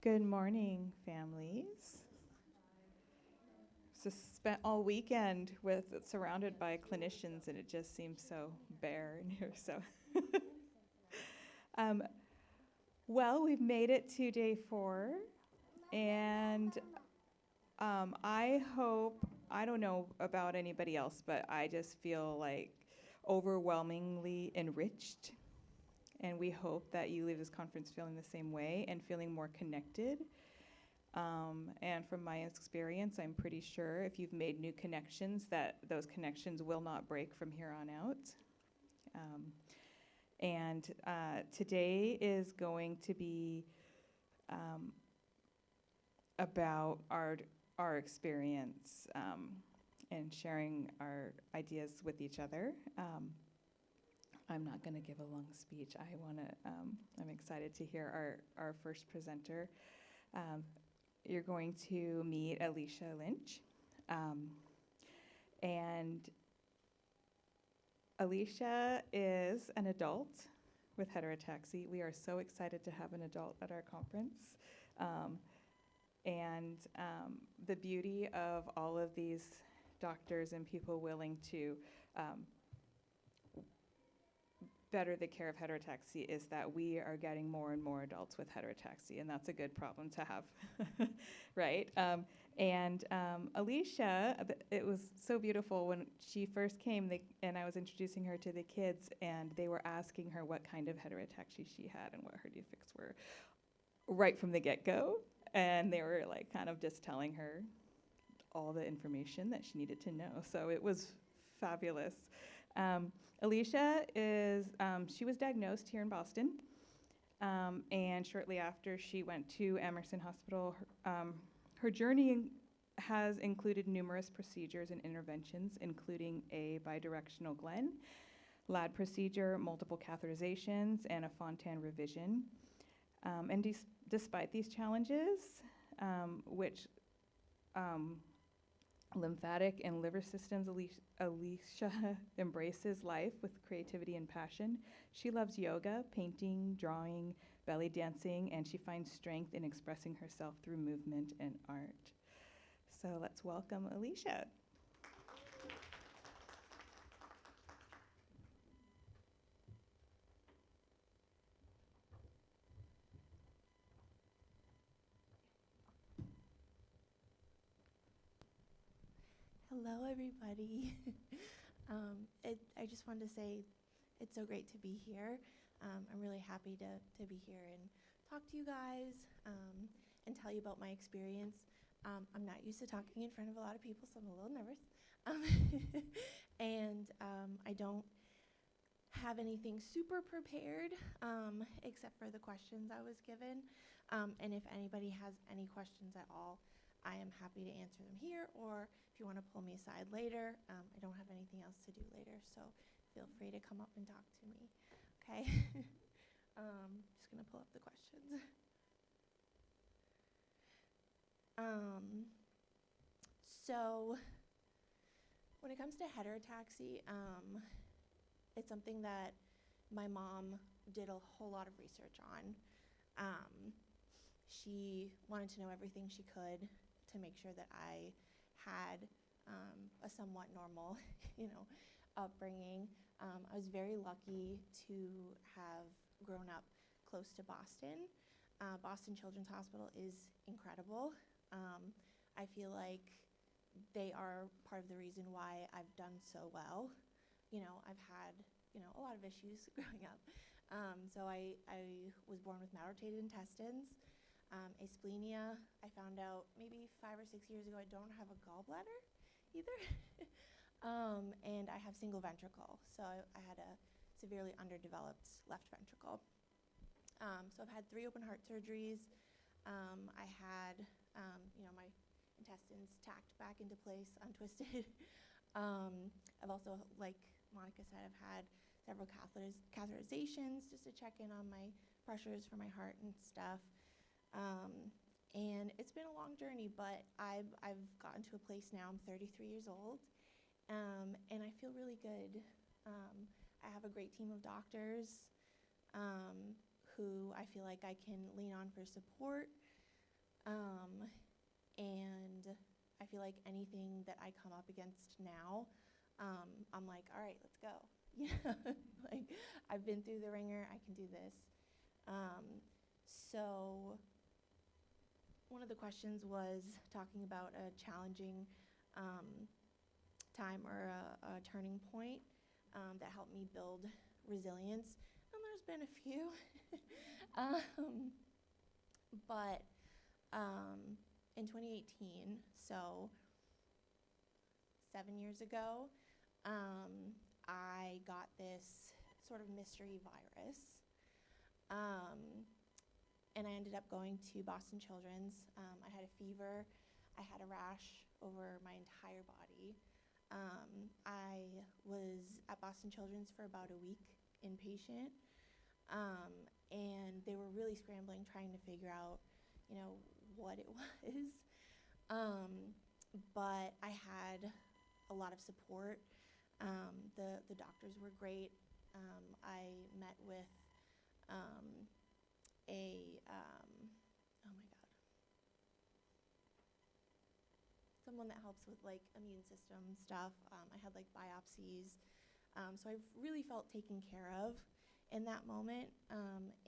Good morning, families. So spent all weekend with surrounded by clinicians, and it just seems so bare in here. So, um, well, we've made it to day 4, and I hope, I don't know about anybody else, but I just feel like overwhelmingly enriched. And we hope that you leave this conference feeling the same way and feeling more connected. And from my experience, I'm pretty sure if you've made new connections, that those connections will not break from here on out. And today is going to be about our experience and sharing our ideas with each other. I'm not going to give a long speech. I'm excited to hear our first presenter. You're going to meet Alicia Lynch. And Alicia is an adult with heterotaxy. We are so excited to have an adult at our conference. And the beauty of all of these doctors and people willing to better the care of heterotaxy is that we are getting more and more adults with heterotaxy, and that's a good problem to have, right? And Alicia, it was so beautiful when she first came, and I was introducing her to the kids, and they were asking her what kind of heterotaxy she had and what her defects were right from the get-go, and they were like kind of just telling her all the information that she needed to know, so it was fabulous. Alicia she was diagnosed here in Boston, and shortly after she went to Emerson Hospital. Her journey has included numerous procedures and interventions, including a bidirectional Glenn, LAD procedure, multiple catheterizations, and a Fontan revision. And despite these challenges, which lymphatic and liver systems, Alicia embraces life with creativity and passion. She loves yoga, painting, drawing, belly dancing, and she finds strength in expressing herself through movement and art. So let's welcome Alicia. Hello, everybody. I just wanted to say it's so great to be here. I'm really happy to be here and talk to you guys and tell you about my experience. I'm not used to talking in front of a lot of people, so I'm a little nervous. And I don't have anything super prepared except for the questions I was given. And if anybody has any questions at all, I am happy to answer them here, or if you want to pull me aside later, I don't have anything else to do later, so feel free to come up and talk to me, okay? Just going to pull up the questions. So when it comes to heterotaxy, it's something that my mom did a whole lot of research on. She wanted to know everything she could to make sure that I had a somewhat normal, upbringing. I was very lucky to have grown up close to Boston. Boston Children's Hospital is incredible. I feel like they are part of the reason why I've done so well. I've had, a lot of issues growing up. So I was born with malrotated intestines. Asplenia, I found out maybe 5 or 6 years ago. I don't have a gallbladder either. And I have single ventricle, so I had a severely underdeveloped left ventricle. So I've had 3 open heart surgeries. I had, my intestines tacked back into place, untwisted. I've also, like Monica said, I've had several catheterizations just to check in on my pressures for my heart and stuff. And it's been a long journey, but I've gotten to a place now. I'm 33 years old, and I feel really good. I have a great team of doctors who I feel like I can lean on for support. And I feel like anything that I come up against now, I'm like, all right, let's go. Like, I've been through the ringer, I can do this. So one of the questions was talking about a challenging time or a turning point that helped me build resilience. And there's been a few. But in 2018, so 7 years ago, I got this sort of mystery virus. And I ended up going to Boston Children's. I had a fever. I had a rash over my entire body. I was at Boston Children's for about a week inpatient. And they were really scrambling, trying to figure out, what it was. But I had a lot of support. The doctors were great. I met with someone that helps with like immune system stuff. I had like biopsies. So I really felt taken care of in that moment.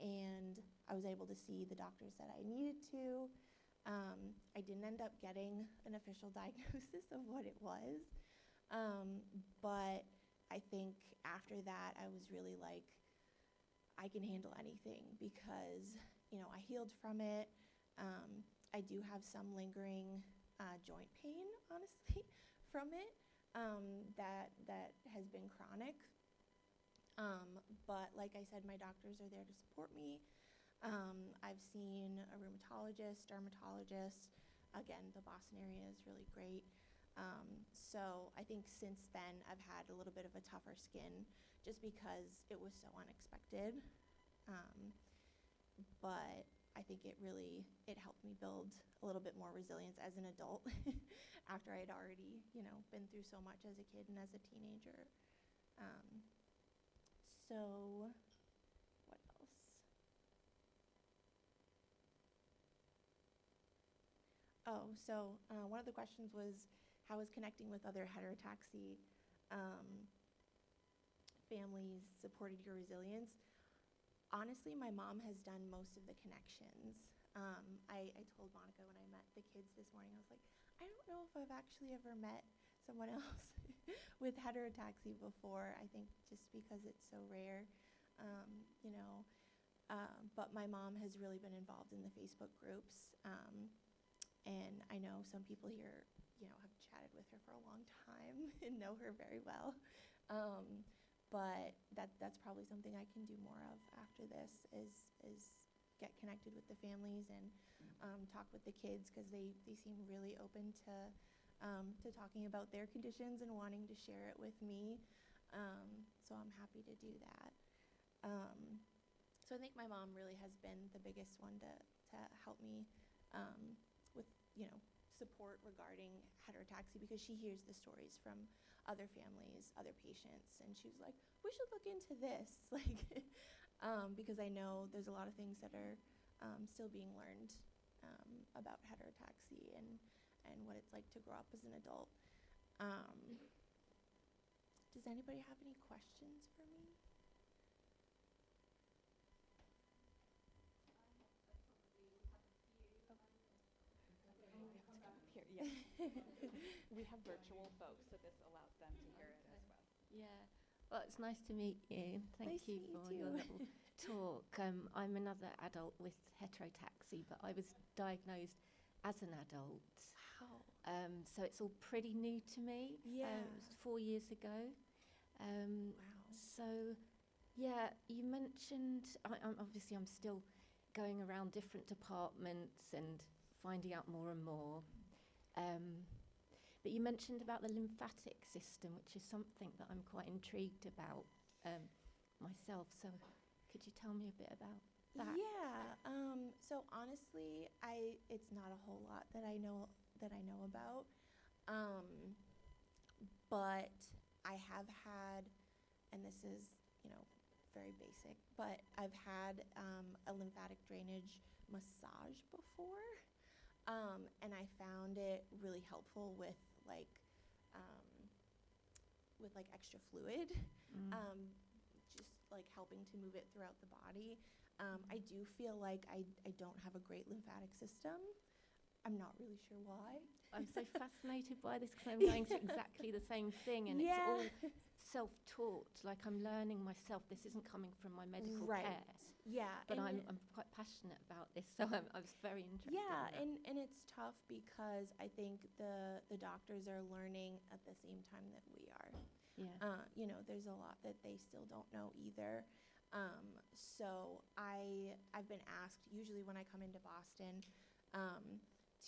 And I was able to see the doctors that I needed to. I didn't end up getting an official diagnosis of what it was. But I think after that, I was really like, I can handle anything because, I healed from it. I do have some lingering joint pain, honestly, from it that has been chronic. But like I said, my doctors are there to support me. I've seen a rheumatologist, dermatologist. Again, the Boston area is really great. So I think since then I've had a little bit of a tougher skin just because it was so unexpected. But I think it helped me build a little bit more resilience as an adult after I had already, been through so much as a kid and as a teenager. So what else? One of the questions was, how is connecting with other heterotaxy families supported your resilience? Honestly, my mom has done most of the connections. I told Monica when I met the kids this morning, I was like, I don't know if I've actually ever met someone else with heterotaxy before. I think just because it's so rare, but my mom has really been involved in the Facebook groups. And I know some people here, have chatted with her for a long time and know her very well. But that's probably something I can do more of after this is get connected with the families and talk with the kids because they seem really open to talking about their conditions and wanting to share it with me. So I'm happy to do that. So I think my mom really has been the biggest one to help me with support regarding heterotaxy because she hears the stories from other families, other patients, and she was like, we should look into this, because I know there's a lot of things that are still being learned about heterotaxy and what it's like to grow up as an adult. Does anybody have any questions for me? Here, yeah. We have virtual folks, so this allows them to hear it as well. Yeah. Well, it's nice to meet you. Nice Thank you to meet for you your little talk. I'm another adult with heterotaxy, but I was diagnosed as an adult. Wow. So it's all pretty new to me. Yeah. It was 4 years ago. Wow. So, yeah, you mentioned, I'm still going around different departments and finding out more and more. But you mentioned about the lymphatic system, which is something that I'm quite intrigued about myself. So could you tell me a bit about that? Yeah. So honestly, it's not a whole lot that I know about. But I have had, and this is, very basic, but I've had a lymphatic drainage massage before, and I found it really helpful um, with like extra fluid, just like helping to move it throughout the body. I do feel like I don't have a great lymphatic system. I'm not really sure why. I'm so fascinated by this because I'm going through exactly the same thing, and it's all self-taught. Like I'm learning myself. This isn't coming from my medical care. Yeah. But I'm quite passionate about this, so I was very interested. Yeah, in that. and it's tough because I think the doctors are learning at the same time that we are. Yeah. You know, there's a lot that they still don't know either. So I've been asked, usually when I come into Boston,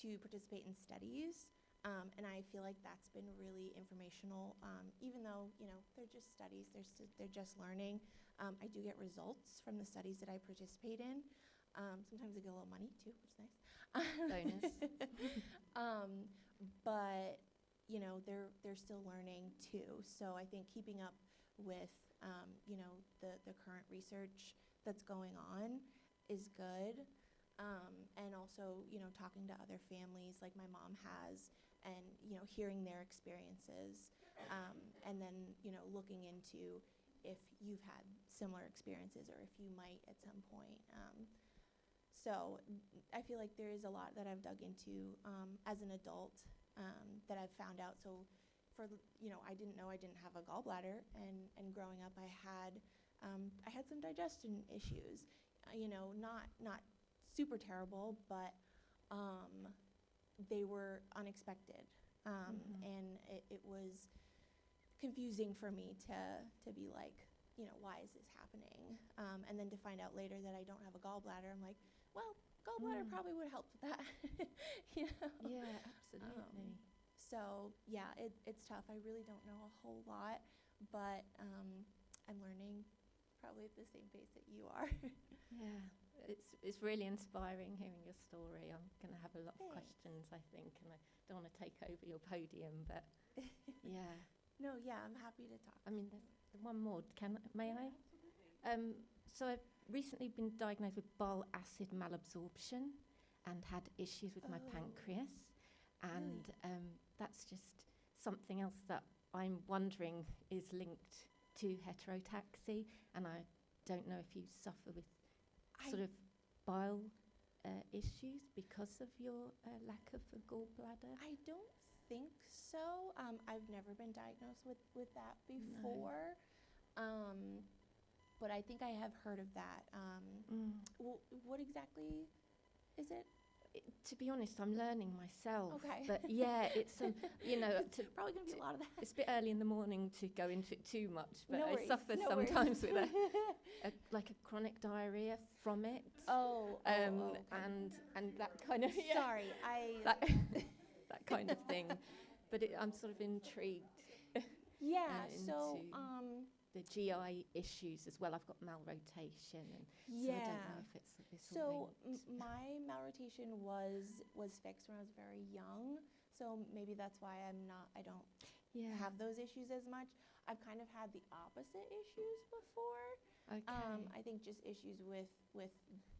to participate in studies, and I feel like that's been really informational. Even though, you know, they're just studies, they're just learning. I do get results from the studies that I participate in. Sometimes I get a little money too, which is nice. Bonus. But you know, they're still learning too. So I think keeping up with you know, the current research that's going on is good. And also, you know, talking to other families like my mom has, and you know, hearing their experiences, and then you know, looking into if you've had similar experiences or if you might at some point. So I feel like there is a lot that I've dug into as an adult that I've found out. So you know, I didn't know I didn't have a gallbladder, and growing up I had some digestion issues. You know, not super terrible, but they were unexpected, and it was confusing for me to be like, you know, why is this happening? And then to find out later that I don't have a gallbladder, I'm like, well, gallbladder probably would help with that. You know? Yeah, absolutely. So yeah, it's tough. I really don't know a whole lot, but I'm learning probably at the same pace that you are. Yeah, it's really inspiring hearing your story. I'm going to have a lot of Thanks. questions, I think, and I don't want to take over your podium, but yeah. No, yeah, I'm happy to talk. I mean, there's one more. May I? So I've recently been diagnosed with bile acid malabsorption and had issues with my Oh. pancreas, and that's just something else that I'm wondering is linked to heterotaxy, and I don't know if you suffer with sort of bile issues because of your lack of a gallbladder. I don't think so. I've never been diagnosed with that before. But I think I have heard of that. What exactly is it? To be honest, I'm learning myself. Okay. But yeah, it's you know, Probably going to be a lot of that. it's a bit early in the morning to go into it too much, but No I worries, suffer no sometimes worries. with like a chronic diarrhea from it. Okay. And that kind of Sorry, that that kind of thing. But I'm sort of intrigued. Yeah. into the GI issues as well. I've got malrotation, and so I don't know if it's So linked. my malrotation was fixed when I was very young. So maybe that's why I don't have those issues as much. I've kind of had the opposite issues before. Okay. I think just issues with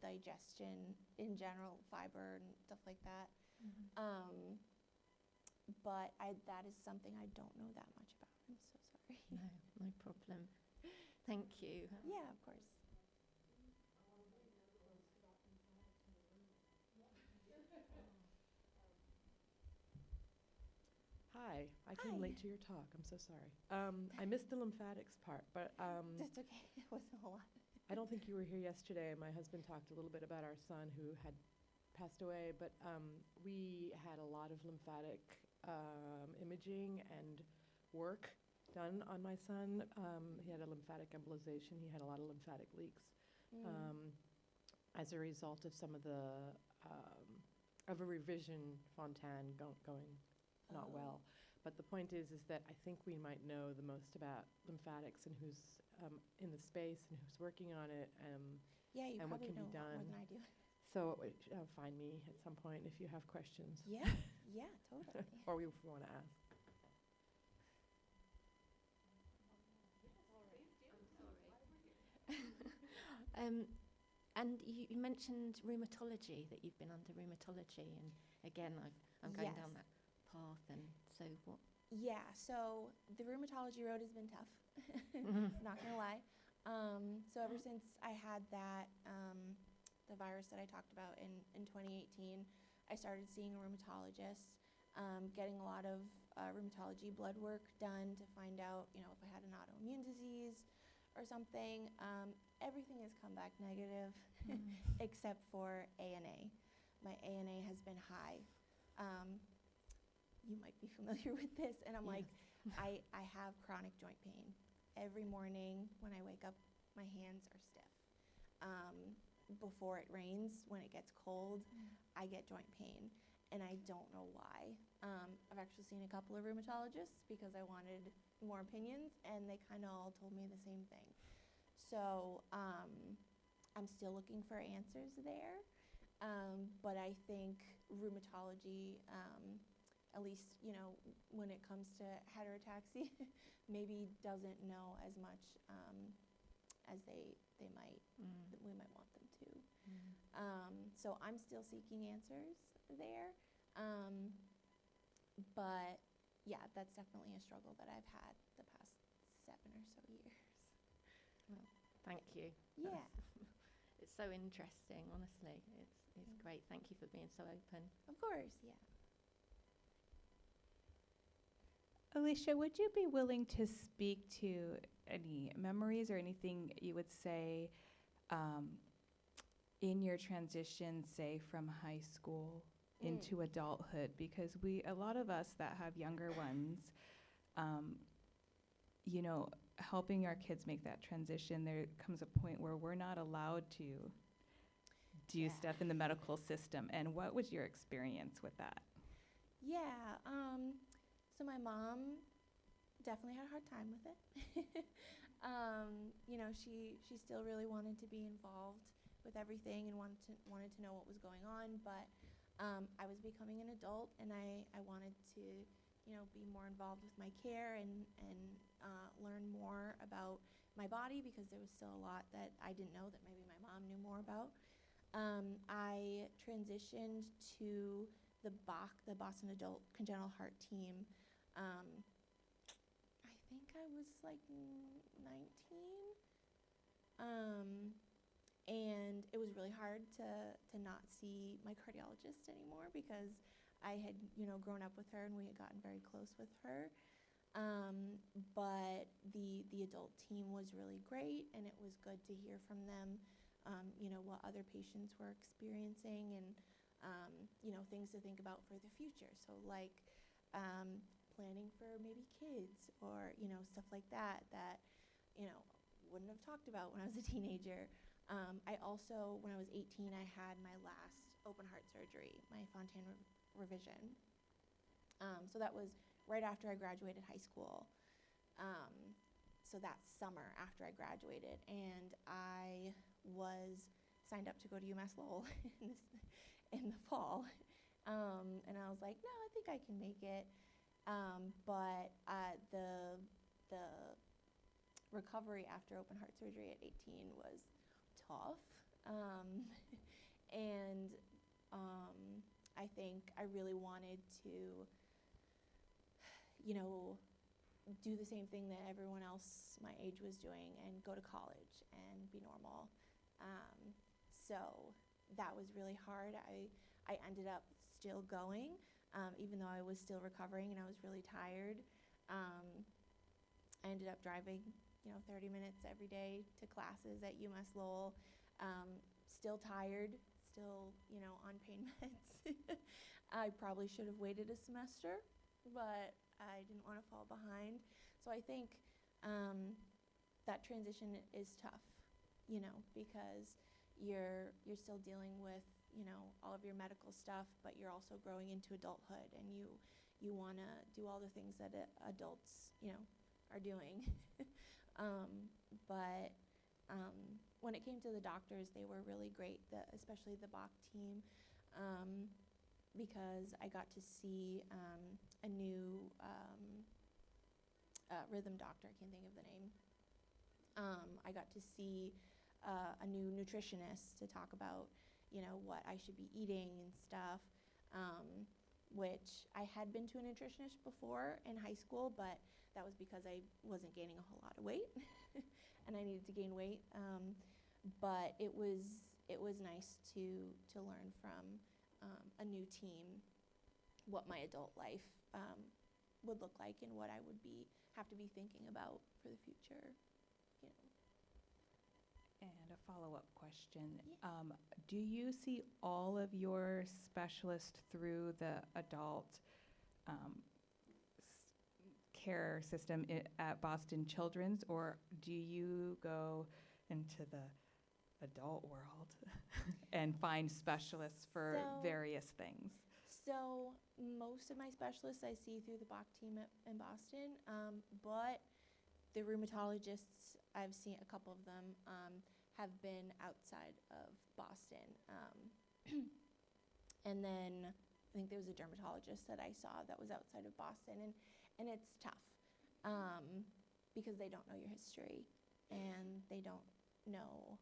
digestion in general, fiber and stuff like that. But that is something I don't know that much about. I'm so sorry. No problem. Thank you. Yeah, of course. Hi, I came Hi. late to your talk. I'm so sorry. I missed the lymphatics part, but That's okay. It wasn't a lot. I don't think you were here yesterday. My husband talked a little bit about our son who had passed away, but we had a lot of lymphatic imaging and work done on my son. He had a lymphatic embolization. He had a lot of lymphatic leaks as a result of some of the of a revision fontan going not well. But the point is that I think we might know the most about lymphatics and who's in the space and who's working on it. Yeah, you And what probably can know be a lot more done. than I do. So find me at some point if you have questions Yeah, yeah, totally. or if you want to ask. And you mentioned rheumatology, that you've been under rheumatology, and again, I'm going down Yes. that path, and so what? Yeah, so the rheumatology road has been tough, not gonna lie. So ever since I had that, the virus that I talked about in 2018, I started seeing a rheumatologist, getting a lot of rheumatology blood work done to find out, if I had an autoimmune disease or something. Everything has come back negative except for ANA. My ANA has been high. You might be familiar with this, and I'm like, I have chronic joint pain. Every morning when I wake up, my hands are stiff. Before it rains, when it gets cold, I get joint pain, and I don't know why. I've actually seen a couple of rheumatologists because I wanted more opinions, and they kind of all told me the same thing. So I'm still looking for answers there, but I think rheumatology, at least, when it comes to heterotaxy, maybe doesn't know as much as they might, that we might want them to. So I'm still seeking answers there. But yeah, that's definitely a struggle that I've had the past 7 or so years. Well, thank you. Yeah. It's so interesting, honestly. It's great. Thank you for being so open. Of course, yeah. Alicia, would you be willing to speak to any memories or anything you would say in your transition, say from high school into adulthood? Because a lot of us that have younger ones, helping our kids make that transition, there comes a point where we're not allowed to do Yeah. stuff in the medical system. And what was your experience with that? Yeah, so my mom definitely had a hard time with it. She still really wanted to be involved with everything and wanted to know what was going on, but I was becoming an adult, and I wanted to, be more involved with my care and learn more about my body, because there was still a lot that I didn't know that maybe my mom knew more about. I transitioned to the Boston Adult Congenital Heart Team. I think I was like 19. And it was really hard to not see my cardiologist anymore, because I had, grown up with her and we had gotten very close with her. But the adult team was really great, and it was good to hear from them, what other patients were experiencing, and, things to think about for the future. So like planning for maybe kids, or, stuff like that, wouldn't have talked about when I was a teenager. I also, when I was 18, I had my last open heart surgery, my Fontan revision. So that was right after I graduated high school. So that summer after I graduated, and I was signed up to go to UMass Lowell in the fall. And I was like, no, I think I can make it. But the recovery after open heart surgery at 18 was tough. And I think I really wanted to, do the same thing that everyone else my age was doing, and go to college and be normal. So that was really hard. I ended up still going, even though I was still recovering and I was really tired. I ended up driving, 30 minutes every day to classes at UMass Lowell. Still tired, still, on pain meds. I probably should have waited a semester, but I didn't want to fall behind. So I think that transition is tough, because you're still dealing with, all of your medical stuff, but you're also growing into adulthood, and you want to do all the things that adults, are doing. But when it came to the doctors, they were really great, especially the Bach team, because I got to see a new rhythm doctor. I can't think of the name. I got to see a new nutritionist to talk about, what I should be eating and stuff, which I had been to a nutritionist before in high school, but that was because I wasn't gaining a whole lot of weight and I needed to gain weight. But it was nice to learn from a new team what my adult life would look like and what I would have to be thinking about for the future. And a follow-up question. Yeah. Do you see all of your specialists through the adult care system at Boston Children's, or do you go into the adult world and find specialists for various things? So most of my specialists I see through the Bach team in Boston, but the rheumatologists, I've seen a couple of them, have been outside of Boston. And then I think there was a dermatologist that I saw that was outside of Boston, and it's tough because they don't know your history and they don't know,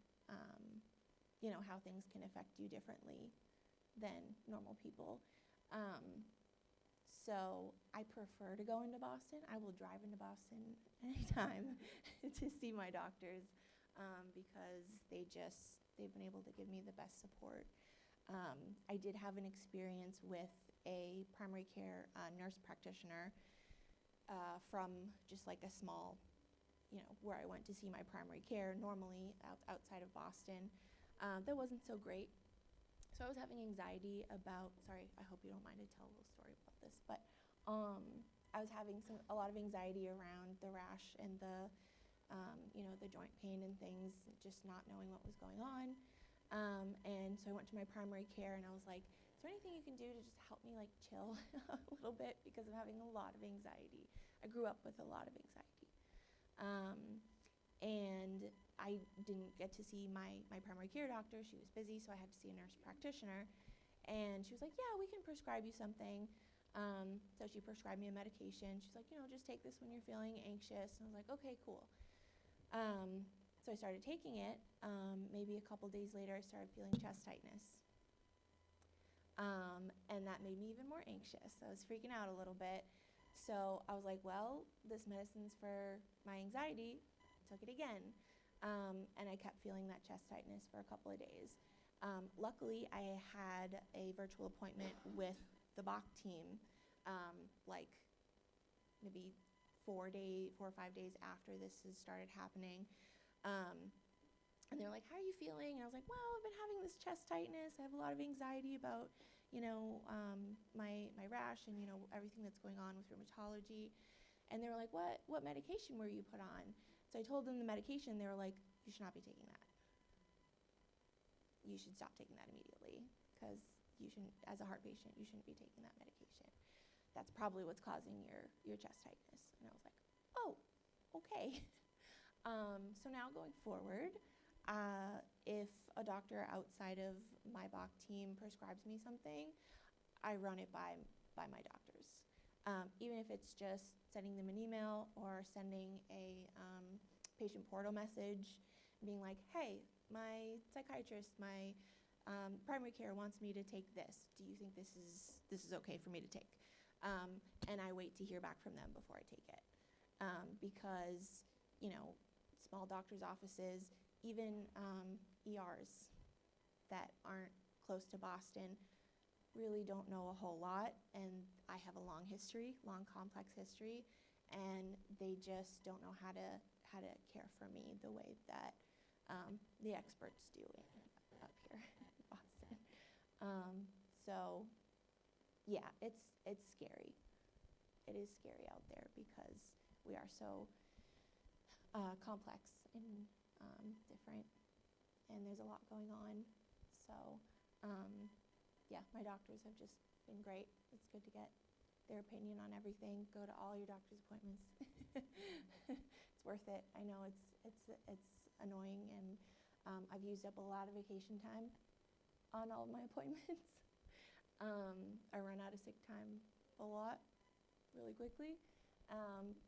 how things can affect you differently than normal people. So I prefer to go into Boston. I will drive into Boston anytime to see my doctors because they've been able to give me the best support. I did have an experience with a primary care nurse practitioner from just like a small, where I went to see my primary care normally outside of Boston. That wasn't so great. So I was having anxiety about, sorry, I hope you don't mind to tell a little story about this, but I was having a lot of anxiety around the rash and the joint pain and things, just not knowing what was going on. And so I went to my primary care and I was like, is there anything you can do to just help me like chill a little bit because I'm having a lot of anxiety. I grew up with a lot of anxiety. And I didn't get to see my primary care doctor. She was busy, so I had to see a nurse practitioner. And she was like, yeah, we can prescribe you something. So she prescribed me a medication. She's like, just take this when you're feeling anxious. And I was like, okay, cool. So I started taking it. Maybe a couple days later, I started feeling chest tightness. And that made me even more anxious. I was freaking out a little bit. So I was like, well, this medicine's for my anxiety. I took it again. And I kept feeling that chest tightness for a couple of days. Luckily, I had a virtual appointment with the Bach team, like maybe 4 or 5 days after this has started happening. And they were like, how are you feeling? And I was like, well, I've been having this chest tightness. I have a lot of anxiety about, my rash and, everything that's going on with rheumatology. And they were like, what medication were you put on? So I told them the medication. They were like, you should not be taking that. You should stop taking that immediately because you shouldn't, as a heart patient, you shouldn't be taking that medication. That's probably what's causing your chest tightness. And I was like, oh, okay. So now going forward, if a doctor outside of my Bach team prescribes me something, I run it by my doctors. Even if it's just sending them an email or sending a patient portal message, being like, hey, my psychiatrist, my primary care wants me to take this. Do you think this is okay for me to take? And I wait to hear back from them before I take it. Because, small doctor's offices, even ERs that aren't close to Boston really don't know a whole lot, and I have a long complex history, and they just don't know how to care for me the way that the experts do up here in Boston. So yeah, it's scary. It is scary out there because we are so complex and different, and there's a lot going on. So yeah, my doctors have just been great. It's good to get their opinion on everything. Go to all your doctor's appointments. It's worth it. I know it's annoying, and I've used up a lot of vacation time on all of my appointments. I run out of sick time a lot really quickly,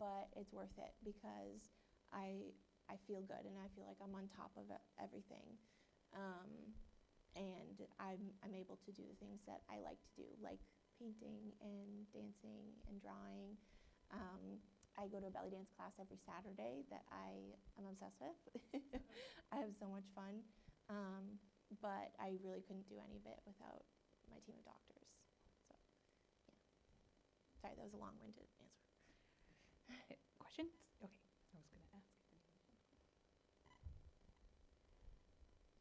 but it's worth it because I I feel good and I feel like I'm on top of everything. And I'm able to do the things that I like to do, like painting and dancing and drawing. I go to a belly dance class every Saturday that I am obsessed with. I have so much fun. But I really couldn't do any of it without my team of doctors. So, yeah. Sorry, that was a long-winded answer. Questions? Okay, I was going to ask.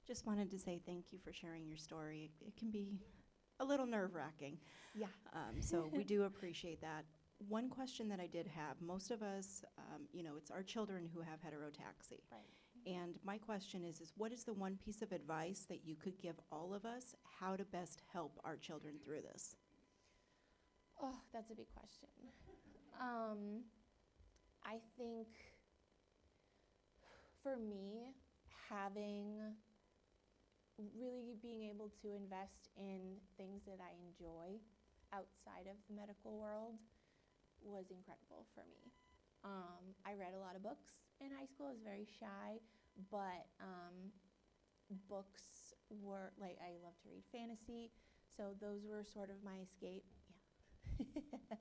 Just wanted to say thank you for sharing your story. It can be a little nerve-wracking, Yeah. so we do appreciate that. One question that I did have, most of us, it's our children who have heterotaxy. Right. And my question is what is the one piece of advice that you could give all of us how to best help our children through this? Oh, that's a big question. I think for me, really being able to invest in things that I enjoy outside of the medical world was incredible for me. I read a lot of books in high school. I was very shy, but books were, like, I love to read fantasy, so those were sort of my escape. Yeah.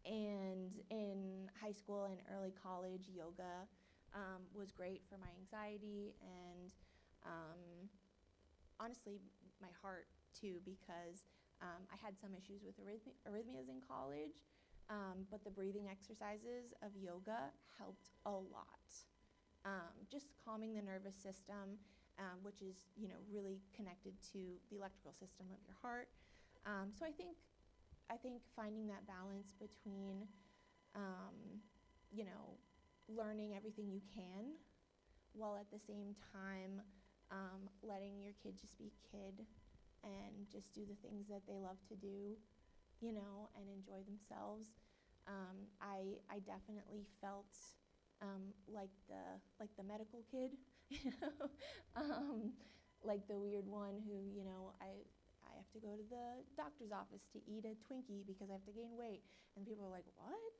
And in high school and early college, yoga was great for my anxiety and honestly my heart too, because I had some issues with arrhythmias in college, but the breathing exercises of yoga helped a lot. Just calming the nervous system, which is really connected to the electrical system of your heart. So I think finding that balance between learning everything you can, while at the same time letting your kid just be a kid and just do the things that they love to do, and enjoy themselves. I definitely felt like the medical kid, like the weird one who, I have to go to the doctor's office to eat a Twinkie because I have to gain weight, and people are like, what?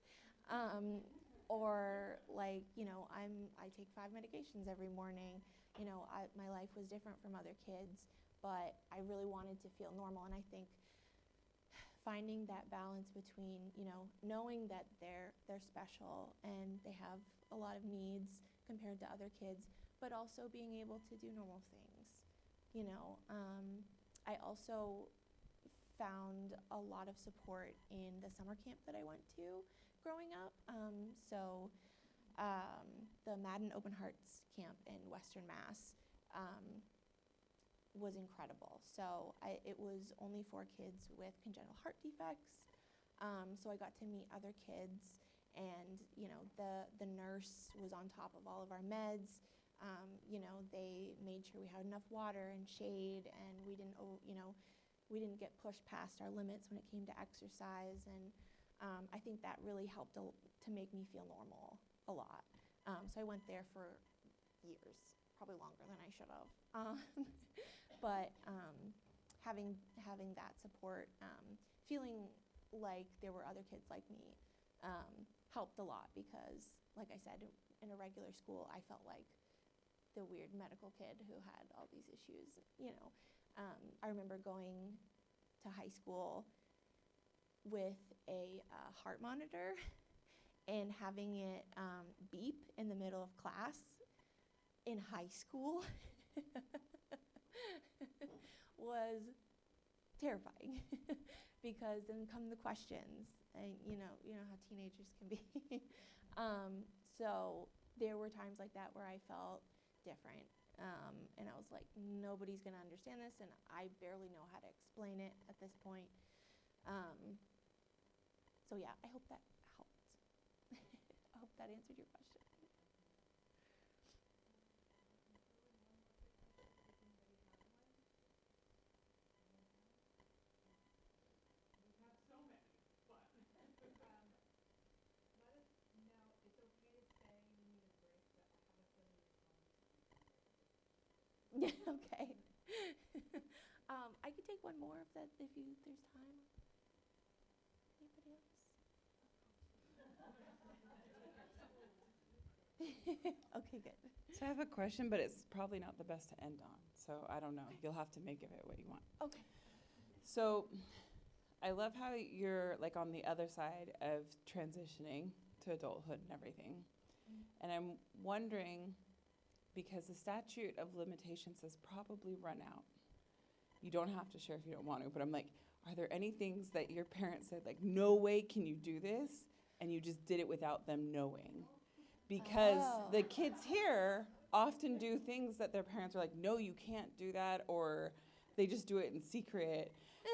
Or like, I take 5 medications every morning. My life was different from other kids, but I really wanted to feel normal. And I think finding that balance between, knowing that they're special and they have a lot of needs compared to other kids, but also being able to do normal things. I also found a lot of support in the summer camp that I went to growing up. The Madden Open Hearts camp in Western Mass was incredible. So it was only for kids with congenital heart defects. So I got to meet other kids, and the nurse was on top of all of our meds. They made sure we had enough water and shade, and we didn't get pushed past our limits when it came to exercise. And I think that really helped to make me feel normal a lot. So I went there for years, probably longer than I should have. But having that support, feeling like there were other kids like me, helped a lot, because, like I said, in a regular school, I felt like the weird medical kid who had all these issues. I remember going to high school with a heart monitor and having it beep in the middle of class in high school was terrifying because then come the questions, and you know how teenagers can be. So there were times like that where I felt different, and I was like, nobody's gonna understand this, and I barely know how to explain it at this point. So yeah, I hope that helped. I hope that answered your question. Yeah, okay. I could take one more if there's time. Anybody else? Okay, good. So I have a question, but it's probably not the best to end on. So I don't know. You'll have to make of it what you want. Okay. So I love how you're like on the other side of transitioning to adulthood and everything. And I'm wondering, because the statute of limitations has probably run out. You don't have to share if you don't want to, but I'm like, are there any things that your parents said, like, no way can you do this? And you just did it without them knowing? Because the kids here often do things that their parents are like, no, you can't do that, or they just do it in secret.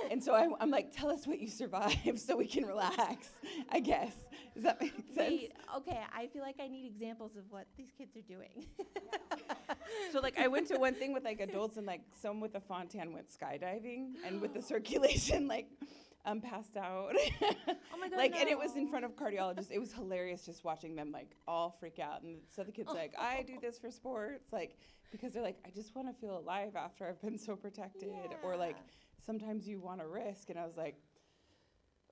And so I'm like, tell us what you survived so we can relax, I guess. Does that make sense? Wait, okay, I feel like I need examples of what these kids are doing. So like I went to one thing with like adults, and like some with a Fontan went skydiving, and with the circulation like passed out. Oh my God, Like, and it was in no. front of cardiologists. It was hilarious just watching them like all freak out. And so the kid's like, I do this for sports, like, because they're like, I just want to feel alive after I've been so protected. Or like, Yeah. sometimes you want to risk. And I was like,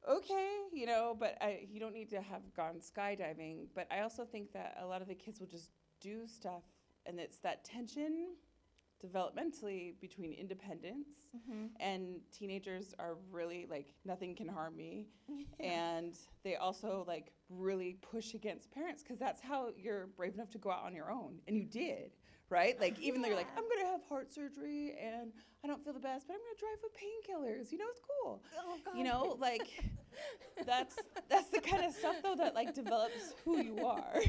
okay, you know, but you don't need to have gone skydiving. But I also think that a lot of the kids will just do stuff, and it's that tension developmentally between independence, and teenagers are really like, nothing can harm me. And they also like really push against parents, because that's how you're brave enough to go out on your own. And you did, right? Like, even though you're like, I'm gonna have heart surgery and I don't feel the best, but I'm gonna drive with painkillers, you know, it's cool. Oh, God. You know, like, that's the kind of stuff though that like develops who you are.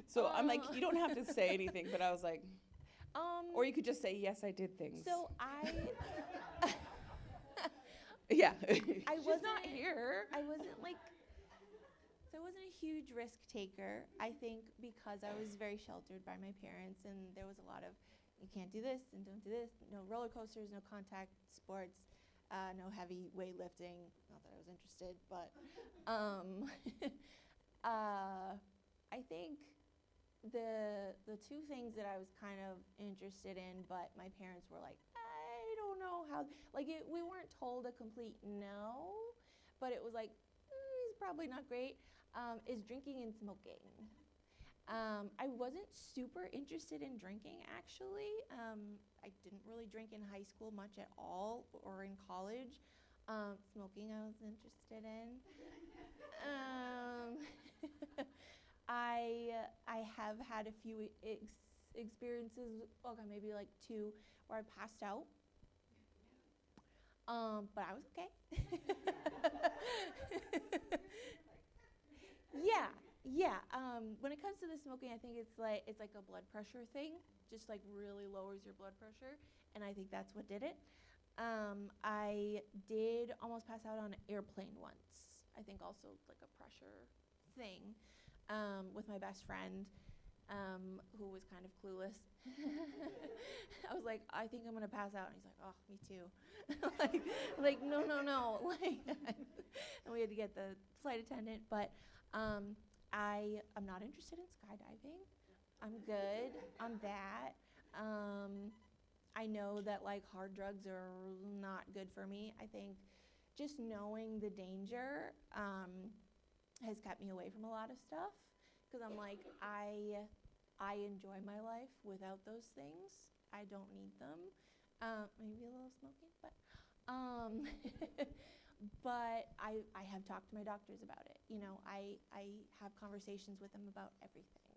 So I'm like, you don't have to say anything, but I was like, or you could just say, yes, I did things. So Yeah. I She's wasn't not here. I wasn't a huge risk taker. I think because I was very sheltered by my parents, and there was a lot of, you can't do this and don't do this, no roller coasters, no contact sports, no heavy weightlifting. Not that I was interested, but I think the two things that I was kind of interested in, but my parents were like, I don't know how, like we weren't told a complete no, but it was like, it's probably not great, is drinking and smoking. I wasn't super interested in drinking, actually. I didn't really drink in high school much at all, or in college. Smoking I was interested in. I have had a few experiences, okay, maybe like 2, where I passed out. But I was okay. Yeah. When it comes to the smoking, I think it's like a blood pressure thing, just like really lowers your blood pressure, and I think that's what did it. I did almost pass out on an airplane once. I think also like a pressure thing, with my best friend, who was kind of clueless. I was like, I think I'm gonna pass out, and he's like, oh, me too. like no, like, and we had to get the flight attendant. But I'm not interested in skydiving. I'm good on that. I know that like hard drugs are not good for me. I think just knowing the danger has kept me away from a lot of stuff, because I'm like, I enjoy my life without those things. I don't need them. Maybe a little smoking, but but I have talked to my doctors about it. You know, I have conversations with them about everything.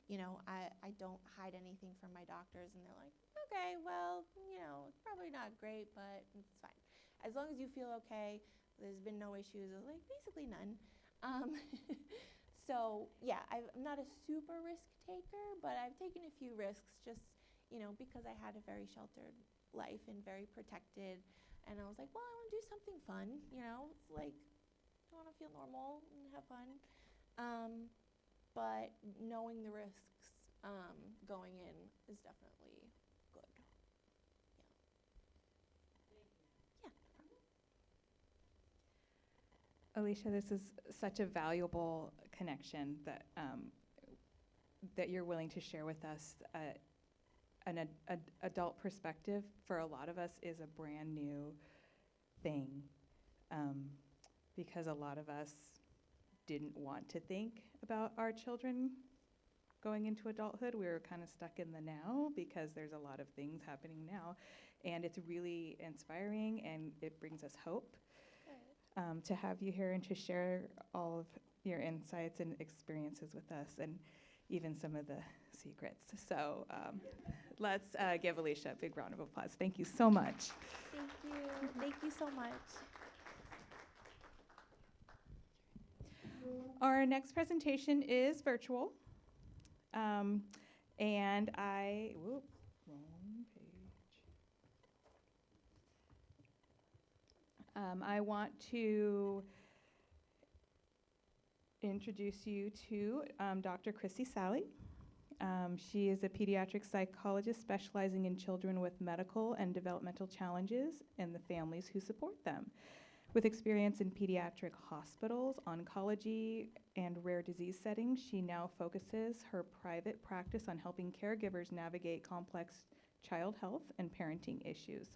You know, I don't hide anything from my doctors, and they're like, okay, well, you know, it's probably not great, but it's fine. As long as you feel okay, there's been no issues. I was like, basically none. So yeah, I'm not a super risk taker, but I've taken a few risks just, you know, because I had a very sheltered life and very protected. And I was like, well, I want to do something fun, you know. It's like, I want to feel normal and have fun. But knowing the risks going in is definitely good. Yeah. Alicia, this is such a valuable connection that you're willing to share with us. An adult perspective for a lot of us is a brand new thing, because a lot of us didn't want to think about our children going into adulthood. We were kind of stuck in the now because there's a lot of things happening now. And it's really inspiring and it brings us hope to have you here and to share all of your insights and experiences with us and even some of the secrets. So let's give Alicia a big round of applause. Thank you so much. Thank you. Thank you so much. Our next presentation is virtual. And wrong page. I want to introduce you to Dr. Chrissy Sally. She is a pediatric psychologist specializing in children with medical and developmental challenges and the families who support them. With experience in pediatric hospitals, oncology, and rare disease settings, she now focuses her private practice on helping caregivers navigate complex child health and parenting issues.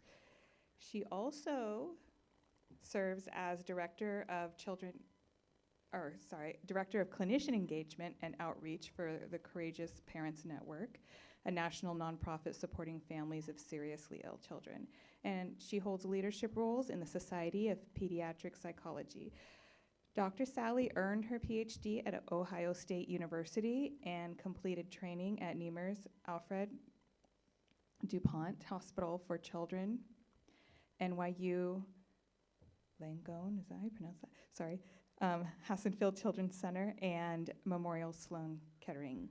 She also serves as Director of Clinician Engagement and Outreach for the Courageous Parents Network, a national nonprofit supporting families of seriously ill children. And she holds leadership roles in the Society of Pediatric Psychology. Dr. Sally earned her PhD at Ohio State University and completed training at Nemours Alfred DuPont Hospital for Children, NYU Langone, is that how you pronounce that? Sorry. Hassenfield Children's Center and Memorial Sloan Kettering.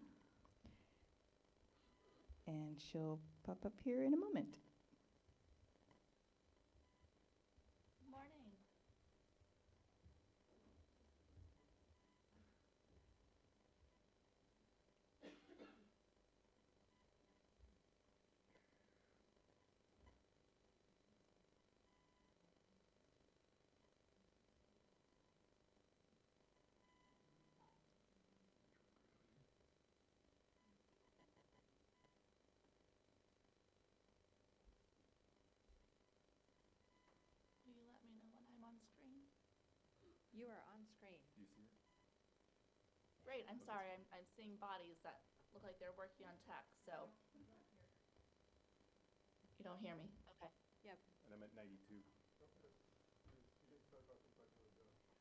And she'll pop up here in a moment. Morning. Will you let me know when I'm on screen? You are on screen. Do you see it? Great, I'm sorry, I'm seeing bodies that look like they're working on tech, so. You don't hear me? Okay. And I'm at 92.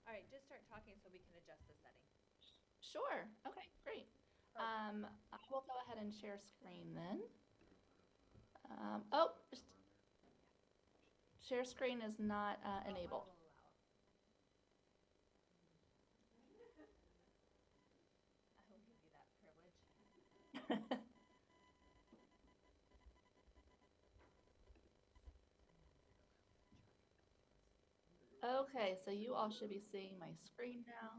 All right, just start talking so we can adjust the setting. Sure, okay, great. I will go ahead and share screen then. Share screen is not enabled. I will give you that privilege. Okay, so you all should be seeing my screen now.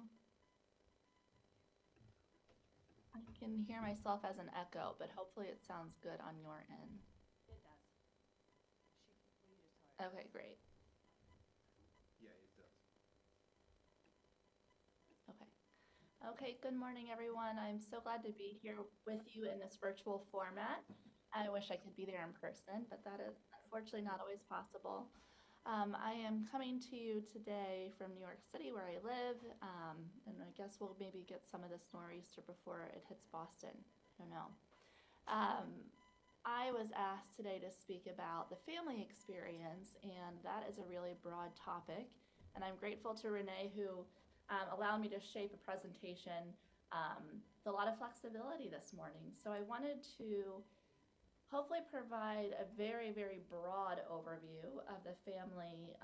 I can hear myself as an echo, but hopefully it sounds good on your end. It does. Will you just tell her? Okay, great. Yeah, it does. Okay. Okay, good morning, everyone. I'm so glad to be here with you in this virtual format. I wish I could be there in person, but that is unfortunately not always possible. I am coming to you today from New York City, where I live, and I guess we'll maybe get some of this nor'easter before it hits Boston. I don't know. I was asked today to speak about the family experience, and that is a really broad topic. And I'm grateful to Renee, who allowed me to shape a presentation with a lot of flexibility this morning. So I wanted to hopefully provide a very, very broad overview of the family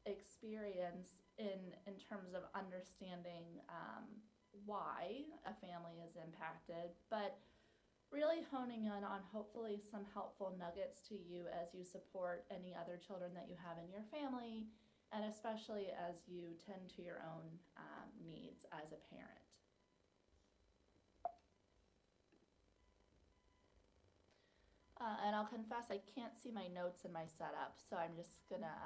experience in terms of understanding why a family is impacted, but really honing in on hopefully some helpful nuggets to you as you support any other children that you have in your family, and especially as you tend to your own needs as a parent. And I'll confess, I can't see my notes in my setup, so I'm just gonna,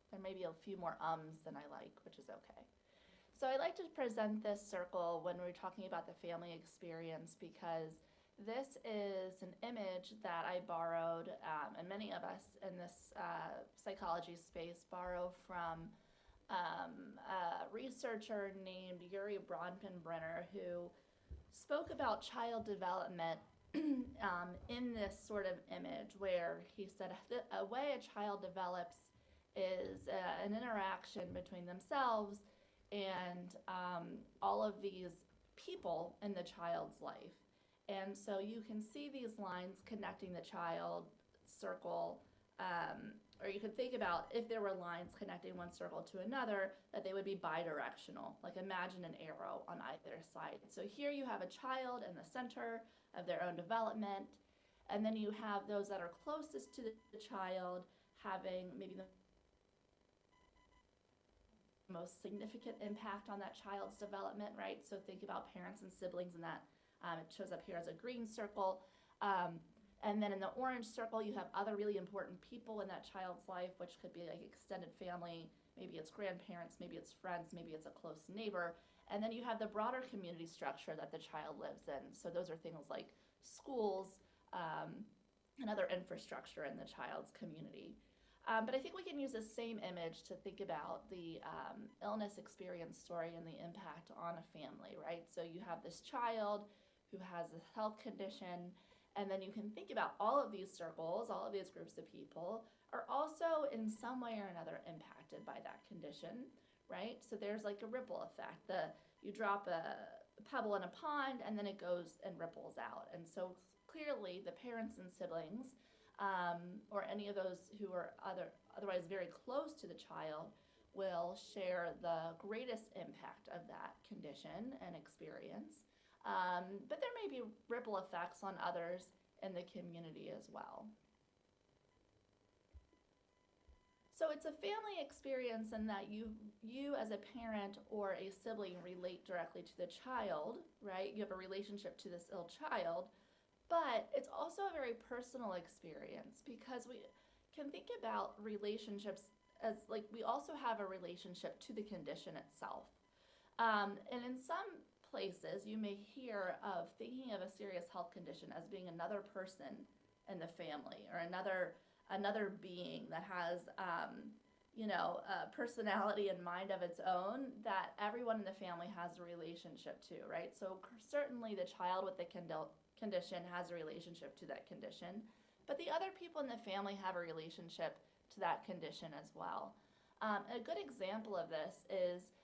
there may be a few more ums than I like, which is okay. So I like to present this circle when we're talking about the family experience, because this is an image that I borrowed, and many of us in this psychology space borrow from a researcher named Yuri Bronfenbrenner, who spoke about child development in this sort of image where he said a way a child develops is an interaction between themselves and all of these people in the child's life. And so you can see these lines connecting the child circle, or you could think about if there were lines connecting one circle to another, that they would be bidirectional. Like imagine an arrow on either side. So here you have a child in the center of their own development, and then you have those that are closest to the child having maybe the most significant impact on that child's development, right? So think about parents and siblings, and that it shows up here as a green circle. And then in the orange circle, you have other really important people in that child's life, which could be like extended family, maybe it's grandparents, maybe it's friends, maybe it's a close neighbor. And then you have the broader community structure that the child lives in. So those are things like schools and other infrastructure in the child's community. But I think we can use the same image to think about the illness experience story and the impact on a family, right? So you have this child who has a health condition, and then you can think about all of these circles, all of these groups of people are also in some way or another impacted by that condition, right? So there's like a ripple effect. You drop a pebble in a pond and then it goes and ripples out. And so clearly the parents and siblings or any of those who are otherwise very close to the child will share the greatest impact of that condition and experience. But there may be ripple effects on others in the community as well. So it's a family experience in that you as a parent or a sibling relate directly to the child, right? You have a relationship to this ill child, but it's also a very personal experience because we can think about relationships as like we also have a relationship to the condition itself. And in some places, you may hear of thinking of a serious health condition as being another person in the family or another being that has, a personality and mind of its own that everyone in the family has a relationship to, right? So certainly the child with the condition has a relationship to that condition, but the other people in the family have a relationship to that condition as well. A good example of this is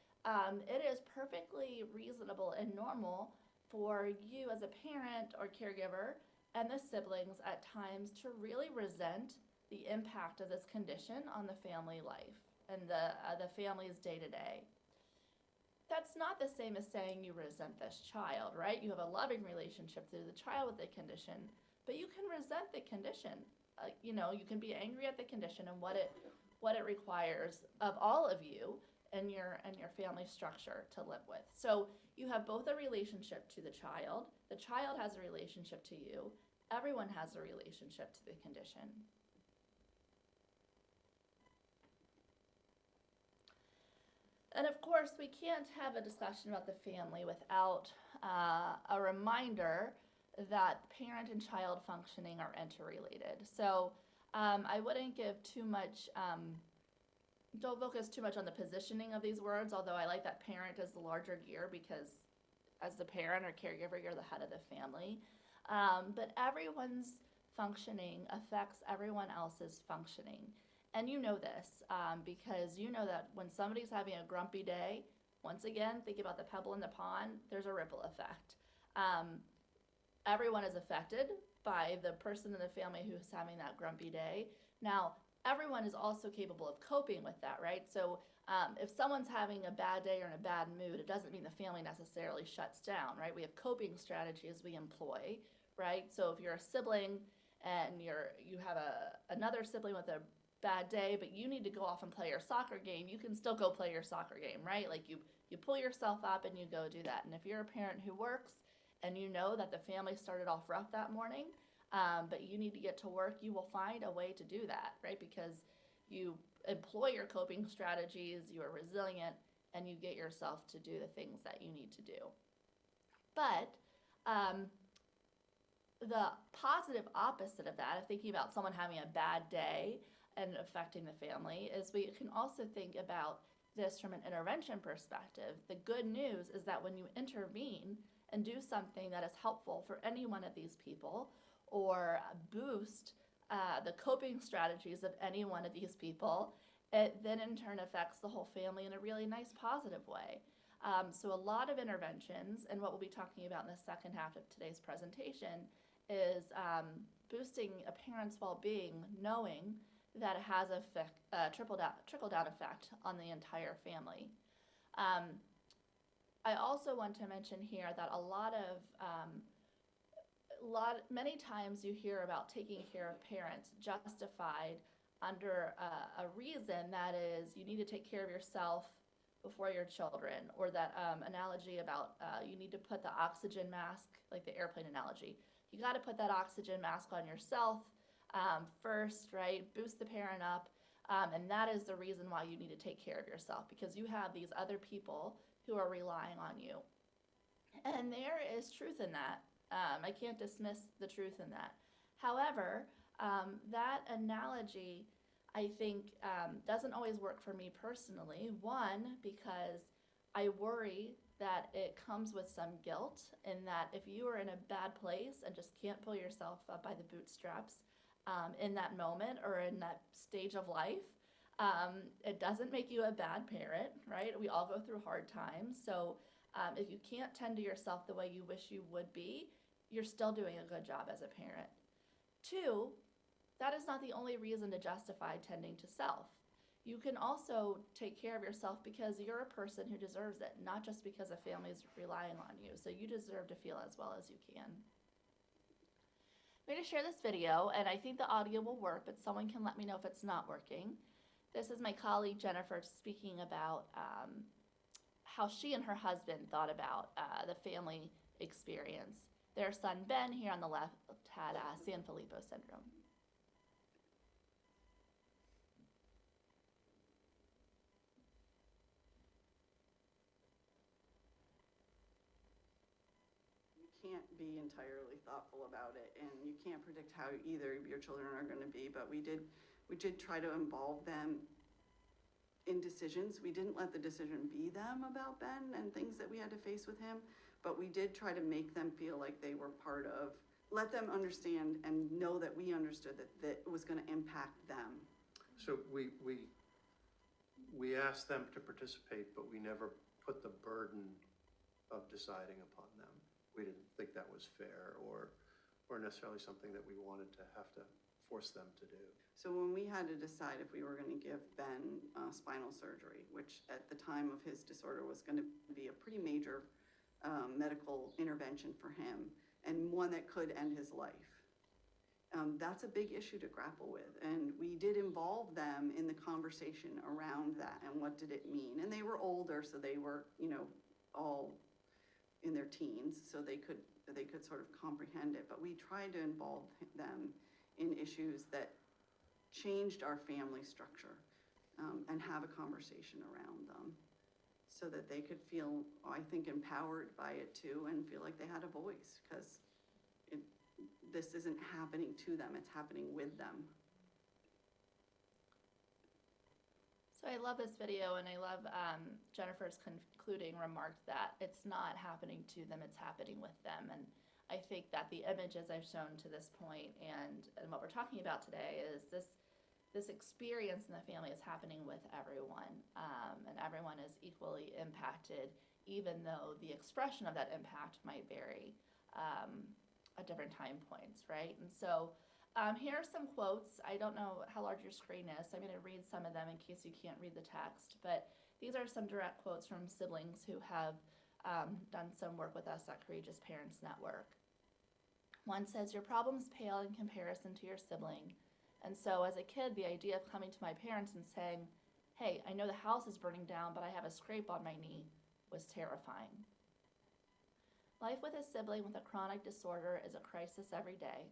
it is perfectly reasonable and normal for you as a parent or caregiver and the siblings at times to really resent the impact of this condition on the family life and the family's day-to-day. That's not the same as saying you resent this child, right? You have a loving relationship to the child with the condition, but you can resent the condition. You can be angry at the condition and what it requires of all of you and your family structure to live with. So you have both a relationship to the child has a relationship to you, everyone has a relationship to the condition. And of course, we can't have a discussion about the family without a reminder that parent and child functioning are interrelated. So I wouldn't give too much, don't focus too much on the positioning of these words, although I like that parent as the larger gear because as the parent or caregiver, you're the head of the family. But everyone's functioning affects everyone else's functioning. And you know this because you know that when somebody's having a grumpy day, once again, think about the pebble in the pond, there's a ripple effect. Everyone is affected by the person in the family who's having that grumpy day. Now, everyone is also capable of coping with that, right? So if someone's having a bad day or in a bad mood, it doesn't mean the family necessarily shuts down, right? We have coping strategies we employ, right? So if you're a sibling and you have another sibling with a bad day, but you need to go off and play your soccer game, you can still go play your soccer game, right? Like you pull yourself up and you go do that. And if you're a parent who works and you know that the family started off rough that morning, but you need to get to work, you will find a way to do that, right? Because you employ your coping strategies, you are resilient, and you get yourself to do the things that you need to do. But the positive opposite of that, of thinking about someone having a bad day and affecting the family, is we can also think about this from an intervention perspective. The good news is that when you intervene and do something that is helpful for any one of these people, or boost the coping strategies of any one of these people, it then in turn affects the whole family in a really nice positive way. So a lot of interventions, and what we'll be talking about in the second half of today's presentation, is boosting a parent's well-being, knowing that it has a trickle-down effect on the entire family. I also want to mention here that many times you hear about taking care of parents justified under a reason that is you need to take care of yourself before your children, or that analogy about you need to put the oxygen mask, like the airplane analogy. You got to put that oxygen mask on yourself first, right? Boost the parent up, and that is the reason why you need to take care of yourself, because you have these other people who are relying on you. And there is truth in that. I can't dismiss the truth in that. However, that analogy, I think, doesn't always work for me personally. One, because I worry that it comes with some guilt, in that if you are in a bad place and just can't pull yourself up by the bootstraps in that moment or in that stage of life, it doesn't make you a bad parent, right? We all go through hard times. So if you can't tend to yourself the way you wish you would be, you're still doing a good job as a parent. Two, that is not the only reason to justify tending to self. You can also take care of yourself because you're a person who deserves it, not just because a family is relying on you. So you deserve to feel as well as you can. I'm going to share this video, and I think the audio will work, but someone can let me know if it's not working. This is my colleague Jennifer speaking about how she and her husband thought about the family experience. Their son Ben, here on the left, had Sanfilippo syndrome. Can't be entirely thoughtful about it, and you can't predict how either of your children are going to be, but we did try to involve them in decisions. We didn't let the decision be them about Ben and things that we had to face with him, but we did try to make them feel like they were part of, let them understand and know that we understood that it was going to impact them. So we asked them to participate, but we never put the burden of deciding upon them. We didn't think that was fair or necessarily something that we wanted to have to force them to do. So when we had to decide if we were going to give Ben spinal surgery, which at the time of his disorder was going to be a pretty major medical intervention for him, and one that could end his life, that's a big issue to grapple with. And we did involve them in the conversation around that and what did it mean. And they were older, so they were, all in their teens, so they could sort of comprehend it. But we tried to involve them in issues that changed our family structure, and have a conversation around them so that they could feel, I think, empowered by it too, and feel like they had a voice, because this isn't happening to them, it's happening with them. So I love this video, and I love Jennifer's concluding remark that it's not happening to them, it's happening with them. And I think that the images I've shown to this point and what we're talking about today is this experience in the family is happening with everyone, and everyone is equally impacted, even though the expression of that impact might vary at different time points, right? And so here are some quotes. I don't know how large your screen is, so I'm going to read some of them in case you can't read the text. But these are some direct quotes from siblings who have done some work with us at Courageous Parents Network. One says, "Your problems pale in comparison to your sibling. And so as a kid, the idea of coming to my parents and saying, 'Hey, I know the house is burning down, but I have a scrape on my knee,' was terrifying. Life with a sibling with a chronic disorder is a crisis every day.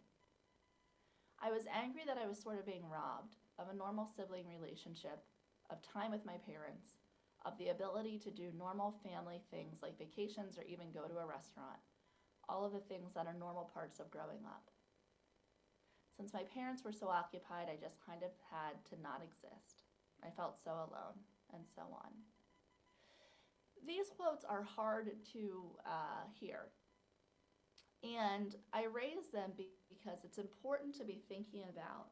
I was angry that I was sort of being robbed of a normal sibling relationship, of time with my parents, of the ability to do normal family things like vacations or even go to a restaurant, all of the things that are normal parts of growing up. Since my parents were so occupied, I just kind of had to not exist. I felt so alone," and so on. These quotes are hard to hear, And I raise them because it's important to be thinking about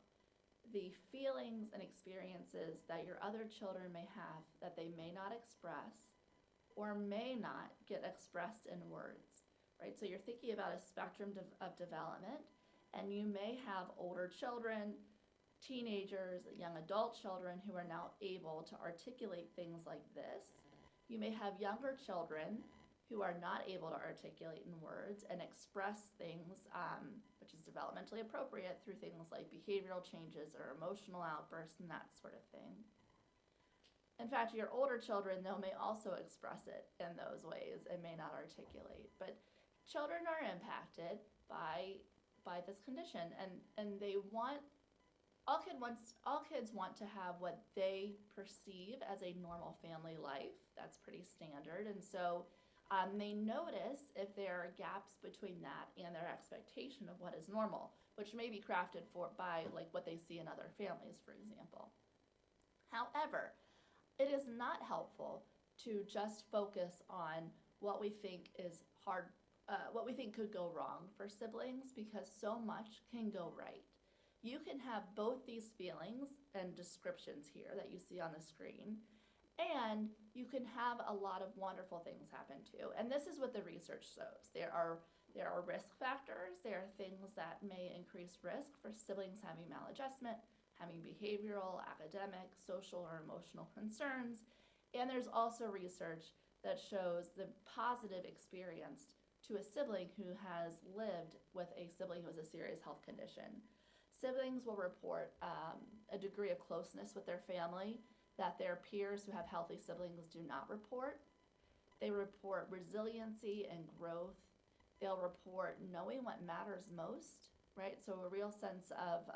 the feelings and experiences that your other children may have that they may not express or may not get expressed in words, right? So you're thinking about a spectrum of development, and you may have older children, teenagers, young adult children who are now able to articulate things like this. You may have younger children who are not able to articulate in words and express things, which is developmentally appropriate, through things like behavioral changes or emotional outbursts and that sort of thing. In fact, your older children, though, may also express it in those ways and may not articulate. But children are impacted by this condition, and they want all kids want to have what they perceive as a normal family life. That's pretty standard, and so they notice if there are gaps between that and their expectation of what is normal, which may be crafted by like what they see in other families, for example. However, it is not helpful to just focus on what we think is hard, what we think could go wrong for siblings, because so much can go right. You can have both these feelings and descriptions here that you see on the screen, and you can have a lot of wonderful things happen too. And this is what the research shows. There are risk factors. There are things that may increase risk for siblings having maladjustment, having behavioral, academic, social, or emotional concerns. And there's also research that shows the positive experience to a sibling who has lived with a sibling who has a serious health condition. Siblings will report a degree of closeness with their family that their peers who have healthy siblings do not report. They report resiliency and growth. They'll report knowing what matters most, right? So a real sense of,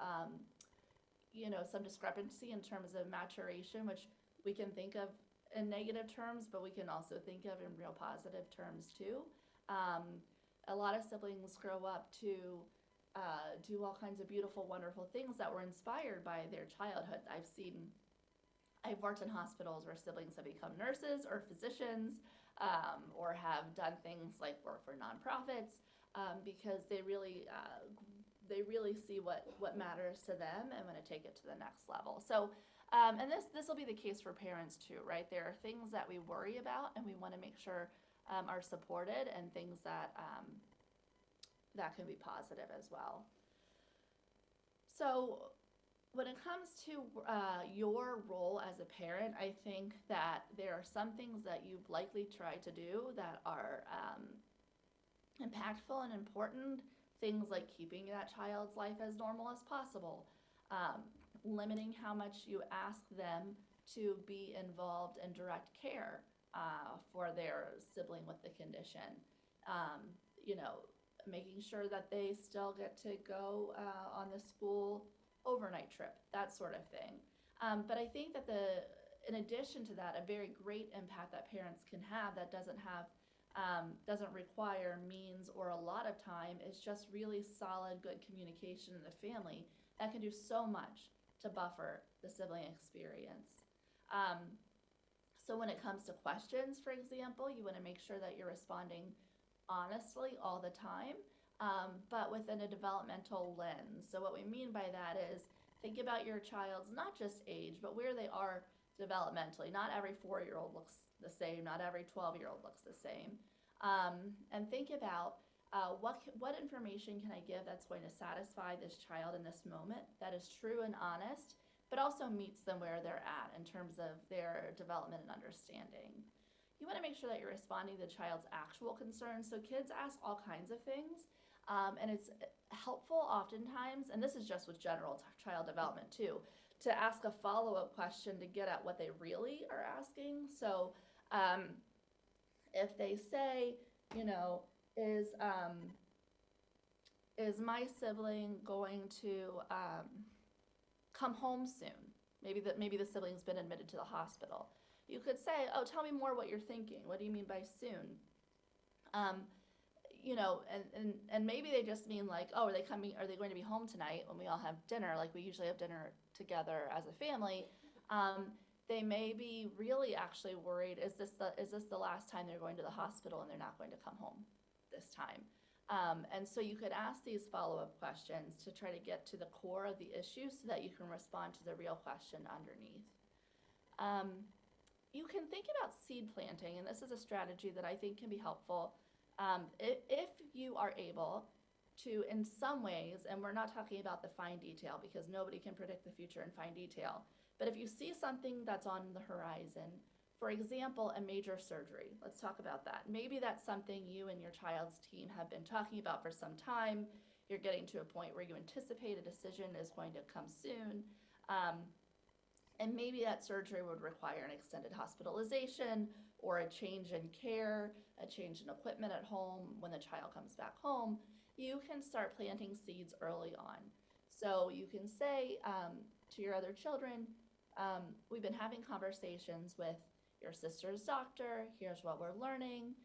some discrepancy in terms of maturation, which we can think of in negative terms, but we can also think of in real positive terms too. A lot of siblings grow up to do all kinds of beautiful, wonderful things that were inspired by their childhood. I've worked in hospitals where siblings have become nurses or physicians, or have done things like work for nonprofits, because they really see what matters to them and want to take it to the next level. So, and this will be the case for parents too, right? There are things that we worry about and we want to make sure are supported, and things that that can be positive as well. So when it comes to your role as a parent, I think that there are some things that you've likely tried to do that are impactful and important. Things like keeping that child's life as normal as possible, limiting how much you ask them to be involved in direct care for their sibling with the condition. Making sure that they still get to go on the school overnight trip, that sort of thing. But I think that in addition to that, a very great impact that parents can have that doesn't require means or a lot of time is just really solid, good communication in the family that can do so much to buffer the sibling experience. So when it comes to questions, for example, you want to make sure that you're responding honestly all the time, but within a developmental lens. So what we mean by that is think about your child's not just age, but where they are developmentally. Not every 4-year-old looks the same, not every 12-year-old looks the same. And think about what information can I give that's going to satisfy this child in this moment, that is true and honest, but also meets them where they're at in terms of their development and understanding. You want to make sure that you're responding to the child's actual concerns. So kids ask all kinds of things, and it's helpful oftentimes, and this is just with general child development too, to ask a follow-up question to get at what they really are asking. So if they say, is my sibling going to come home soon? Maybe the sibling's been admitted to the hospital. You could say, oh, tell me more what you're thinking. What do you mean by soon? And maybe they just mean like, oh, are they going to be home tonight when we all have dinner? Like we usually have dinner together as a family. They may be really actually worried, is this the last time they're going to the hospital and they're not going to come home this time? And so you could ask these follow-up questions to try to get to the core of the issue so that you can respond to the real question underneath. You can think about seed planting, and this is a strategy that I think can be helpful. If you are able to, in some ways, and we're not talking about the fine detail because nobody can predict the future in fine detail, but if you see something that's on the horizon, for example, a major surgery, let's talk about that. Maybe that's something you and your child's team have been talking about for some time. You're getting to a point where you anticipate a decision is going to come soon. And maybe that surgery would require an extended hospitalization or a change in care, a change in equipment at home when the child comes back home. You can start planting seeds early on. So you can say to your other children, we've been having conversations with your sister's doctor, here's what we're learning.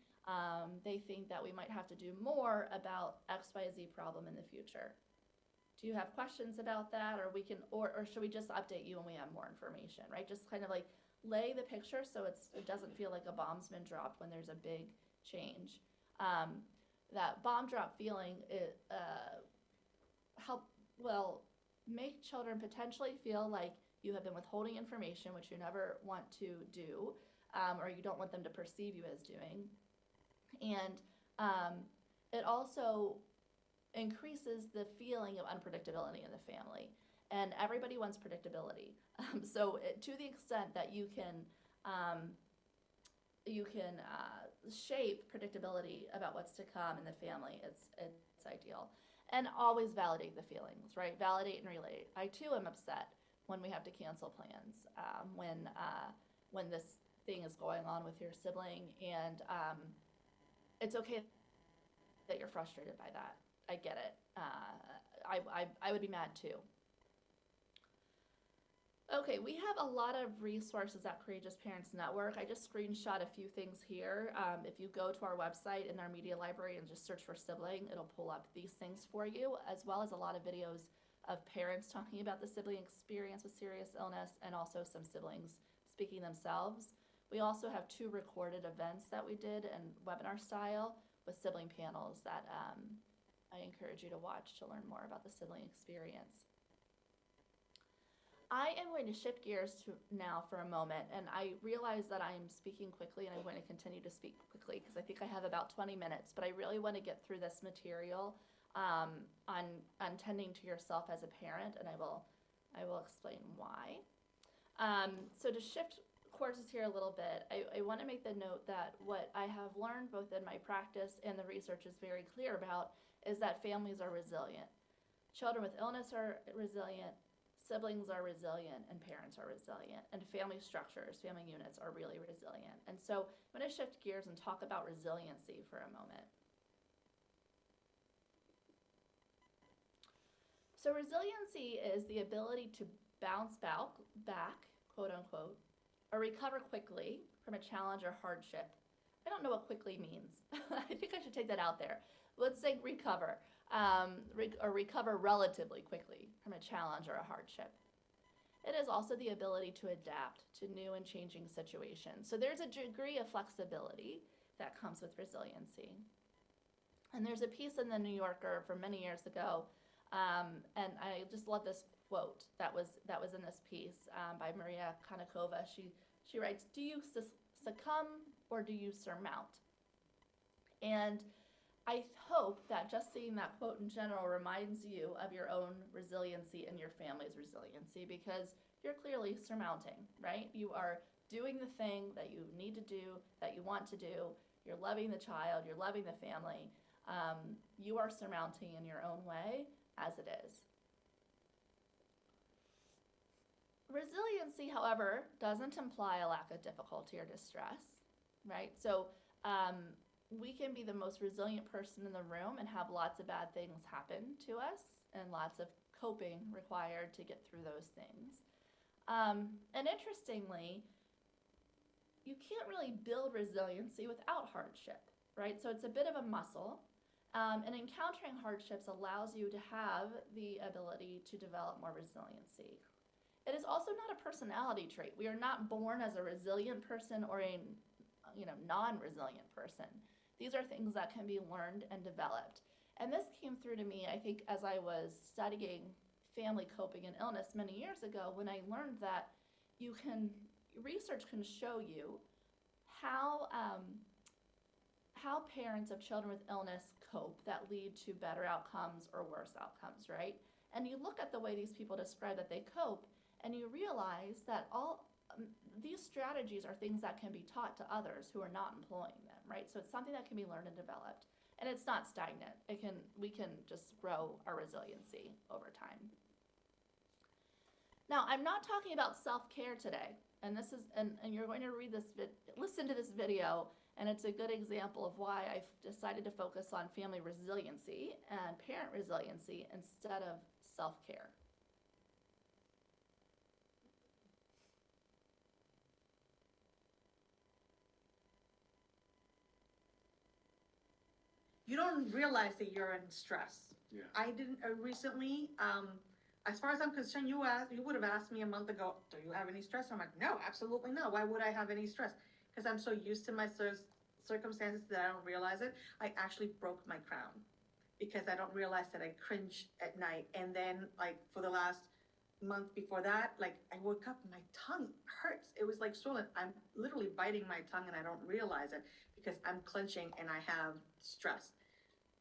They think that we might have to do more about XYZ problem in the future. Do you have questions about that, or should we just update you when we have more information, right? Just kind of like lay the picture so it doesn't feel like a bomb's been dropped when there's a big change. That bomb drop feeling make children potentially feel like you have been withholding information, which you never want to do, or you don't want them to perceive you as doing. And it also increases the feeling of unpredictability in the family. And everybody wants predictability. So to the extent that you can shape predictability about what's to come in the family, it's ideal. And always validate the feelings, right? Validate and relate. I too am upset when we have to cancel plans, when this thing is going on with your sibling, and it's okay that you're frustrated by that. I get it. I would be mad too. Okay, we have a lot of resources at Courageous Parents Network. I just screenshot a few things here. If you go to our website in our media library and just search for sibling, it'll pull up these things for you, as well as a lot of videos of parents talking about the sibling experience with serious illness, and also some siblings speaking themselves. We also have 2 recorded events that we did in webinar style with sibling panels that I encourage you to watch to learn more about the sibling experience. I am going to shift gears now for a moment, and I realize that I'm speaking quickly, and I'm going to continue to speak quickly because I think I have about 20 minutes, but I really want to get through this material on tending to yourself as a parent, and I will explain why. So to shift courses here a little bit, I want to make the note that what I have learned both in my practice and the research is very clear about is that families are resilient. Children with illness are resilient, siblings are resilient, and parents are resilient, and family structures, family units are really resilient. And so I'm going to shift gears and talk about resiliency for a moment. So resiliency is the ability to bounce back, quote unquote, or recover quickly from a challenge or hardship. I don't know what quickly means. I think I should take that out there. Let's say recover, or recover relatively quickly from a challenge or a hardship. It is also the ability to adapt to new and changing situations. So there's a degree of flexibility that comes with resiliency. And there's a piece in the New Yorker from many years ago, and I just love this quote that was in this piece by Maria Konnikova. She writes, "Do you succumb or do you surmount?" And I hope that just seeing that quote in general reminds you of your own resiliency and your family's resiliency, because you're clearly surmounting, right? You are doing the thing that you need to do, that you want to do. You're loving the child, you're loving the family. You are surmounting in your own way as it is. Resiliency, however, doesn't imply a lack of difficulty or distress, right? So we can be the most resilient person in the room and have lots of bad things happen to us and lots of coping required to get through those things. And interestingly, you can't really build resiliency without hardship, right? So it's a bit of a muscle. And encountering hardships allows you to have the ability to develop more resiliency. It is also not a personality trait. We are not born as a resilient person or a non-resilient person. These are things that can be learned and developed. And this came through to me, I think, as I was studying family coping and illness many years ago, when I learned that research can show you how parents of children with illness cope that lead to better outcomes or worse outcomes, right? And you look at the way these people describe that they cope, and you realize that these strategies are things that can be taught to others who are not employing them, right? So it's something that can be learned and developed, and it's not stagnant. We can just grow our resiliency over time. Now, I'm not talking about self-care today, and this is and you're going to listen to this video, and it's a good example of why I've decided to focus on family resiliency and parent resiliency instead of self-care. You don't realize that you're in stress. Yeah. I didn't recently, as far as I'm concerned, you would have asked me a month ago, do you have any stress? I'm like, no, absolutely not. Why would I have any stress? Because I'm so used to my circumstances that I don't realize it. I actually broke my crown because I don't realize that I cringe at night. And then like for the last month before that, like I woke up and my tongue hurts. It was like swollen. I'm literally biting my tongue and I don't realize it because I'm clenching and I have stress.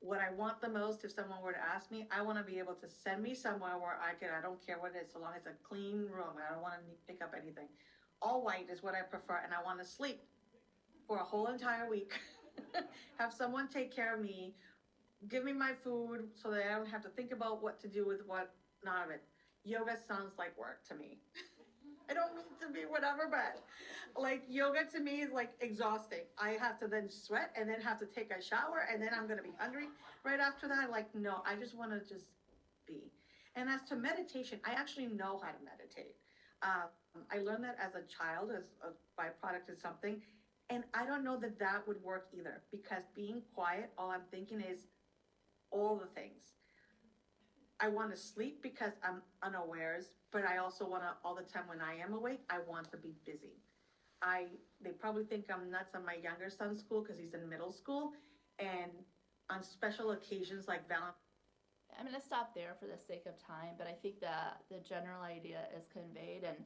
What I want the most, if someone were to ask me, I want to be able to send me somewhere where I don't care what it is, so long as it's a clean room. I don't want to pick up anything. All white is what I prefer, and I want to sleep for a whole entire week. Have someone take care of me, give me my food so that I don't have to think about what to do with what, none of it. Yoga sounds like work to me. I don't mean to be whatever, but like yoga to me is like exhausting. I have to then sweat and then have to take a shower and then I'm going to be hungry right after that. Like, no, I just want to just be. And as to meditation, I actually know how to meditate. I learned that as a child, as a byproduct of something. And I don't know that that would work either because being quiet, all I'm thinking is all the things. I want to sleep because I'm unawares, but I also want to, all the time when I am awake, I want to be busy. They probably think I'm nuts on my younger son's school because he's in middle school, and on special occasions like Valentine's. I'm going to stop there for the sake of time, but I think that the general idea is conveyed, and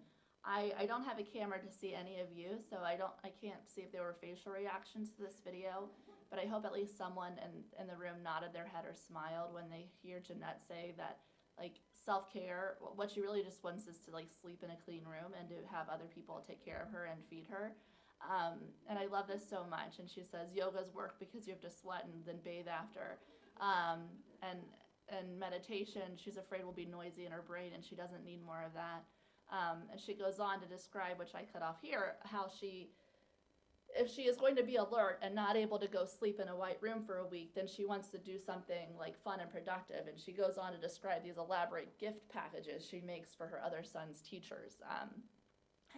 I don't have a camera to see any of you, so I can't see if there were facial reactions to this video. But I hope at least someone in the room nodded their head or smiled when they hear Jeanette say that, like, self-care, what she really just wants is to, like, sleep in a clean room and to have other people take care of her and feed her. And I love this so much. And she says, yoga's work because you have to sweat and then bathe after. And meditation, she's afraid will be noisy in her brain, and she doesn't need more of that. And she goes on to describe, which I cut off here, how if she is going to be alert and not able to go sleep in a white room for a week, then she wants to do something like fun and productive. And she goes on to describe these elaborate gift packages she makes for her other son's teachers.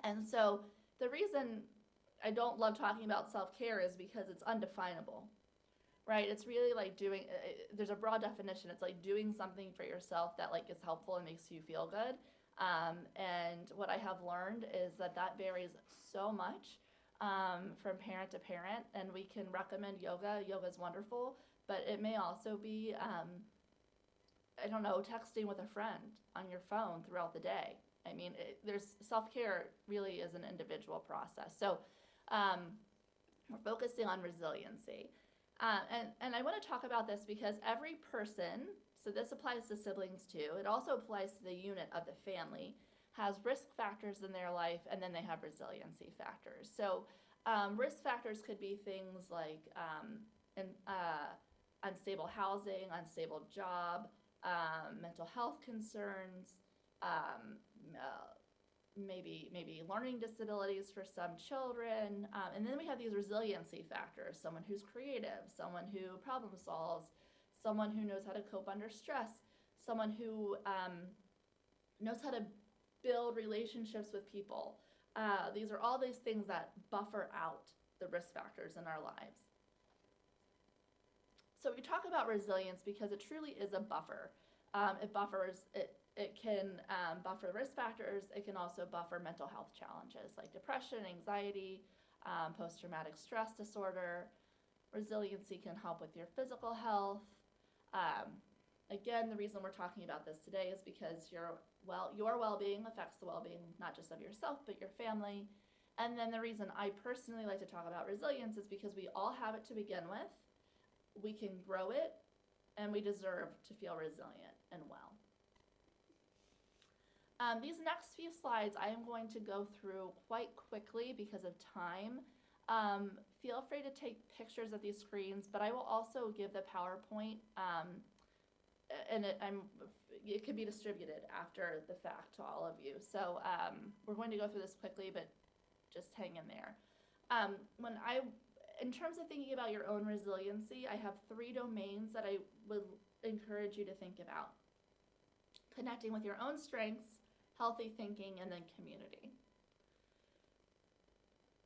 And so the reason I don't love talking about self-care is because it's undefinable, right? It's really like there's a broad definition. It's like doing something for yourself that like is helpful and makes you feel good. And what I have learned is that varies so much. From parent to parent, and we can recommend yoga. Yoga is wonderful, but it may also be, texting with a friend on your phone throughout the day. I mean, there's self-care really is an individual process. So we're focusing on resiliency. And I want to talk about this because every person, so this applies to siblings too, it also applies to the unit of the family, has risk factors in their life, and then they have resiliency factors. So risk factors could be things like unstable housing, unstable job, mental health concerns, maybe learning disabilities for some children. And then we have these resiliency factors, someone who's creative, someone who problem solves, someone who knows how to cope under stress, someone who knows how to build relationships with people. These are all these things that buffer out the risk factors in our lives. So we talk about resilience because it truly is a buffer. It can buffer risk factors. It can also buffer mental health challenges like depression, anxiety, post-traumatic stress disorder. Resiliency can help with your physical health. Again, the reason we're talking about this today is because your well-being affects the well-being not just of yourself, but your family. And then the reason I personally like to talk about resilience is because we all have it to begin with. We can grow it, and we deserve to feel resilient and well. These next few slides I am going to go through quite quickly because of time. Feel free to take pictures of these screens, but I will also give the PowerPoint, and it can be distributed after the fact to all of you. So we're going to go through this quickly, but just hang in there. In terms of thinking about your own resiliency, I have 3 domains that I would encourage you to think about. Connecting with your own strengths, healthy thinking, and then community.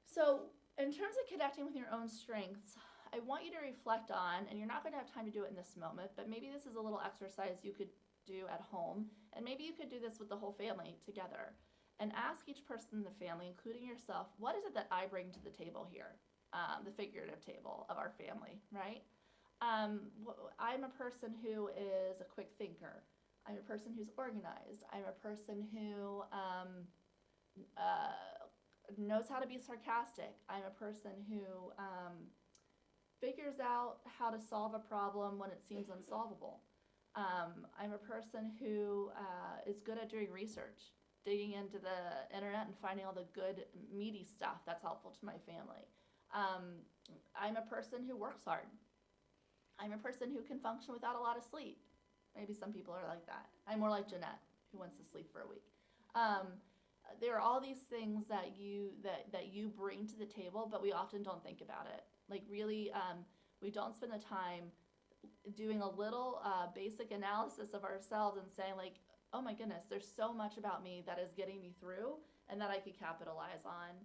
So in terms of connecting with your own strengths, I want you to reflect on, and you're not going to have time to do it in this moment, but maybe this is a little exercise you could do at home, and maybe you could do this with the whole family together, and ask each person in the family, including yourself, what is it that I bring to the table here, the figurative table of our family, right? I'm a person who is a quick thinker. I'm a person who's organized. I'm a person who knows how to be sarcastic. I'm a person who figures out how to solve a problem when it seems unsolvable. I'm a person who is good at doing research, digging into the internet and finding all the good, meaty stuff that's helpful to my family. I'm a person who works hard. I'm a person who can function without a lot of sleep. Maybe some people are like that. I'm more like Jeanette, who wants to sleep for a week. There are all these things that you bring to the table, but we often don't think about it. Like really, we don't spend the time doing a little basic analysis of ourselves and saying like, oh my goodness, there's so much about me that is getting me through and that I could capitalize on.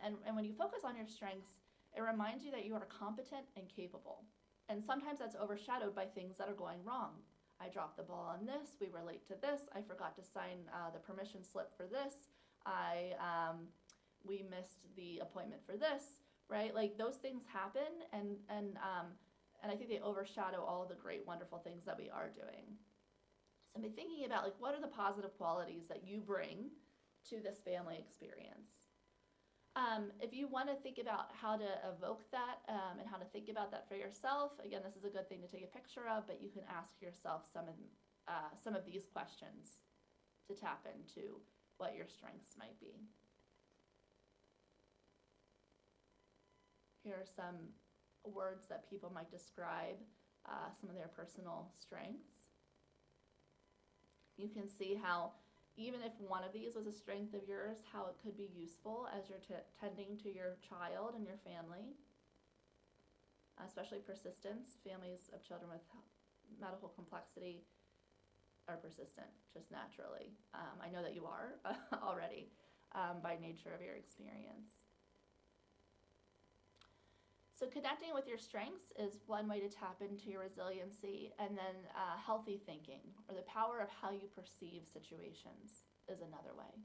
And when you focus on your strengths, it reminds you that you are competent and capable. And sometimes that's overshadowed by things that are going wrong. I dropped the ball on this, we were late to this, I forgot to sign the permission slip for this, we missed the appointment for this, right? Like those things happen, and I think they overshadow all of the great, wonderful things that we are doing. So be thinking about like, what are the positive qualities that you bring to this family experience? If you want to think about how to evoke that and how to think about that for yourself, again, this is a good thing to take a picture of, but you can ask yourself some of these questions to tap into what your strengths might be. Here are some words that people might describe some of their personal strengths. You can see how even if one of these was a strength of yours, how it could be useful as you're tending to your child and your family, especially persistence. Families of children with medical complexity are persistent, just naturally. I know that you are already by nature of your experience. So connecting with your strengths is one way to tap into your resiliency, and then healthy thinking, or the power of how you perceive situations, is another way.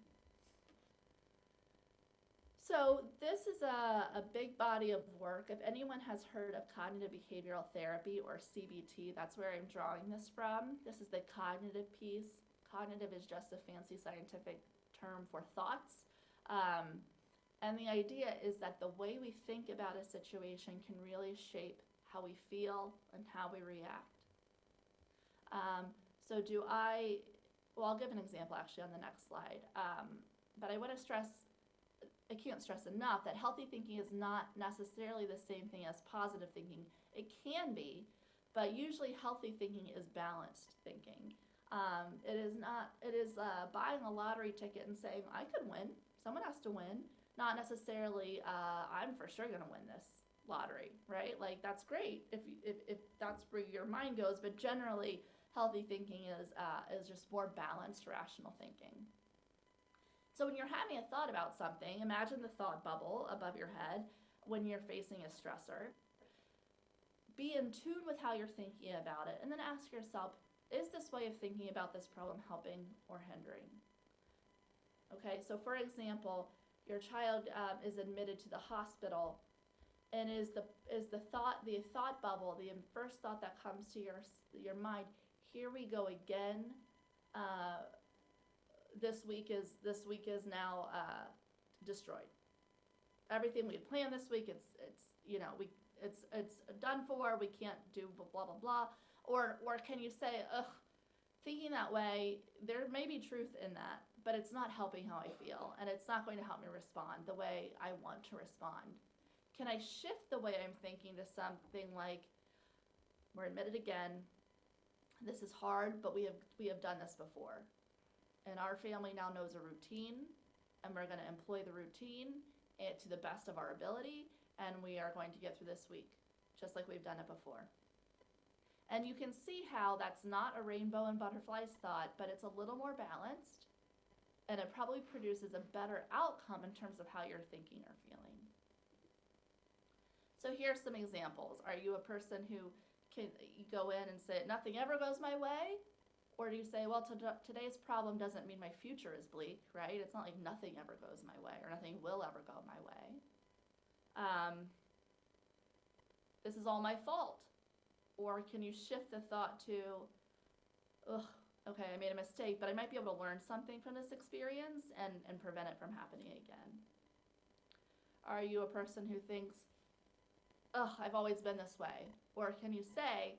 So this is a big body of work. If anyone has heard of cognitive behavioral therapy, or CBT, that's where I'm drawing this from. This is the cognitive piece. Cognitive is just a fancy scientific term for thoughts. And the idea is that the way we think about a situation can really shape how we feel and how we react. I'll give an example actually on the next slide. But I want to stress, I can't stress enough, that healthy thinking is not necessarily the same thing as positive thinking. It can be, but usually healthy thinking is balanced thinking. It is buying a lottery ticket and saying, I could win, someone has to win. Not necessarily, I'm for sure gonna win this lottery, right? Like that's great if that's where your mind goes, but generally healthy thinking is just more balanced, rational thinking. So when you're having a thought about something, imagine the thought bubble above your head when you're facing a stressor. Be in tune with how you're thinking about it, and then ask yourself, is this way of thinking about this problem helping or hindering? Okay, so for example, your child is admitted to the hospital. And is the thought bubble, the first thought that comes to your mind, here we go again. This week is now destroyed. Everything we had planned this week, it's done for. We can't do blah blah blah. Or can you say, ugh, thinking that way, there may be truth in that, but it's not helping how I feel, and it's not going to help me respond the way I want to respond. Can I shift the way I'm thinking to something like, we're admitted again, this is hard, but we have done this before. And our family now knows a routine, and we're going to employ the routine to the best of our ability, and we are going to get through this week, just like we've done it before. And you can see how that's not a rainbow and butterflies thought, but it's a little more balanced, and it probably produces a better outcome in terms of how you're thinking or feeling. So here's some examples. Are you a person who can go in and say, nothing ever goes my way? Or do you say, well, today's problem doesn't mean my future is bleak, right? It's not like nothing ever goes my way or nothing will ever go my way. This is all my fault. Or can you shift the thought to, ugh, okay, I made a mistake, but I might be able to learn something from this experience and prevent it from happening again. Are you a person who thinks, ugh, I've always been this way? Or can you say,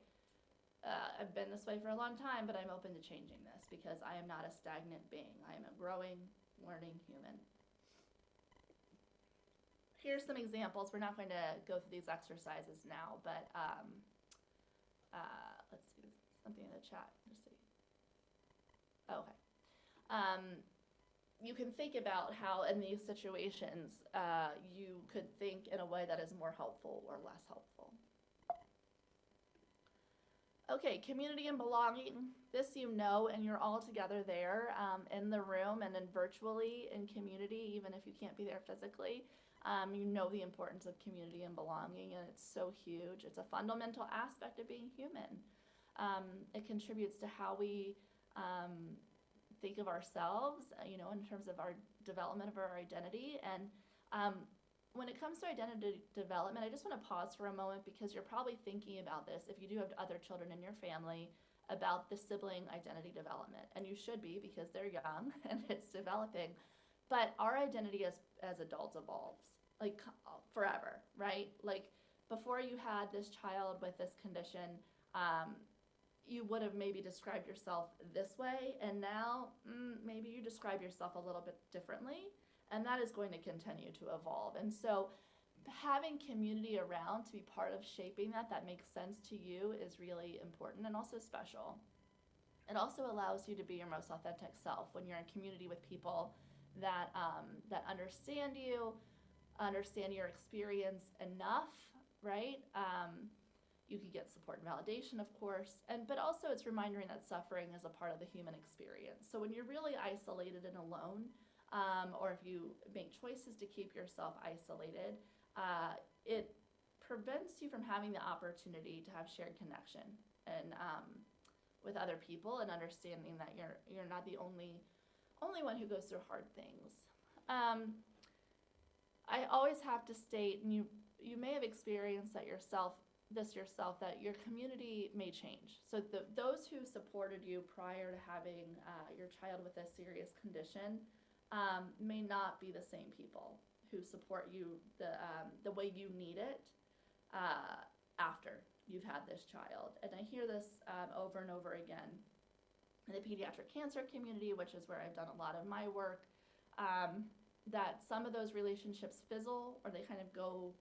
I've been this way for a long time, but I'm open to changing this because I am not a stagnant being. I am a growing, learning human. Here's some examples. We're not going to go through these exercises now, but let's see, something in the chat. Let's see. Okay. You can think about how in these situations you could think in a way that is more helpful or less helpful. Okay, community and belonging. This you know, and you're all together there in the room and then virtually in community, even if you can't be there physically. You know the importance of community and belonging, and it's so huge. It's a fundamental aspect of being human. It contributes to how we think of ourselves, in terms of our development of our identity. And when it comes to identity development, I just want to pause for a moment because you're probably thinking about this, if you do have other children in your family, about the sibling identity development. And you should be because they're young and it's developing. But our identity as adults evolves, like forever, right? Like before you had this child with this condition, you would have maybe described yourself this way, and now maybe you describe yourself a little bit differently. And that is going to continue to evolve. And so having community around to be part of shaping that makes sense to you is really important and also special. It also allows you to be your most authentic self when you're in community with people that understand you, understand your experience enough, right? You can get support and validation, of course, but also it's reminding that suffering is a part of the human experience. So when you're really isolated and alone, or if you make choices to keep yourself isolated, it prevents you from having the opportunity to have shared connection and with other people and understanding that you're not the only one who goes through hard things. I always have to state, and you may have experienced that yourself, that your community may change. So those who supported you prior to having your child with a serious condition may not be the same people who support you the way you need it after you've had this child. And I hear this over and over again in the pediatric cancer community, which is where I've done a lot of my work, that some of those relationships fizzle or they kind of go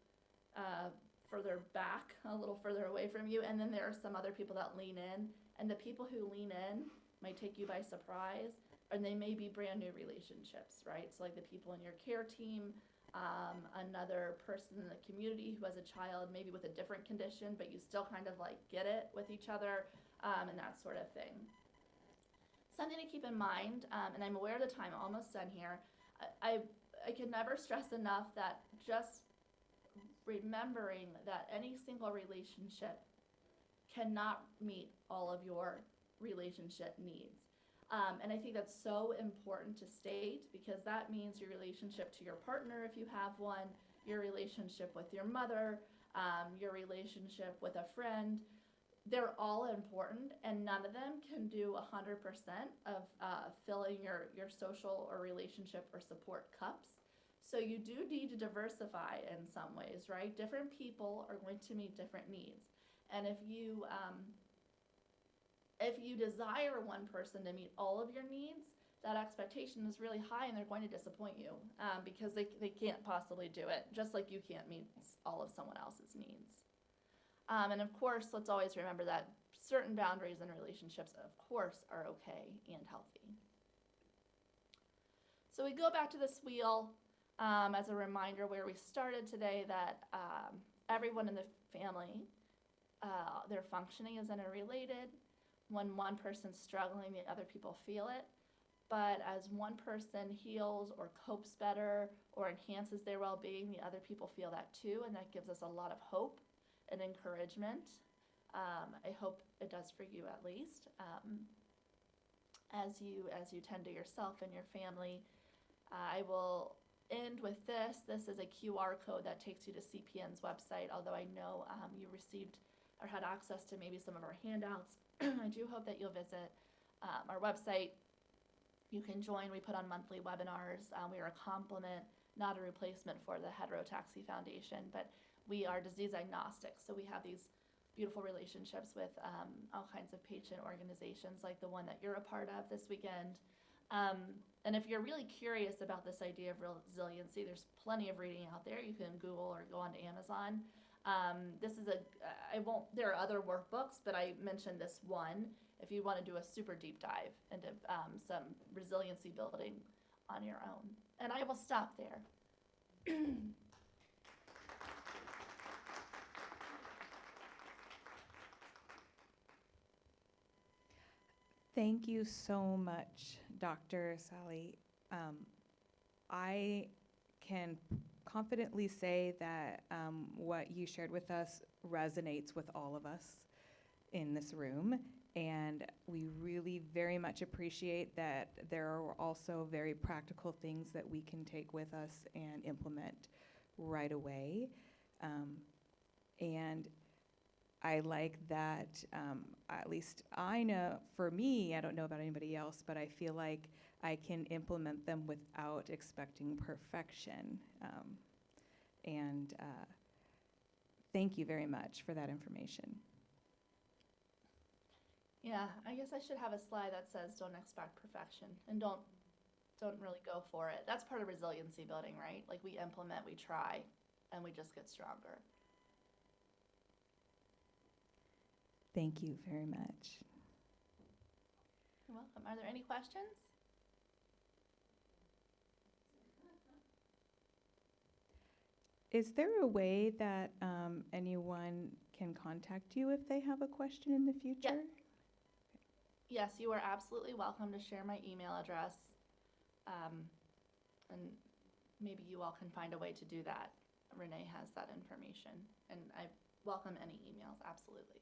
further back, a little further away from you. And then there are some other people that lean in, and the people who lean in might take you by surprise, and they may be brand new relationships, right? So like the people in your care team, another person in the community who has a child maybe with a different condition, but you still kind of like get it with each other, and that sort of thing. Something to keep in mind, and I'm aware of the time, almost done here, I can never stress enough that just remembering that any single relationship cannot meet all of your relationship needs. And I think that's so important to state, because that means your relationship to your partner, if you have one, your relationship with your mother, your relationship with a friend. They're all important, and none of them can do 100% of filling your social or relationship or support cups. So you do need to diversify in some ways, right? Different people are going to meet different needs. And if you desire one person to meet all of your needs, that expectation is really high and they're going to disappoint you because they can't possibly do it, just like you can't meet all of someone else's needs. And of course, let's always remember that certain boundaries in relationships, of course, are okay and healthy. So we go back to this wheel as a reminder where we started today, that everyone in the family, their functioning is interrelated. When one person's struggling, the other people feel it. But as one person heals or copes better or enhances their well-being, the other people feel that too, and that gives us a lot of hope and encouragement. I hope it does for you at least. As you tend to yourself and your family. I will end with this. This is a QR code that takes you to CPN's website, although I know you received or had access to maybe some of our handouts. I do hope that you'll visit our website. You can join. We put on monthly webinars. We are a complement, not a replacement for the Heterotaxy Foundation, but we are disease agnostic. So we have these beautiful relationships with all kinds of patient organizations like the one that you're a part of this weekend. And if you're really curious about this idea of resiliency, there's plenty of reading out there. You can Google or go on to Amazon. This is there are other workbooks, but I mentioned this one if you want to do a super deep dive into some resiliency building on your own. And I will stop there. Thank you so much, Dr. Sally. I can confidently say that what you shared with us resonates with all of us in this room, and we really very much appreciate that there are also very practical things that we can take with us and implement right away. And I like that, at least I know, for me, I don't know about anybody else, but I feel like I can implement them without expecting perfection. And thank you very much for that information. Yeah, I guess I should have a slide that says don't expect perfection and don't really go for it. That's part of resiliency building, right? Like we implement, we try, and we just get stronger. Thank you very much. You're welcome. Are there any questions? Is there a way that anyone can contact you if they have a question in the future? Yes, you are absolutely welcome to share my email address. And maybe you all can find a way to do that. Renee has that information. And I welcome any emails, absolutely.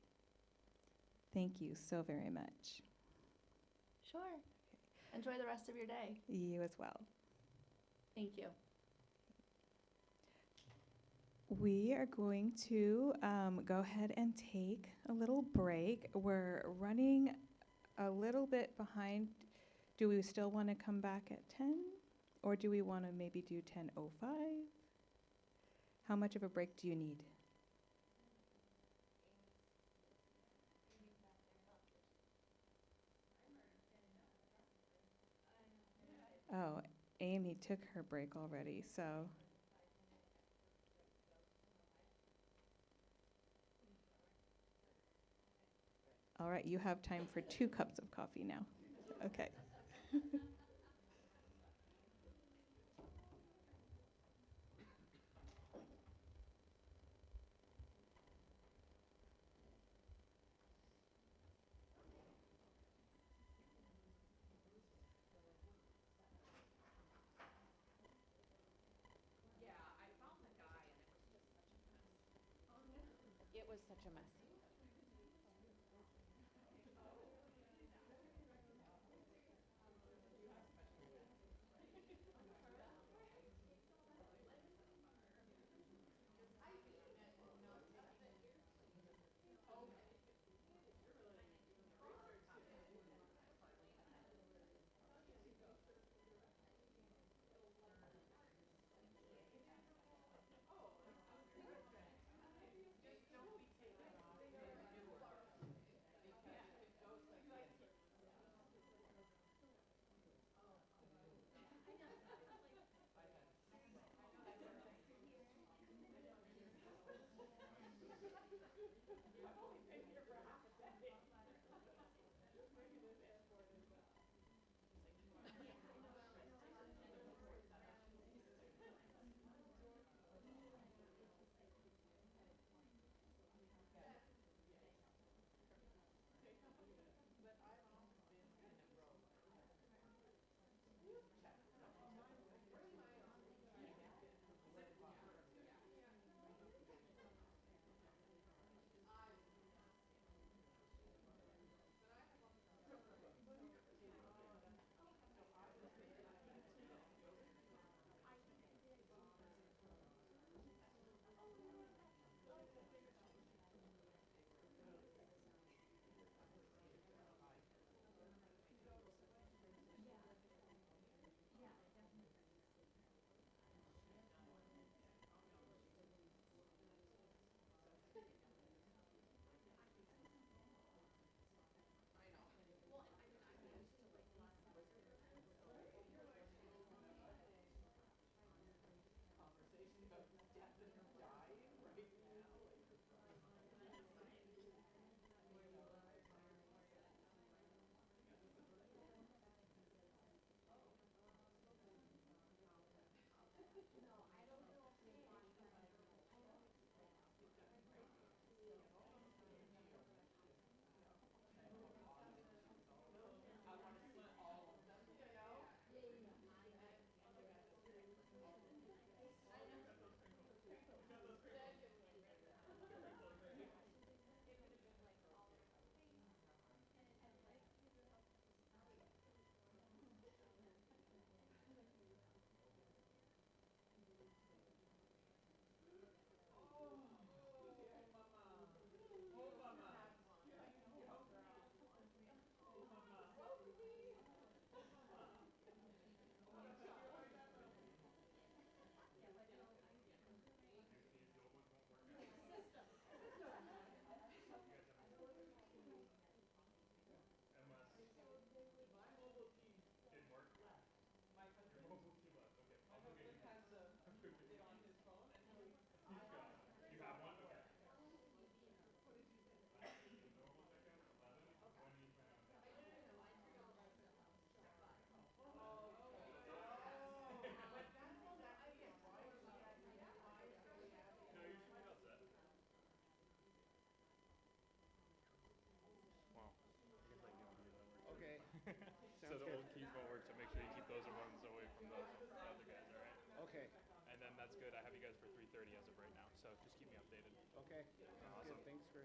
Thank you so very much. Sure. Enjoy the rest of your day. You as well. Thank you. We are going to go ahead and take a little break. We're running a little bit behind. Do we still want to come back at 10? Or do we want to maybe do 10:05? How much of a break do you need? Oh, Amy took her break already, so. All right, you have time for 2 cups of coffee now. Okay. It was such a mess. These old ones won't work out. You guys have MS didn't work. Your mobile key left. Okay, I'll go get you. I'll go get you. He's got it. You have one? Okay. The normal checkout, 11. When do you plan on that? No, you should be all set. Well, seems like the only that works. Okay. So the old keys won't work, so make sure you keep those ones away from those other guys, all right? Okay. And then that's good. I have you guys for 3:30 as of right now, so just keep me updated. Okay. Awesome. Good. Thanks for.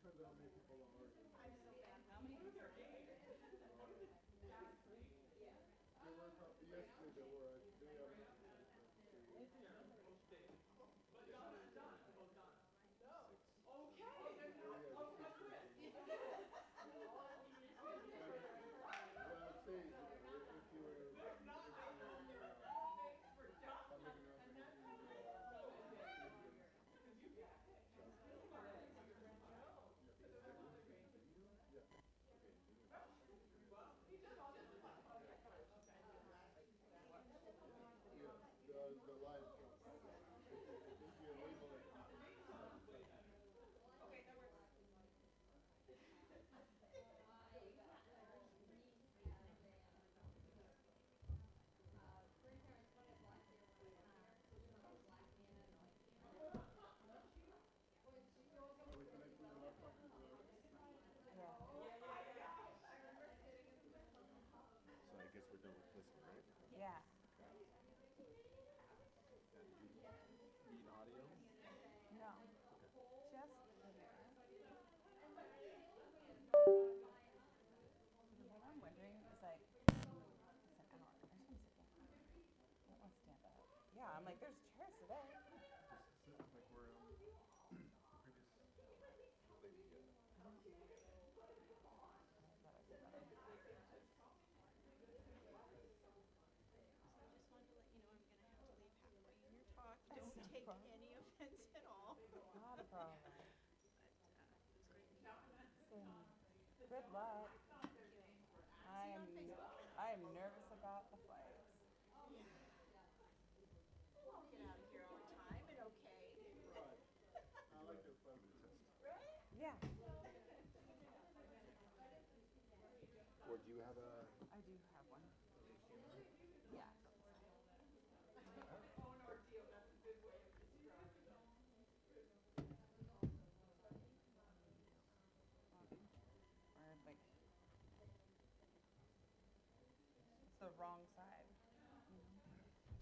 So I guess we're done with this one, right? Yeah. Need audio? No. Just video. What I'm wondering is like, it's an hour. I just want to sit down. I don't want to stand up. Yeah, I'm like, there's chairs today. Just sit like we're the previous lady. Don't take any offense at all. Not a problem. Good luck. I am nervous about the flights. Won't get out of here on time and okay. I like to give it a test. Yeah. Or do you have a? I do have one. Yeah. Or like, it's the wrong side.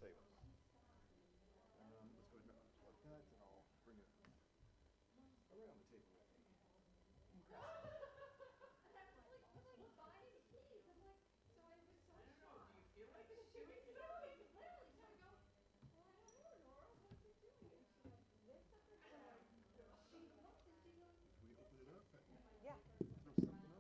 Tell you what. Let's go ahead and unplug that, and I'll bring it around the table with me. Can we open it up and Yeah. throw something up?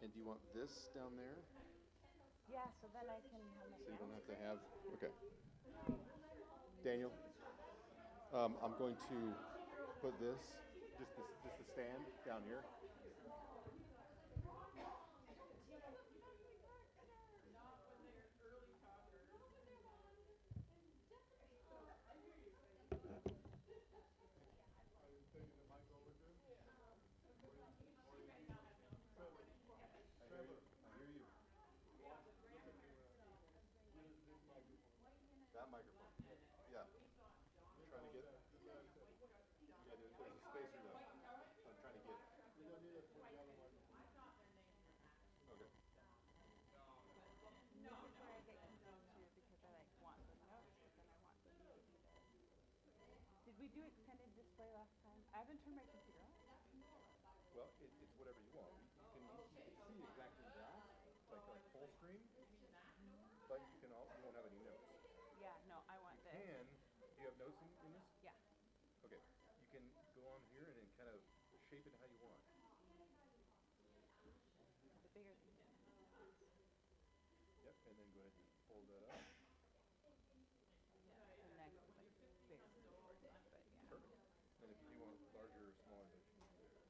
And do you want this down there? Yeah, so then I can have my So you don't have to have, okay. Daniel, I'm going to put this, just the stand down here. That microphone. Yeah. You're trying to get. Yeah, there's a spacer though. I'm trying to get. Okay. This is where I get confused too, because I like want the notes, but then I want the music to be there. Did we do extended display last time? I haven't turned my computer on. Well, it's whatever you want. You can see exactly that, like full screen, but you won't have any notes. Yeah, no, I want this. And do you have notes in this? Yeah. Okay. You can go on here and then kind of shape it how you want. The bigger thing. Yep, and then go ahead and fold that up. The next is like bigger, but yeah. Perfect. And if you do want larger or smaller notes, you can do there.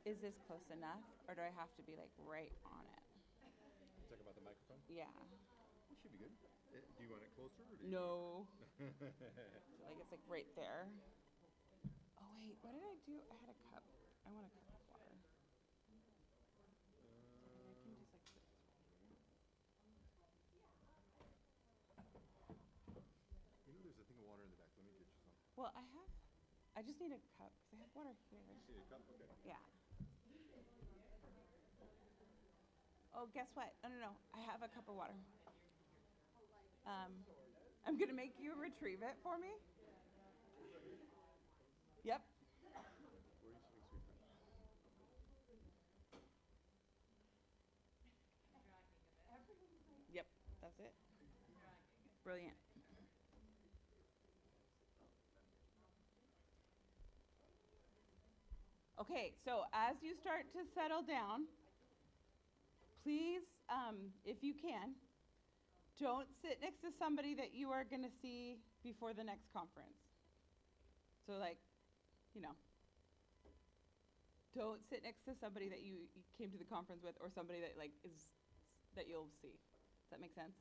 Is this close enough, or do I have to be like right on it? You talking about the microphone? Yeah. It should be good. Do you want it closer? Or do you No. want Like it's like right there. Wait, what did I do? I had a cup. I want a cup of water. Okay, I can just like put this right here. You know, there's a thing of water in the back. Let me get you some. Well, I just need a cup because I have water here. See a cup? Okay. Yeah. Oh, guess what? No. I have a cup of water. I'm going to make you retrieve it for me. Yep. Where are you sitting, sweetheart? Yep, that's it. Brilliant. Okay, so as you start to settle down, please, if you can, don't sit next to somebody that you are going to see before the next conference. So like, don't sit next to somebody that you came to the conference with or somebody that that you'll see. Does that make sense?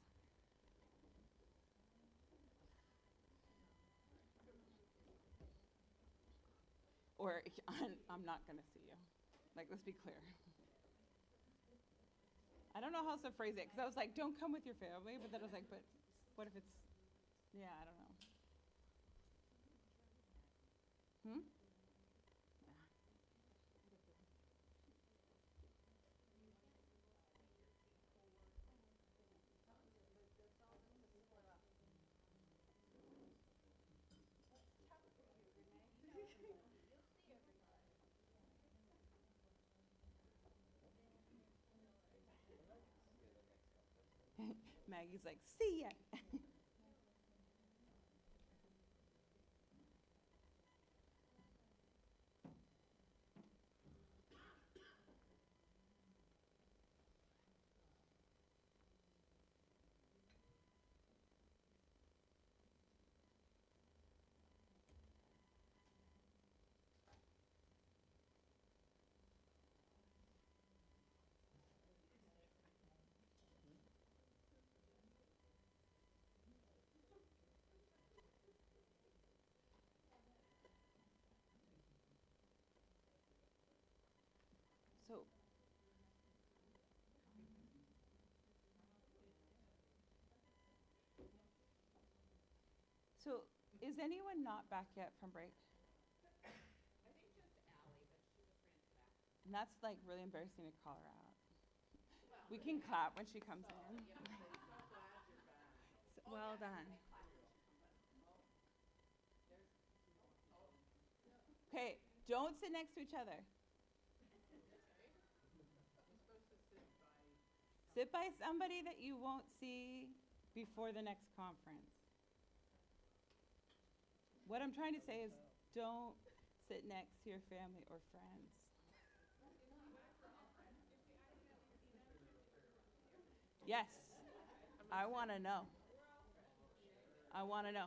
Or I'm not going to see you. Like, let's be clear. I don't know how else to phrase it, because I was like, don't come with your family, but then I was like, but what if it's, yeah, I don't know. Hmm? Maggie's like, see ya. So, is anyone not back yet from break? And that's like really embarrassing to call her out. We can clap when she comes in. Well done. Okay, don't sit next to each other. Sit by somebody that you won't see before the next conference. What I'm trying to say is don't sit next to your family or friends. Yes, I want to know. I want to know.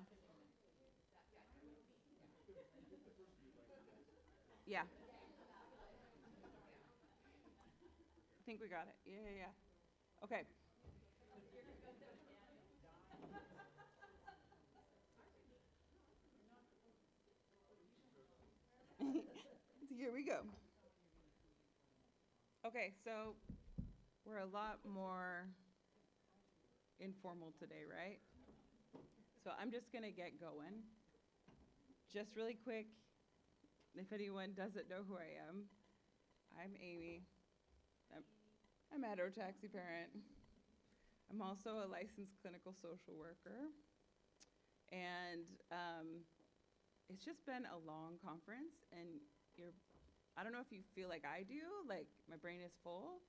Yeah. I think we got it. Yeah. Okay. Here we go. Okay, so we're a lot more informal today, right? So I'm just going to get going. Just really quick, if anyone doesn't know who I am, I'm Amy. I'm a heterotaxy parent. I'm also a licensed clinical social worker. And it's just been a long conference, and I don't know if you feel like I do, like my brain is full.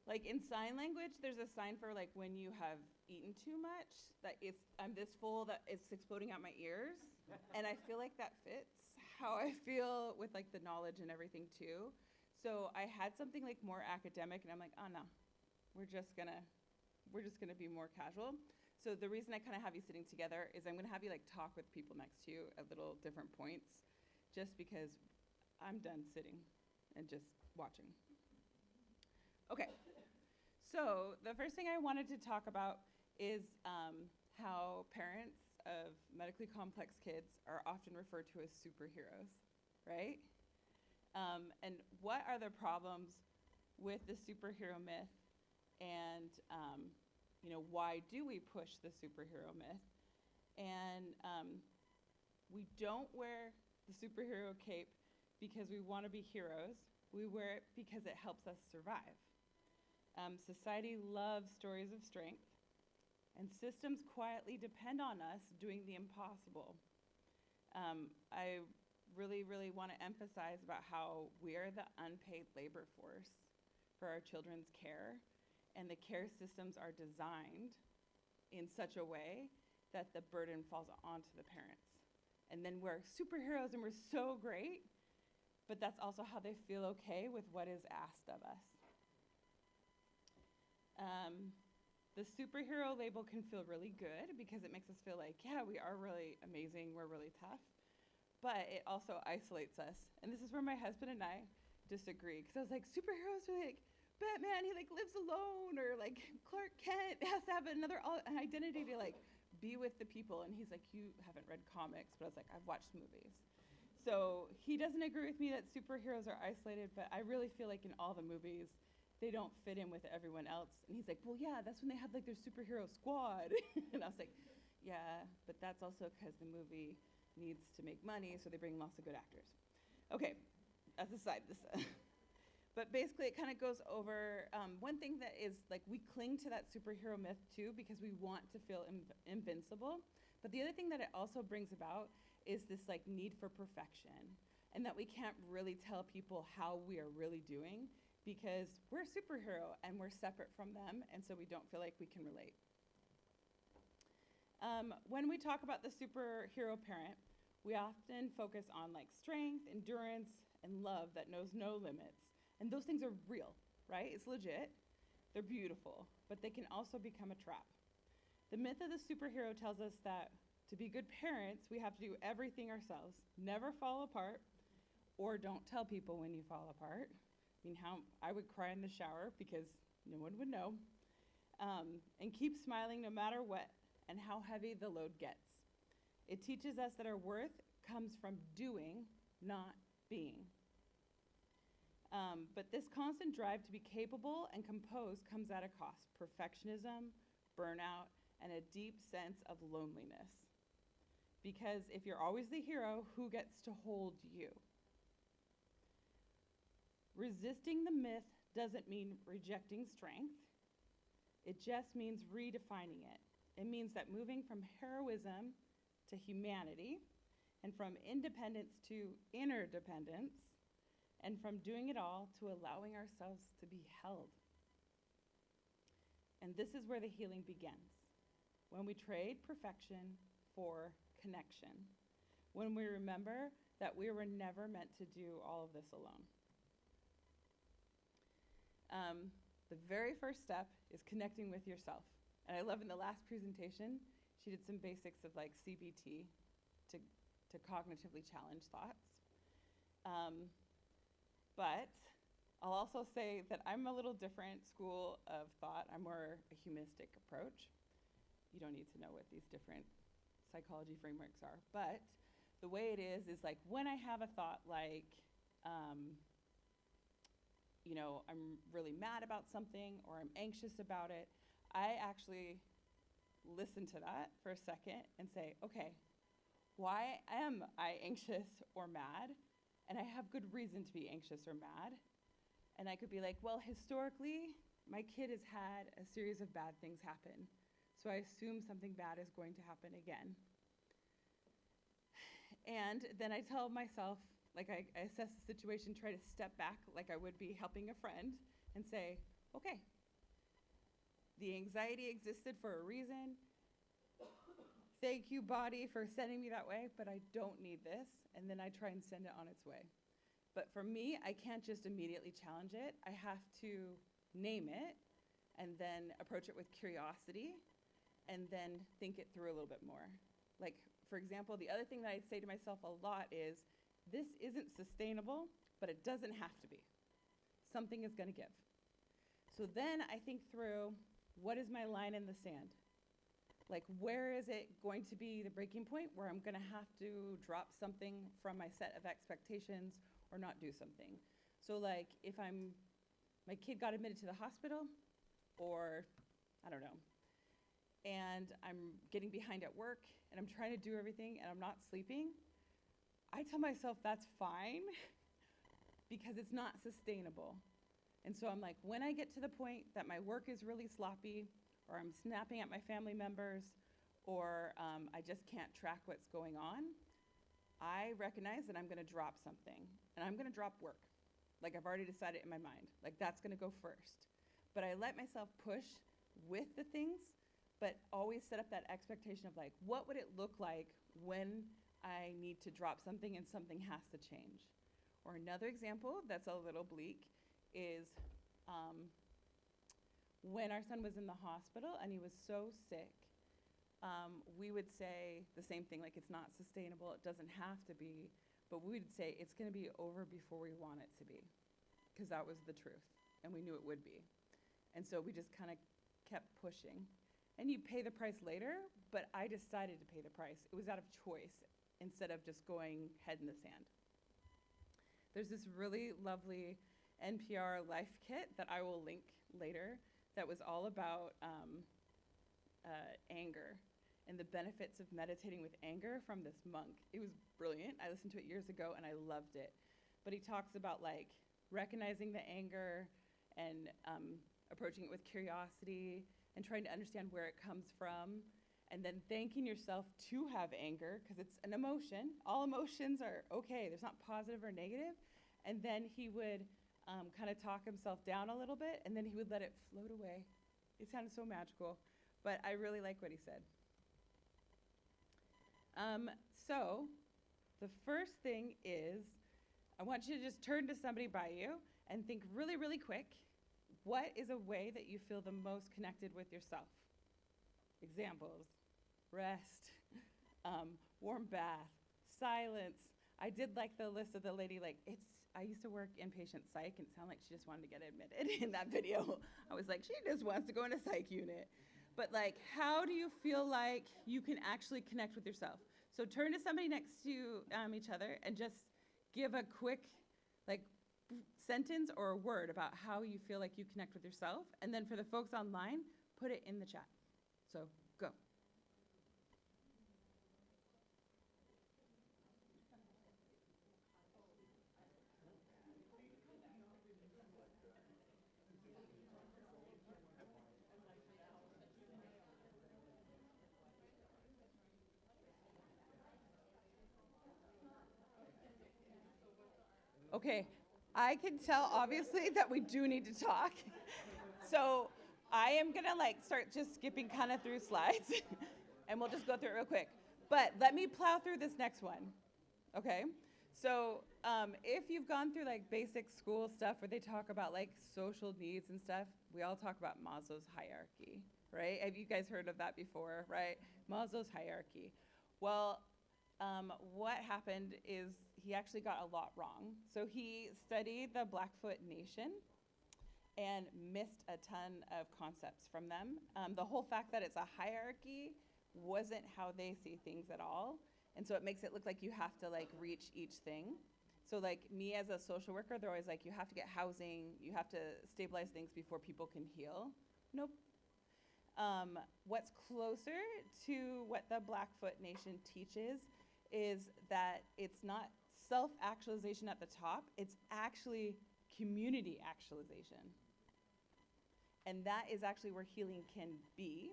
Like in sign language, there's a sign for like when you have eaten too much, that I'm this full that it's exploding out my ears. And I feel like that fits how I feel with like the knowledge and everything too. So I had something like more academic, and I'm like, oh no, we're just gonna be more casual. So the reason I kind of have you sitting together is I'm gonna have you like talk with people next to you at little different points, just because I'm done sitting and just watching. Okay, so the first thing I wanted to talk about is how parents of medically complex kids are often referred to as superheroes, right? And what are the problems with the superhero myth? And, why do we push the superhero myth? And we don't wear the superhero cape because we want to be heroes. We wear it because it helps us survive. Society loves stories of strength, and systems quietly depend on us doing the impossible. I really, really want to emphasize about how we are the unpaid labor force for our children's care, and the care systems are designed in such a way that the burden falls onto the parents. And then we're superheroes and we're so great, but that's also how they feel okay with what is asked of us. The superhero label can feel really good because it makes us feel like, yeah, we are really amazing, we're really tough. But it also isolates us. And this is where my husband and I disagree. Because I was like, superheroes are like, Batman, he like lives alone. Or like Clark Kent has to have an identity to like be with the people. And he's like, you haven't read comics. But I was like, I've watched movies. So he doesn't agree with me that superheroes are isolated. But I really feel like in all the movies, they don't fit in with everyone else. And he's like, well, yeah, that's when they have like their superhero squad. And I was like, yeah, but that's also because the movie needs to make money, so they bring lots of good actors. Okay, as a side, but basically it kind of goes over, one thing that is like we cling to that superhero myth too because we want to feel invincible. But the other thing that it also brings about is this like need for perfection, and that we can't really tell people how we are really doing because we're a superhero and we're separate from them, and so we don't feel like we can relate. When we talk about the superhero parent, we often focus on like strength, endurance, and love that knows no limits. And those things are real, right? It's legit. They're beautiful, but they can also become a trap. The myth of the superhero tells us that to be good parents, we have to do everything ourselves, never fall apart, or don't tell people when you fall apart. I mean, how I would cry in the shower because no one would know. And keep smiling no matter what and how heavy the load gets. It teaches us that our worth comes from doing, not being. But this constant drive to be capable and composed comes at a cost: perfectionism, burnout, and a deep sense of loneliness. Because if you're always the hero, who gets to hold you? Resisting the myth doesn't mean rejecting strength. It just means redefining it. It means that moving from heroism to humanity, and from independence to interdependence, and from doing it all to allowing ourselves to be held. And this is where the healing begins, when we trade perfection for connection, when we remember that we were never meant to do all of this alone. The very first step is connecting with yourself. And I love in the last presentation, she did some basics of like CBT to cognitively challenge thoughts. But I'll also say that I'm a little different school of thought. I'm more a humanistic approach. You don't need to know what these different psychology frameworks are. But the way it is like when I have a thought like, I'm really mad about something or I'm anxious about it, I actually listen to that for a second and say, okay, why am I anxious or mad? And I have good reason to be anxious or mad. And I could be like, well, historically, my kid has had a series of bad things happen, so I assume something bad is going to happen again. And then I tell myself, like I assess the situation, try to step back like I would be helping a friend and say, okay, the anxiety existed for a reason. Thank you, body, for sending me that way, but I don't need this. And then I try and send it on its way. But for me, I can't just immediately challenge it. I have to name it and then approach it with curiosity and then think it through a little bit more. Like, for example, the other thing that I say to myself a lot is, this isn't sustainable, but it doesn't have to be. Something is going to give. So then I think through, what is my line in the sand? Like, where is it going to be the breaking point where I'm going to have to drop something from my set of expectations or not do something? So, like, if my kid got admitted to the hospital, or I don't know, and I'm getting behind at work and I'm trying to do everything and I'm not sleeping, I tell myself that's fine because it's not sustainable. And so I'm like, when I get to the point that my work is really sloppy, or I'm snapping at my family members, or I just can't track what's going on, I recognize that I'm going to drop something. And I'm going to drop work. Like, I've already decided in my mind. Like, that's going to go first. But I let myself push with the things, but always set up that expectation of, like, what would it look like when I need to drop something and something has to change? Or another example that's a little bleak is when our son was in the hospital and he was so sick, we would say the same thing, like, it's not sustainable, it doesn't have to be, but we would say it's going to be over before we want it to be, because that was the truth, and we knew it would be. And so we just kind of kept pushing. And you pay the price later, but I decided to pay the price. It was out of choice instead of just going head in the sand. There's this really lovely NPR life kit that I will link later that was all about anger and the benefits of meditating with anger from this monk. It was brilliant. I listened to it years ago and I loved it. But he talks about, like, recognizing the anger and approaching it with curiosity and trying to understand where it comes from, and then thanking yourself to have anger, because it's an emotion. All emotions are okay. There's not positive or negative. And then he would kind of talk himself down a little bit, and then he would let it float away. It sounded so magical, but I really like what he said. So the first thing is, I want you to just turn to somebody by you and think really, really quick, what is a way that you feel the most connected with yourself? Examples: rest, warm bath, silence. I did like the list of the lady, like, I used to work inpatient psych, and it sounded like she just wanted to get admitted in that video. I was like, she just wants to go in a psych unit. But, like, how do you feel like you can actually connect with yourself? So turn to somebody next to each other and just give a quick, like, sentence or a word about how you feel like you connect with yourself. And then for the folks online, put it in the chat. So go. Okay, I can tell obviously that we do need to talk. So I am gonna, like, start just skipping kind of through slides and we'll just go through it real quick. But let me plow through this next one, okay? So if you've gone through, like, basic school stuff where they talk about, like, social needs and stuff, we all talk about Maslow's hierarchy, right? Have you guys heard of that before, right? Maslow's hierarchy. Well, what happened is he actually got a lot wrong. So he studied the Blackfoot Nation and missed a ton of concepts from them. The whole fact that it's a hierarchy wasn't how they see things at all. And so it makes it look like you have to, like, reach each thing. So, like, me as a social worker, they're always like, you have to get housing, you have to stabilize things before people can heal. Nope. What's closer to what the Blackfoot Nation teaches is that it's not self-actualization at the top, it's actually community actualization. And that is actually where healing can be.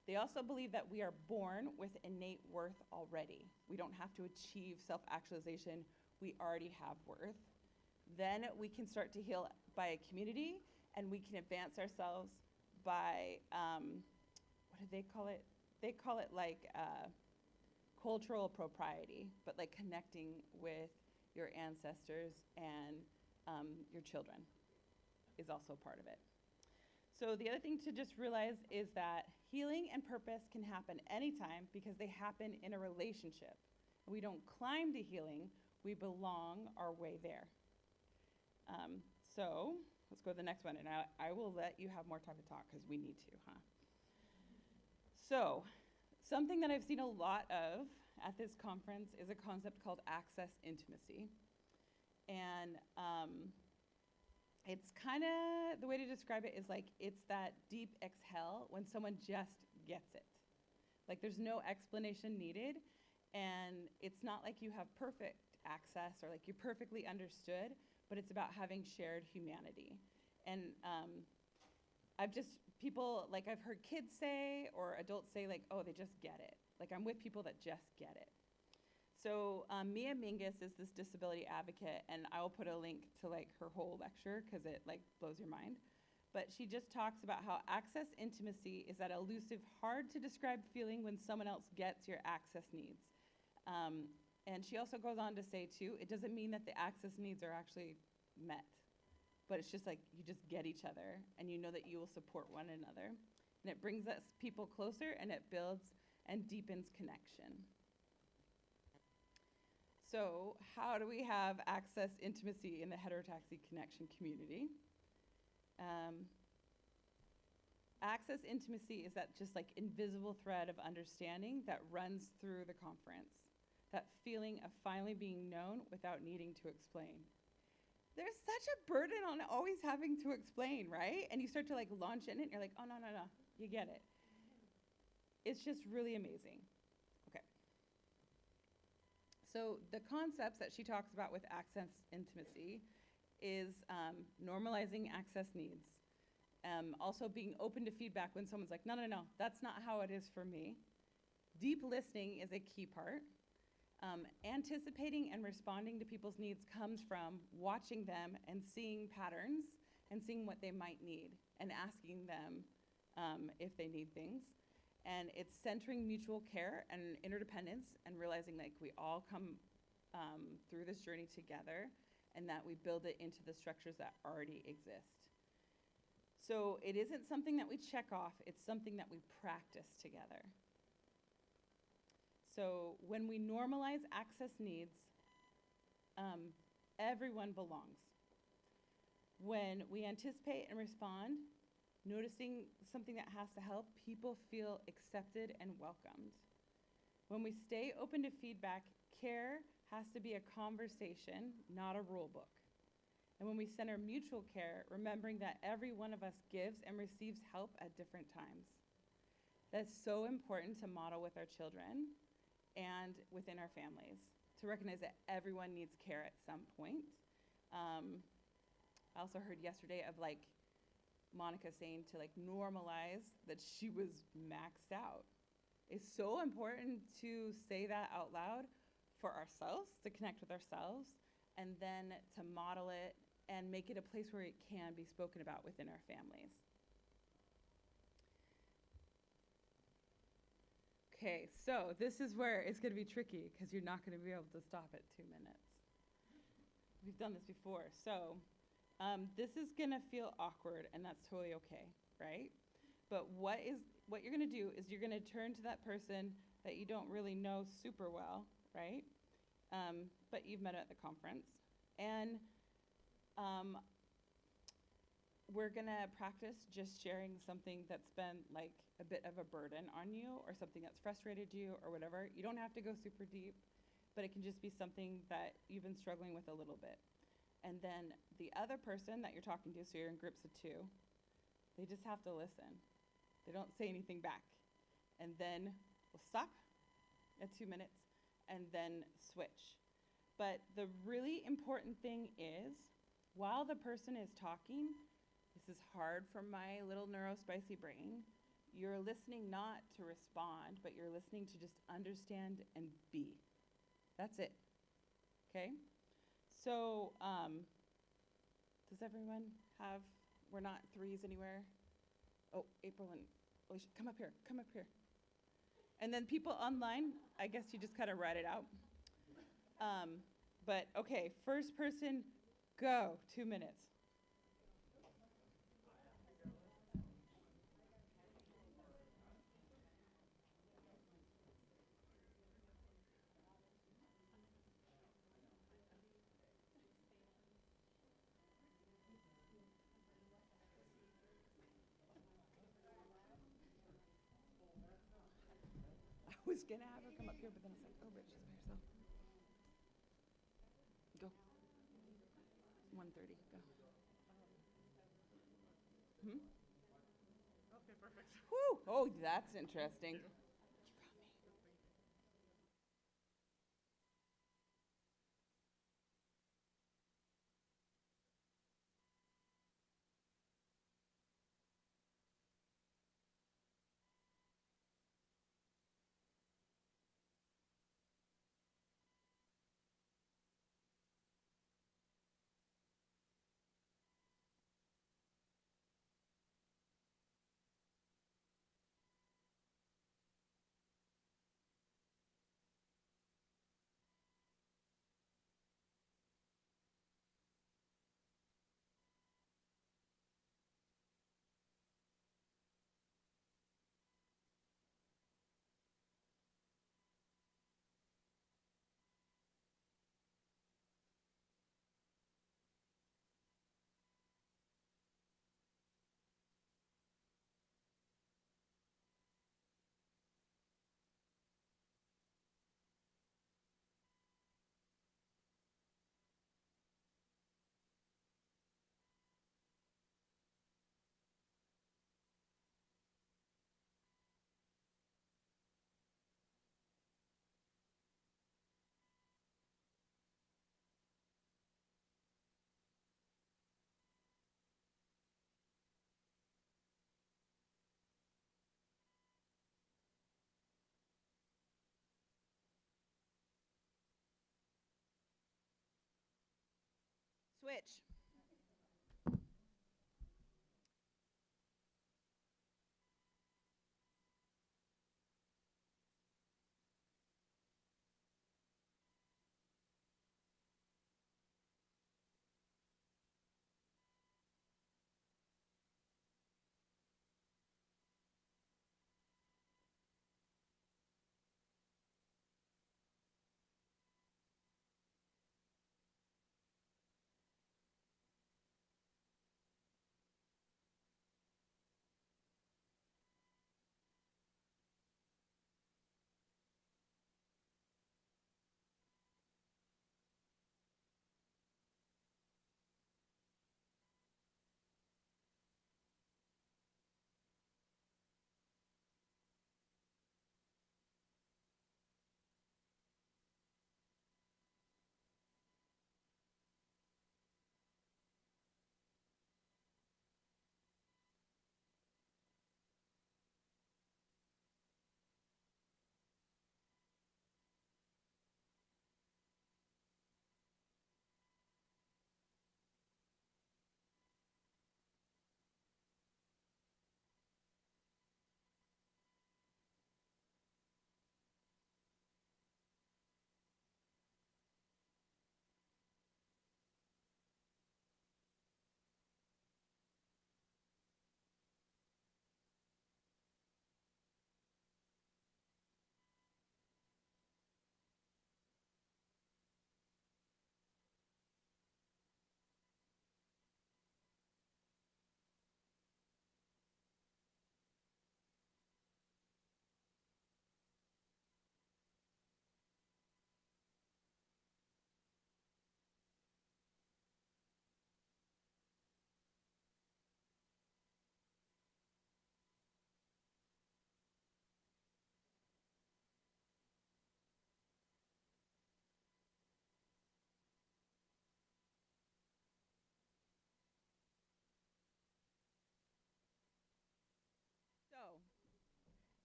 They also believe that we are born with innate worth already. We don't have to achieve self-actualization, we already have worth. Then we can start to heal by a community, and we can advance ourselves by, what do they call it? They call it, like, cultural propriety, but, like, connecting with your ancestors and your children is also part of it. So the other thing to just realize is that healing and purpose can happen anytime because they happen in a relationship. We don't climb to healing, we belong our way there. So let's go to the next one, and I will let you have more time to talk because we need to, huh? So Something that I've seen a lot of at this conference is a concept called access intimacy. And it's kind of, the way to describe it is like, it's that deep exhale when someone just gets it. Like there's no explanation needed, and it's not like you have perfect access or like you're perfectly understood, but it's about having shared humanity. And people, like I've heard kids say or adults say like, oh, they just get it. Like I'm with people that just get it. So Mia Mingus is this disability advocate, and I will put a link to like her whole lecture because it like blows your mind. But she just talks about how access intimacy is that elusive, hard to describe feeling when someone else gets your access needs. And she also goes on to say too, it doesn't mean that the access needs are actually met, but it's just like you just get each other and you know that you will support one another. And it brings us people closer, and it builds and deepens connection. So how do we have access intimacy in the heterotaxy connection community? Access intimacy is that just like invisible thread of understanding that runs through the conference. That feeling of finally being known without needing to explain. There's such a burden on always having to explain, right? And you start to like launch in it and you're like, oh, no, you get it. It's just really amazing. Okay. So the concepts that she talks about with access intimacy is normalizing access needs. Also being open to feedback when someone's like, no, that's not how it is for me. Deep listening is a key part. Anticipating and responding to people's needs comes from watching them and seeing patterns and seeing what they might need and asking them if they need things. And it's centering mutual care and interdependence and realizing like we all come through this journey together, and that we build it into the structures that already exist. So it isn't something that we check off, it's something that we practice together. So when we normalize access needs, everyone belongs. When we anticipate and respond, noticing something that has to help, people feel accepted and welcomed. When we stay open to feedback, care has to be a conversation, not a rule book. And when we center mutual care, remembering that every one of us gives and receives help at different times. That's so important to model with our children and within our families, to recognize that everyone needs care at some point. I also heard yesterday of like Monica saying to like normalize that she was maxed out. It's so important to say that out loud for ourselves, to connect with ourselves, and then to model it and make it a place where it can be spoken about within our families. Okay, so this is where it's going to be tricky because you're not going to be able to stop at 2 minutes. We've done this before. So this is going to feel awkward, and that's totally okay, right? But what you're going to do is you're going to turn to that person that you don't really know super well, right? But you've met at the conference. And we're going to practice just sharing something that's been like a bit of a burden on you, or something that's frustrated you or whatever. You don't have to go super deep, but it can just be something that you've been struggling with a little bit. And then the other person that you're talking to, so you're in groups of 2, they just have to listen. They don't say anything back. And then we'll stop at 2 minutes and then switch. But the really important thing is, while the person is talking, this is hard for my little neurospicy brain, you're listening not to respond, but you're listening to just understand and be. That's it. Okay? So, does everyone have, we're not 3s anywhere? Oh, April and Alicia, come up here. And then people online, I guess you just kind of write it out. But okay, first person, go, 2 minutes. was gonna have her come up here, but then it's like, oh, but she's by herself. Go. 1:30, go. Hmm? Okay, perfect. Whew, oh, that's interesting. Switch. So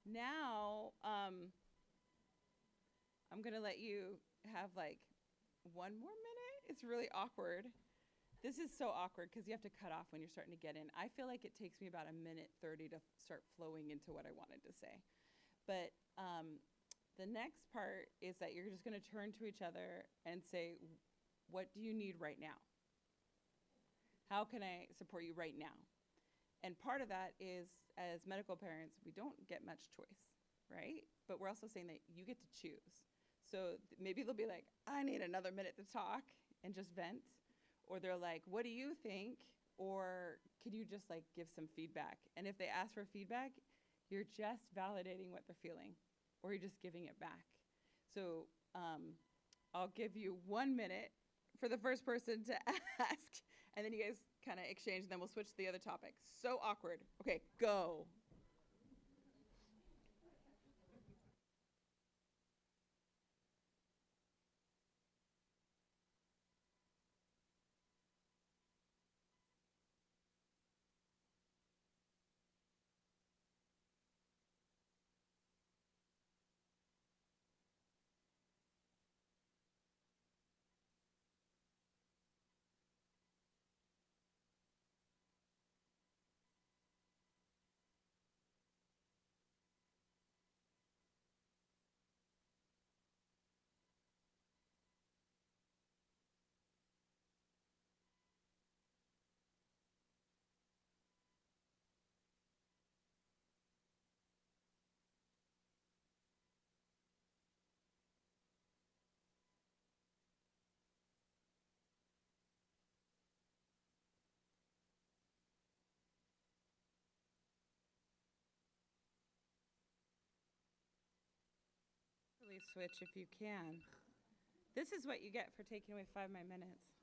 now I'm gonna let you have like one more minute. It's really awkward. This is so awkward because you have to cut off when you're starting to get in. I feel like it takes me about 1:30 to start flowing into what I wanted to say. But the next part is that you're just going to turn to each other and say, what do you need right now? How can I support you right now? And part of that is, as medical parents, we don't get much choice, right? But we're also saying that you get to choose. So maybe they'll be like, I need another minute to talk and just vent. Or they're like, what do you think? Or could you just give some feedback? And if they ask for feedback, you're just validating what they're feeling. or you're just giving it back. So I'll give you 1 minute for the first person to ask, and then you guys kind of exchange, and then we'll switch to the other topic. So awkward. Okay, go. Really switch if you can. This is what you get for taking away 5 of my minutes.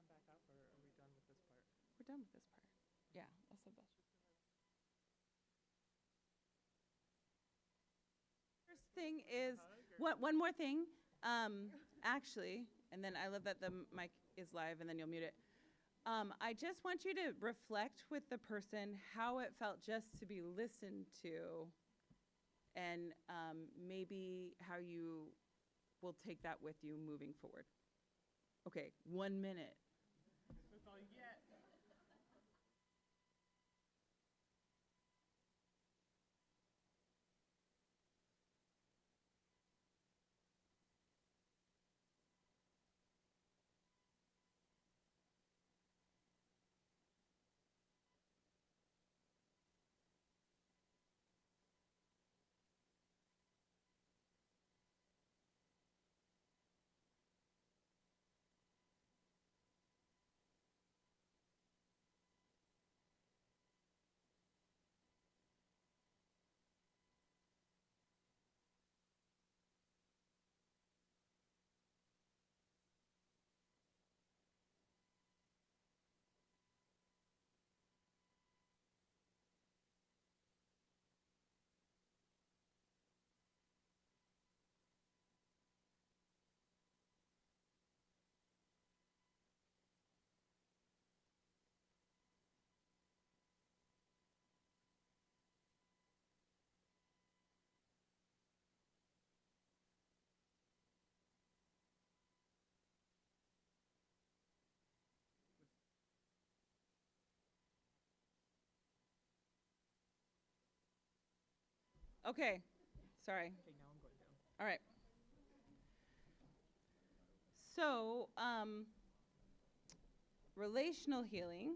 Come back up, or are we done with this part? We're done with this part. Yeah, that's the best. First thing is, one more thing, actually, and then I love that the mic is live and then you'll mute it. I just want you to reflect with the person how it felt just to be listened to, and maybe how you will take that with you moving forward. Okay, 1 minute. That's all you get. Okay, sorry. Okay, now I'm going down. All right. So, relational healing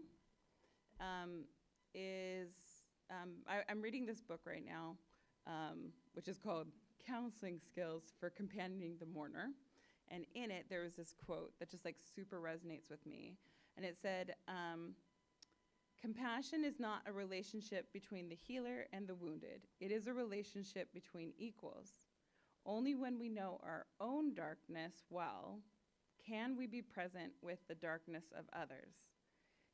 is, I'm reading this book right now, which is called Counseling Skills for Companioning the Mourner. And in it, there was this quote that just like super resonates with me. And it said, compassion is not a relationship between the healer and the wounded. It is a relationship between equals. Only when we know our own darkness well can we be present with the darkness of others.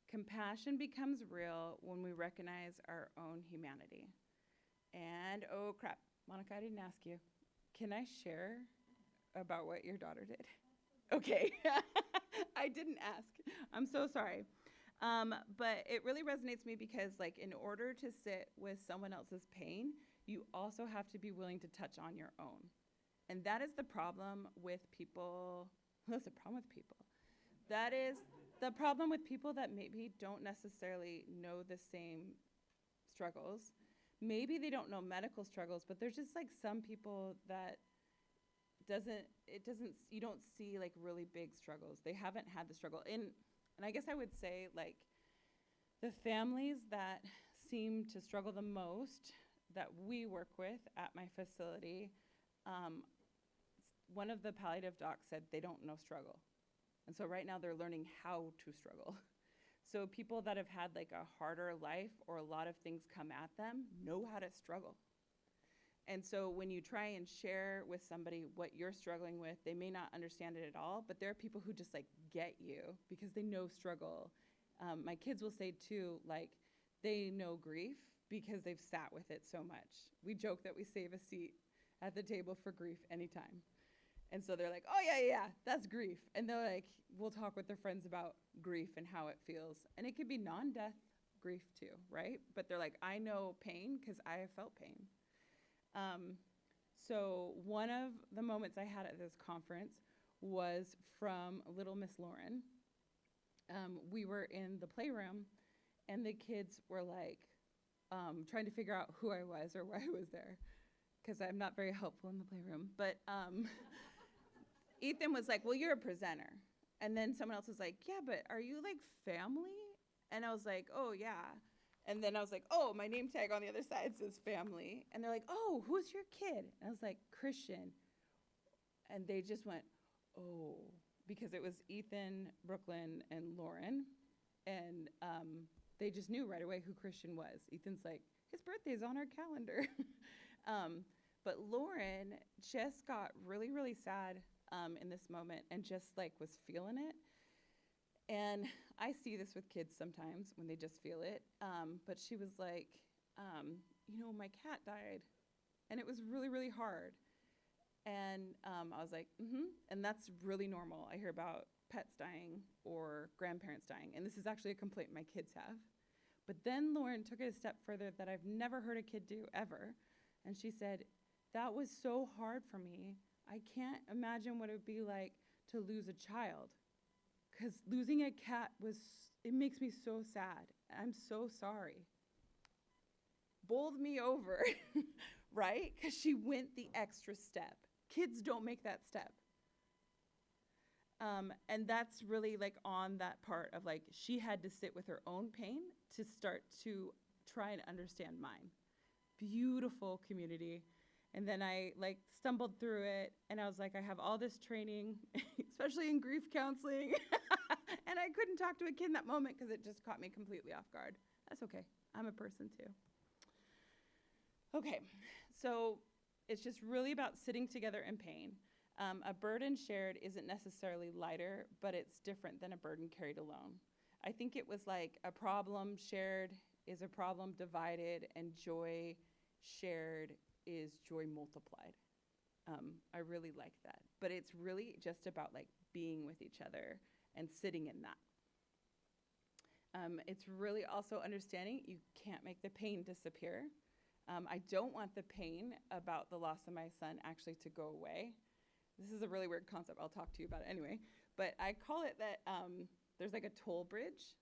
Compassion becomes real when we recognize our own humanity. And oh crap, Monica, I didn't ask you. Can I share about what your daughter did? Okay. I didn't ask. I'm so sorry. But it really resonates me because, like, in order to sit with someone else's pain, you also have to be willing to touch on your own. And that is the problem with people. That's the problem with people. That is the problem with people that maybe don't necessarily know the same struggles. Maybe they don't know medical struggles, but there's just like some people that you don't see like really big struggles. They haven't had the struggle. And I guess I would say, like, the families that seem to struggle the most that we work with at my facility, one of the palliative docs said they don't know struggle. And so right now they're learning how to struggle. So people that have had like a harder life or a lot of things come at them know how to struggle. And so when you try and share with somebody what you're struggling with, they may not understand it at all, but there are people who just like get you because they know struggle. My kids will say too, like, they know grief because they've sat with it so much. We joke that we save a seat at the table for grief anytime. And so they're like, oh yeah, that's grief. And they're like, we'll talk with their friends about grief and how it feels. And it could be non-death grief too, right? But they're like, I know pain because I have felt pain. So one of the moments I had at this conference was from little Miss Lauren. We were in the playroom and the kids were like trying to figure out who I was or why I was there, because I'm not very helpful in the playroom. But Ethan was like, well, you're a presenter. And then someone else was like, yeah, but are you like family? And I was like, oh yeah. And then I was like, oh, my name tag on the other side says family. And they're like, oh, who's your kid? And I was like, Christian. And they just went, oh, because it was Ethan, Brooklyn, and Lauren. And they just knew right away who Christian was. Ethan's like, his birthday's on our calendar. But Lauren just got really, really sad in this moment and just like was feeling it. And I see this with kids sometimes when they just feel it. But she was like, my cat died. And it was really, really hard. And I was like, And that's really normal. I hear about pets dying or grandparents dying. And this is actually a complaint my kids have. But then Lauren took it a step further that I've never heard a kid do ever. And she said, that was so hard for me. I can't imagine what it would be like to lose a child. Because losing a cat it makes me so sad. I'm so sorry. Bowled me over, right? Because she went the extra step. Kids don't make that step. And that's really like on that part of like, she had to sit with her own pain to start to try and understand mine. Beautiful community. And then I like stumbled through it and I was like, I have all this training, especially in grief counseling. And I couldn't talk to a kid in that moment because it just caught me completely off guard. That's okay. I'm a person too. Okay, so it's just really about sitting together in pain. A burden shared isn't necessarily lighter, but it's different than a burden carried alone. I think it was like a problem shared is a problem divided, and joy shared is joy multiplied. I really like that. But it's really just about like being with each other and sitting in that. It's really also understanding you can't make the pain disappear. I don't want the pain about the loss of my son actually to go away. This is a really weird concept. I'll talk to you about it anyway. But I call it that there's like a toll bridge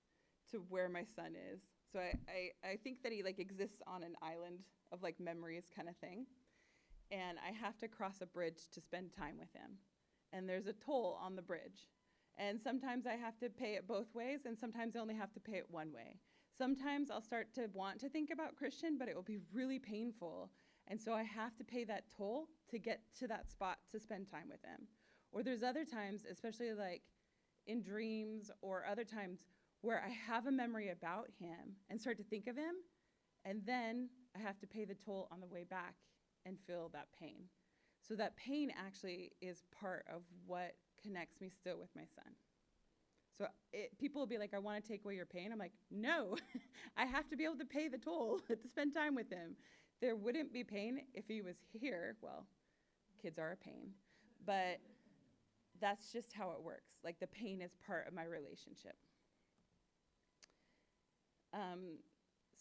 to where my son is. So I think that he like exists on an island of like memories kind of thing. And I have to cross a bridge to spend time with him. And there's a toll on the bridge. And sometimes I have to pay it both ways, and sometimes I only have to pay it one way. Sometimes I'll start to want to think about Christian, but it will be really painful. And so I have to pay that toll to get to that spot to spend time with him. Or there's other times, especially like in dreams or other times, where I have a memory about him and start to think of him, and then I have to pay the toll on the way back and feel that pain. So that pain actually is part of what connects me still with my son. So people will be like, I want to take away your pain. I'm like, no, I have to be able to pay the toll to spend time with him. There wouldn't be pain if he was here. Well, kids are a pain, but that's just how it works. Like the pain is part of my relationship.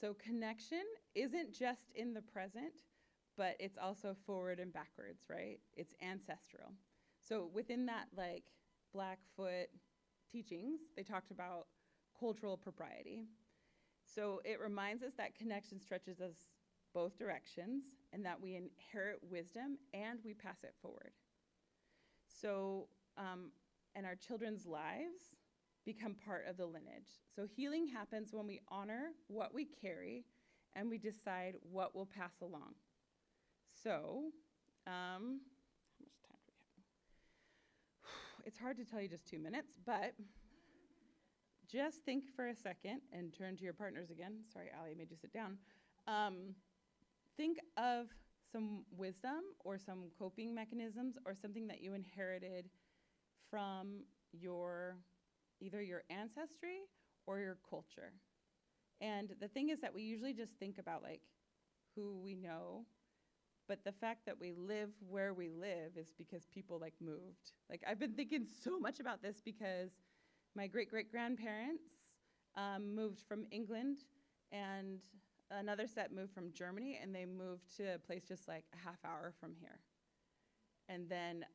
So connection isn't just in the present, but it's also forward and backwards, right? It's ancestral. So within that, like, Blackfoot teachings, they talked about cultural propriety. So it reminds us that connection stretches us both directions and that we inherit wisdom and we pass it forward. So, and our children's lives become part of the lineage. So healing happens when we honor what we carry and we decide what we'll pass along. So, how much time do we have? It's hard to tell you just 2 minutes, but just think for a second and turn to your partners again. Sorry, Allie, made you sit down. Think of some wisdom or some coping mechanisms or something that you inherited from either your ancestry or your culture. And the thing is that we usually just think about like who we know, but the fact that we live where we live is because people like moved. Like I've been thinking so much about this because my great-great-grandparents moved from England, and another set moved from Germany, and they moved to a place just like a half hour from here. And then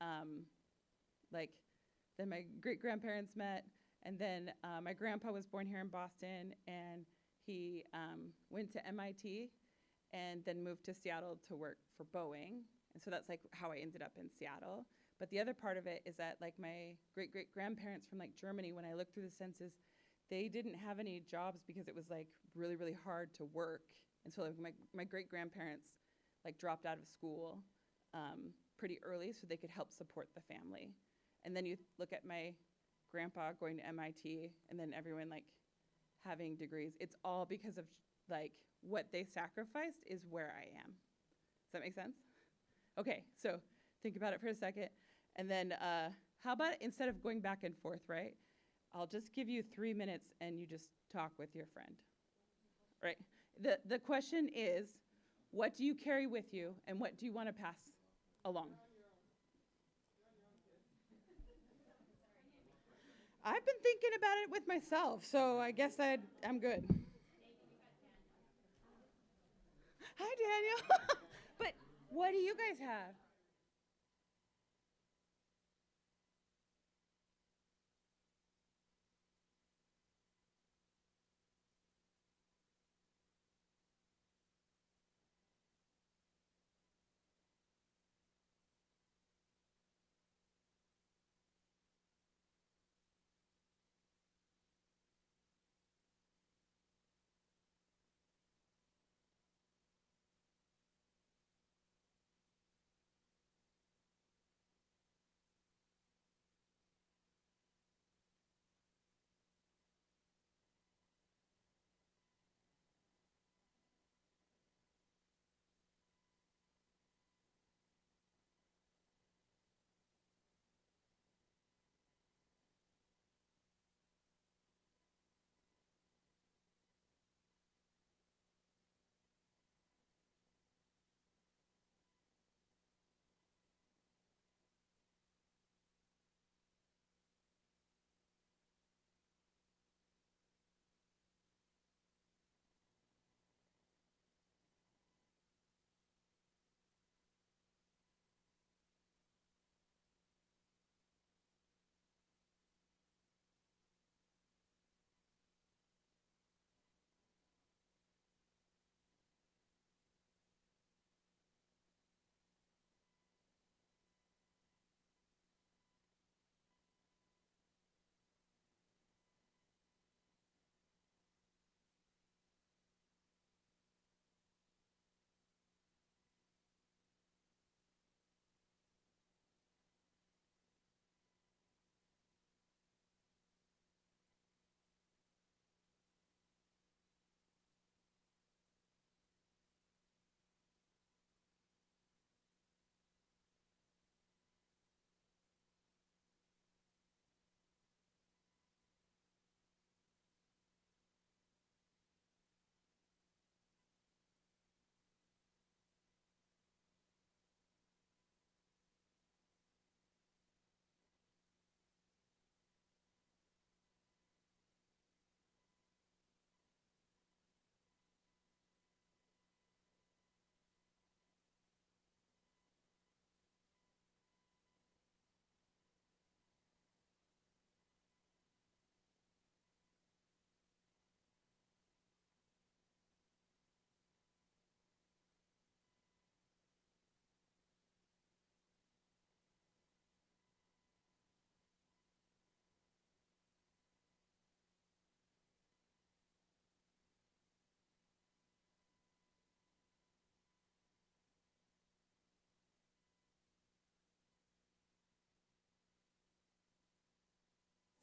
then my great-grandparents met, and then my grandpa was born here in Boston, and he went to MIT and then moved to Seattle to work for Boeing. And so that's like how I ended up in Seattle. But the other part of it is that like my great-great-grandparents from like Germany, when I looked through the census, they didn't have any jobs because it was like really, really hard to work. And so like my great-grandparents like dropped out of school pretty early so they could help support the family. And then you look at my grandpa going to MIT and then everyone like having degrees. It's all because of like what they sacrificed is where I am. Does that make sense? Okay, so think about it for a second. And then how about instead of going back and forth, right? I'll just give you 3 minutes and you just talk with your friend, right? The question is, what do you carry with you and what do you want to pass along? I've been thinking about it with myself, so I guess I'm good. Hi, Daniel. But what do you guys have?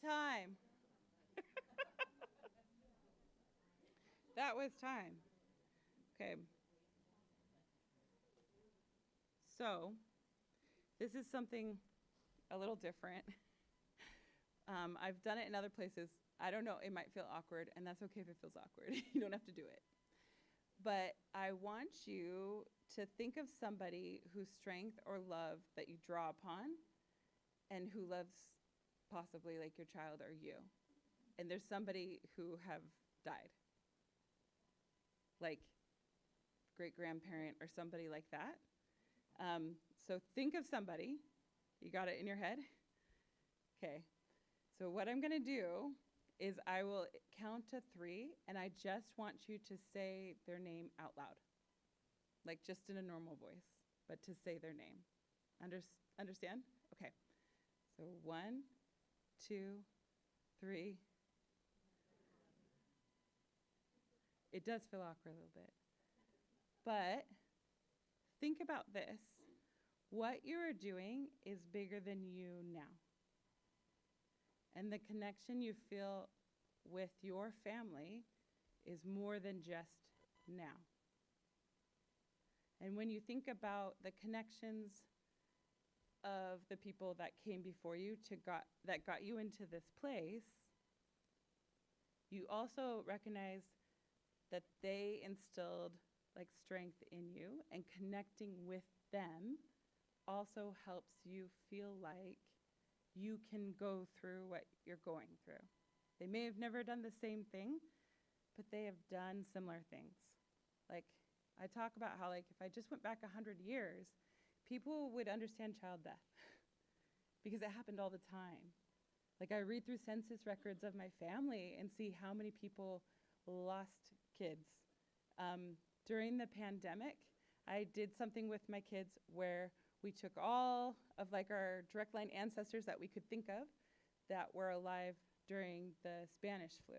time. That was time. Okay. So, this is something a little different. I've done it in other places. I don't know, it might feel awkward, and that's okay if it feels awkward. You don't have to do it. But I want you to think of somebody whose strength or love that you draw upon and who loves possibly like your child or you. And there's somebody who have died, like great-grandparent or somebody like that. So think of somebody. You got it in your head? Okay. So what I'm going to do is I will count to 3, and I just want you to say their name out loud, like just in a normal voice, but to say their name. Understand? Okay. So 1, 2, 3. It does feel awkward a little bit. But think about this. What you are doing is bigger than you now. And the connection you feel with your family is more than just now. And when you think about the connections of the people that came before you that got you into this place, you also recognize that they instilled like strength in you, and connecting with them also helps you feel like you can go through what you're going through. They may have never done the same thing, but they have done similar things. Like, I talk about how, like, if I just went back 100 years, people would understand child death because it happened all the time. Like, I read through census records of my family and see how many people lost kids. During the pandemic, I did something with my kids where we took all of like our direct line ancestors that we could think of that were alive during the Spanish flu.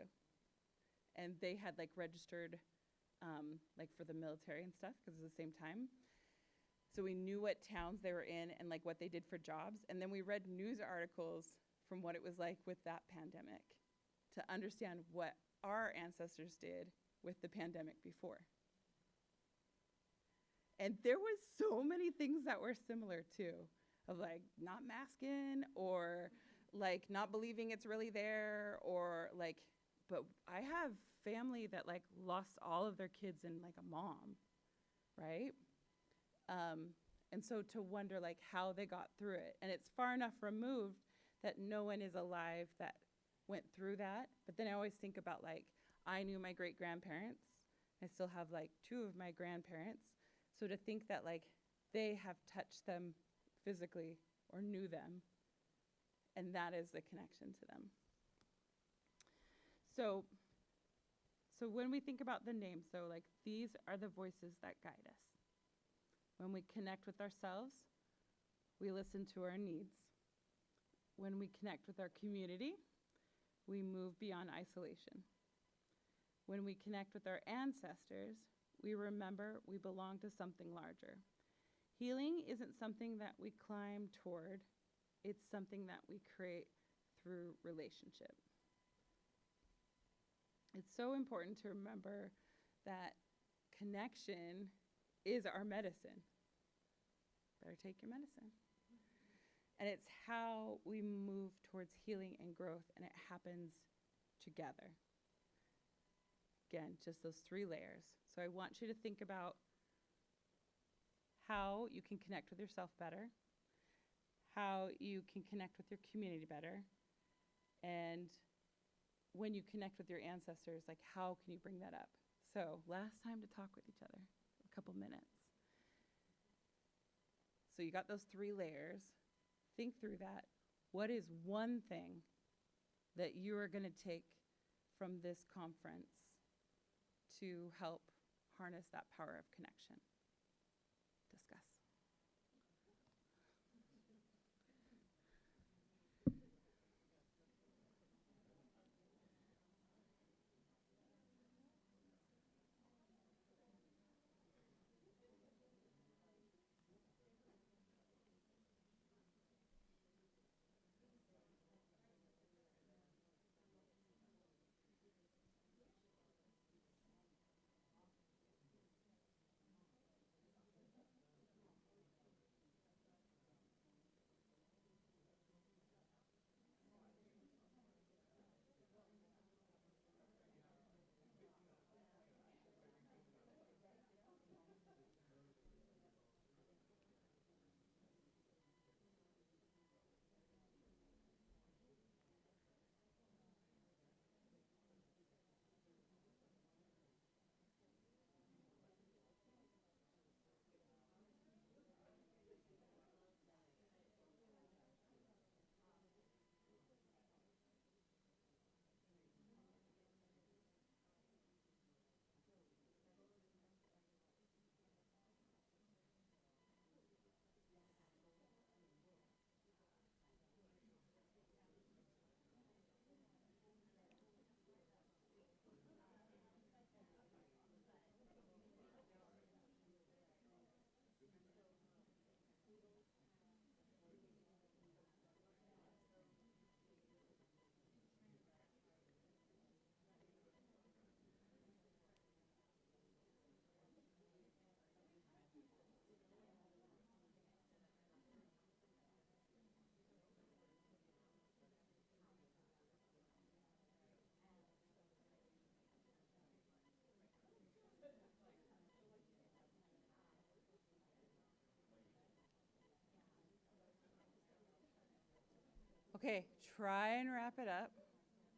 And they had like registered like for the military and stuff because it was the same time. So we knew what towns they were in and like what they did for jobs. And then we read news articles from what it was like with that pandemic to understand what our ancestors did with the pandemic before. And there was so many things that were similar too, of like not masking or like not believing it's really there, or like, but I have family that like lost all of their kids in like a mom, right? And so to wonder like how they got through it. And it's far enough removed that no one is alive that went through that. But then I always think about like, I knew my great-grandparents. I still have like 2 of my grandparents. So to think that like they have touched them physically or knew them, and that is the connection to them. So when we think about the name, so like these are the voices that guide us. When we connect with ourselves, we listen to our needs. When we connect with our community, we move beyond isolation. When we connect with our ancestors, we remember we belong to something larger. Healing isn't something that we climb toward, it's something that we create through relationship. It's so important to remember that connection is our medicine. Better take your medicine. And it's how we move towards healing and growth, and it happens together. Again, just those 3 layers. So I want you to think about how you can connect with yourself better, how you can connect with your community better, and when you connect with your ancestors, like how can you bring that up? So last time to talk with each other, a couple minutes. So you got those 3 layers. Think through that. What is one thing that you are going to take from this conference to help harness that power of connection? Discuss. Okay, try and wrap it up,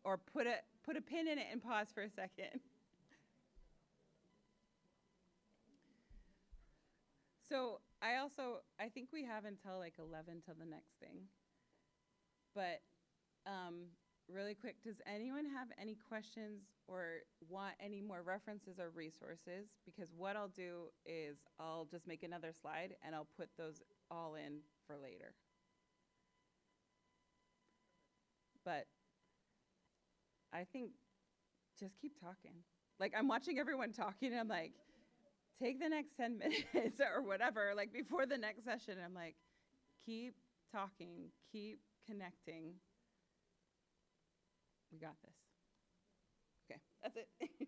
or put a pin in it and pause for a second. So I think we have until like 11 till the next thing. But really quick, does anyone have any questions or want any more references or resources? Because what I'll do is I'll just make another slide and I'll put those all in for later. But I think just keep talking. Like, I'm watching everyone talking and I'm like, take the next 10 minutes or whatever, like before the next session. I'm like, keep talking, keep connecting. We got this. Okay, that's it.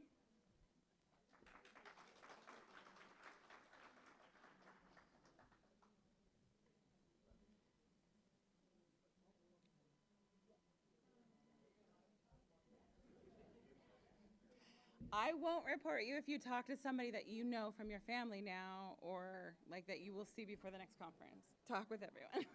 I won't report you if you talk to somebody that you know from your family now, or like that you will see before the next conference. Talk with everyone.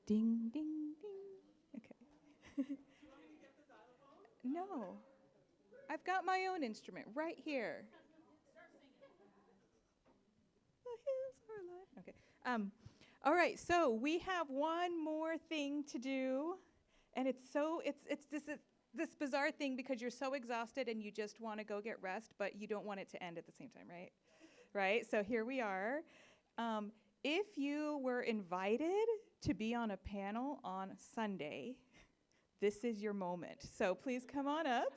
Ding, ding, ding. Okay. No. I've got my own instrument right here. The hills are alive. Okay. All right, so we have one more thing to do, and it's this bizarre thing because you're so exhausted and you just want to go get rest, but you don't want it to end at the same time, right? Right? So here we are. If you were invited to be on a panel on Sunday, this is your moment. So please come on up.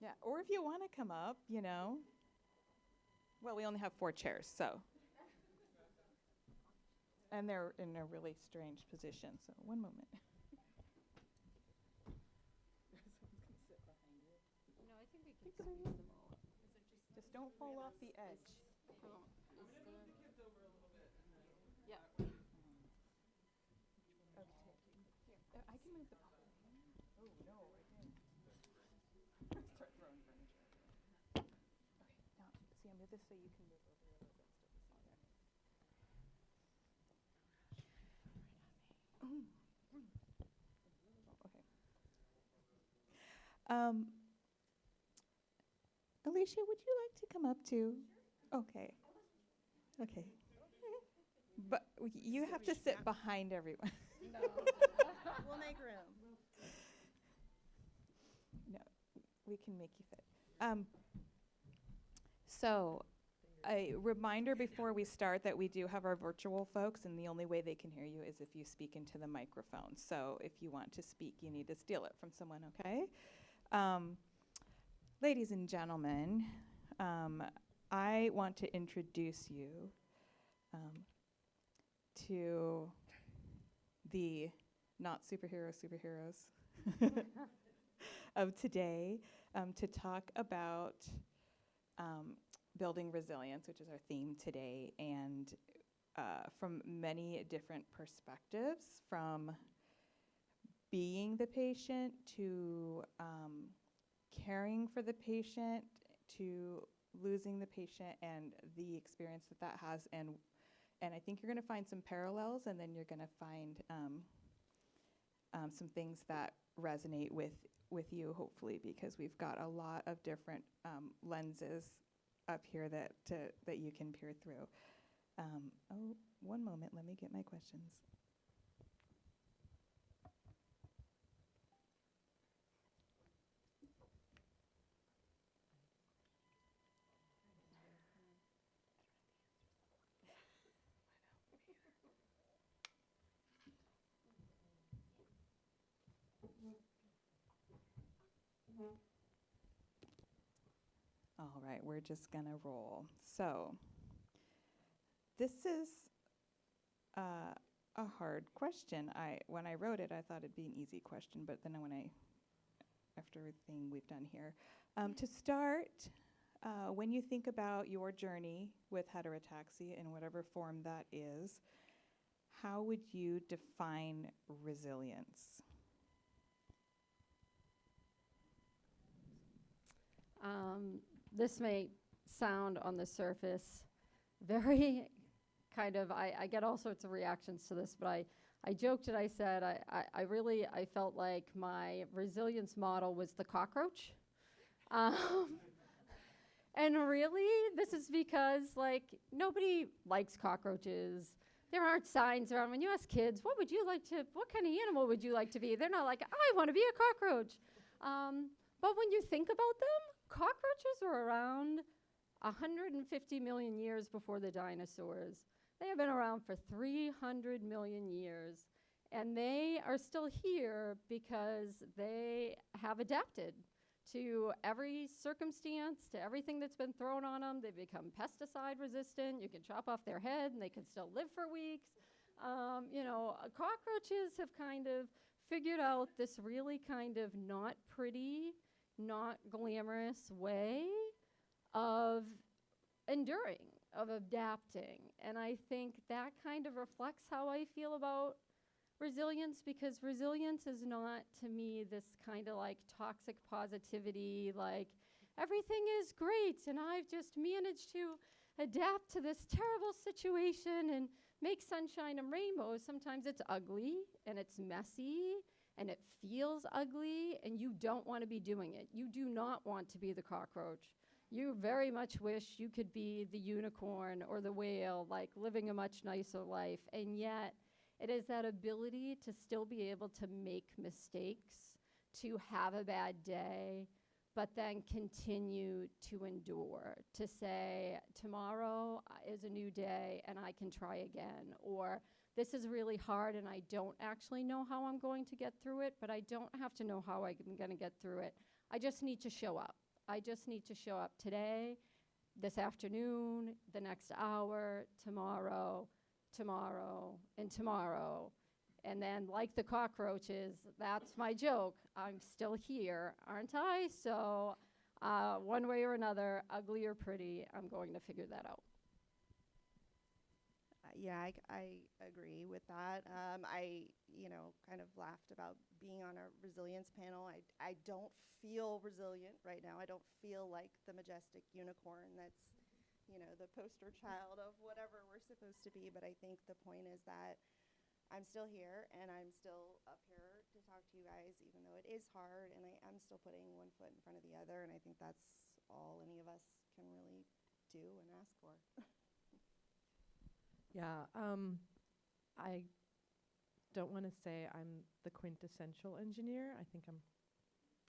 Yeah, or if you want to come up, you know. Well, we only have 4 chairs, so. And they're in a really strange position, so one moment. No, I think we can squeeze them all. Just don't fall off the edge. Yeah. Okay. I can move the. Oh no, I didn't. Start throwing furniture. Okay, now see, I'll move this so you can move over a little bit. Okay. Alicia, would you like to come up too? Okay. Okay. But you have to sit behind everyone. No. We'll make room. No, we can make you fit. So, a reminder before we start that we do have our virtual folks, and the only way they can hear you is if you speak into the microphone. So, if you want to speak, you need to steal it from someone, okay? Ladies and gentlemen, I want to introduce you to the not superheroes of today to talk about building resilience, which is our theme today, and from many different perspectives, from being the patient to caring for the patient to losing the patient and the experience that that has, and I think you're going to find some parallels, and then you're going to find some things that resonate with you, hopefully, because we've got a lot of different lenses up here that you can peer through. Oh, one moment, let me get my questions. All right, we're just gonna roll. So, this is a hard question. When I wrote it, I thought it'd be an easy question, but then after everything we've done here, to start, when you think about your journey with heterotaxy in whatever form that is, how would you define resilience? This may sound on the surface very kind of, I get all sorts of reactions to this, but I joked and I said I felt like my resilience model was the cockroach. And really, this is because like nobody likes cockroaches. There aren't signs around. When you ask kids, what kind of animal would you like to be? They're not like, I want to be a cockroach. But when you think about them, cockroaches were around 150 million years before the dinosaurs. They have been around for 300 million years. And they are still here because they have adapted to every circumstance, to everything that's been thrown on them. They've become pesticide resistant. You can chop off their head and they can still live for weeks. Cockroaches have kind of figured out this really kind of not pretty, not glamorous way of enduring, of adapting. And I think that kind of reflects how I feel about resilience, because resilience is not, to me, this kind of like toxic positivity, like everything is great, and I've just managed to adapt to this terrible situation and make sunshine and rainbows. Sometimes it's ugly and it's messy and it feels ugly, and you don't want to be doing it. You do not want to be the cockroach. You very much wish you could be the unicorn or the whale, like living a much nicer life. And yet, it is that ability to still be able to make mistakes, to have a bad day, but then continue to endure, to say, tomorrow is a new day and I can try again, or this is really hard and I don't actually know how I'm going to get through it, but I don't have to know how I'm going to get through it. I just need to show up. I just need to show up today, this afternoon, the next hour, tomorrow, and tomorrow. And then, like the cockroaches, that's my joke. I'm still here, aren't I? So one way or another, ugly or pretty, I'm going to figure that out. Yeah, I agree with that. I, kind of laughed about being on a resilience panel. I don't feel resilient right now. I don't feel like the majestic unicorn that's, the poster child of whatever we're supposed to be. But I think the point is that I'm still here, and I'm still up here to talk to you guys, even though it is hard, and I'm still putting one foot in front of the other, and I think that's all any of us can really do and ask for. Yeah, I don't want to say I'm the quintessential engineer. I think I'm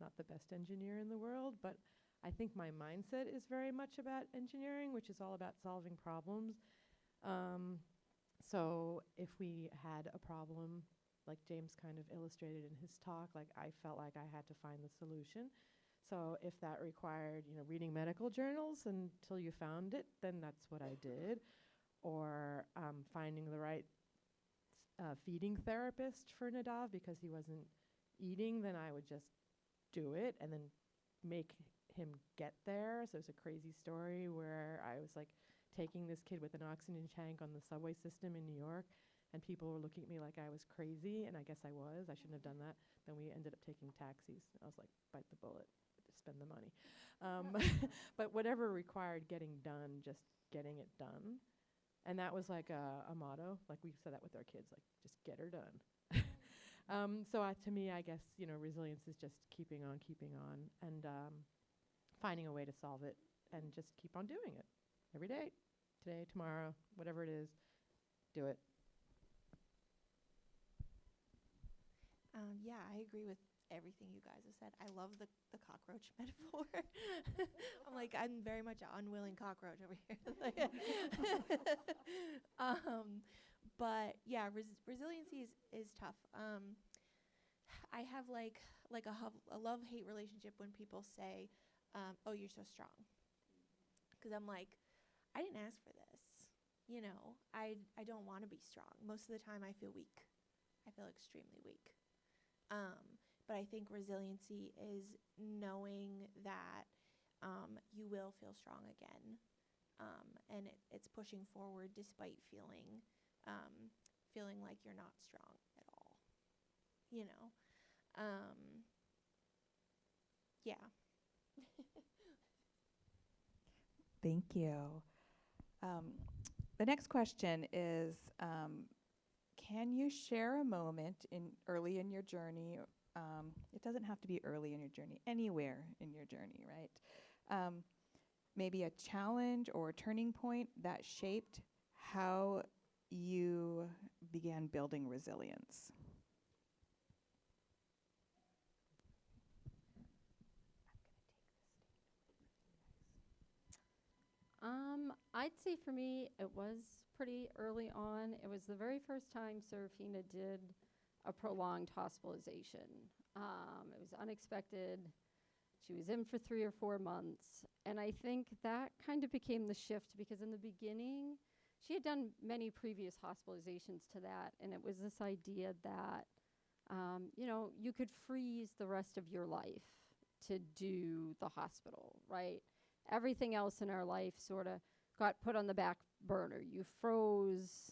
not the best engineer in the world, but I think my mindset is very much about engineering, which is all about solving problems. So if we had a problem, like James kind of illustrated in his talk, like I felt like I had to find the solution. So if that required, reading medical journals until you found it, then that's what I did. Or finding the right feeding therapist for Nadav because he wasn't eating, then I would just do it and then make him get there. So it's a crazy story where I was like taking this kid with an oxygen tank on the subway system in New York, and people were looking at me like I was crazy, and I guess I was. I shouldn't have done that. Then we ended up taking taxis. I was like, bite the bullet, spend the money. But whatever required getting done, just getting it done. And that was like a motto. Like we said that with our kids, like just get her done. So to me, I guess, resilience is just keeping on, and finding a way to solve it and just keep on doing it every day, today, tomorrow, whatever it is, do it. Yeah, I agree with everything you guys have said. I love the cockroach metaphor. I'm very much an unwilling cockroach over here. But yeah, resiliency is tough. I have a love-hate relationship when people say, "Oh, you're so strong," because I'm like, I didn't ask for this. I don't want to be strong. Most of the time, I feel weak. I feel extremely weak. But I think resiliency is knowing that you will feel strong again, and it's pushing forward despite feeling like you're not strong at all. Yeah. Thank you. The next question is, can you share a moment early in your journey? It doesn't have to be early in your journey, anywhere in your journey, right? Maybe a challenge or a turning point that shaped how you began building resilience. I'd say for me, it was pretty early on. It was the very first time Serafina did a prolonged hospitalization. It was unexpected. She was in for 3 or 4 months. And I think that kind of became the shift because in the beginning, she had done many previous hospitalizations to that. And it was this idea that, you could freeze the rest of your life to do the hospital, right? Everything else in our life sort of got put on the back burner. You froze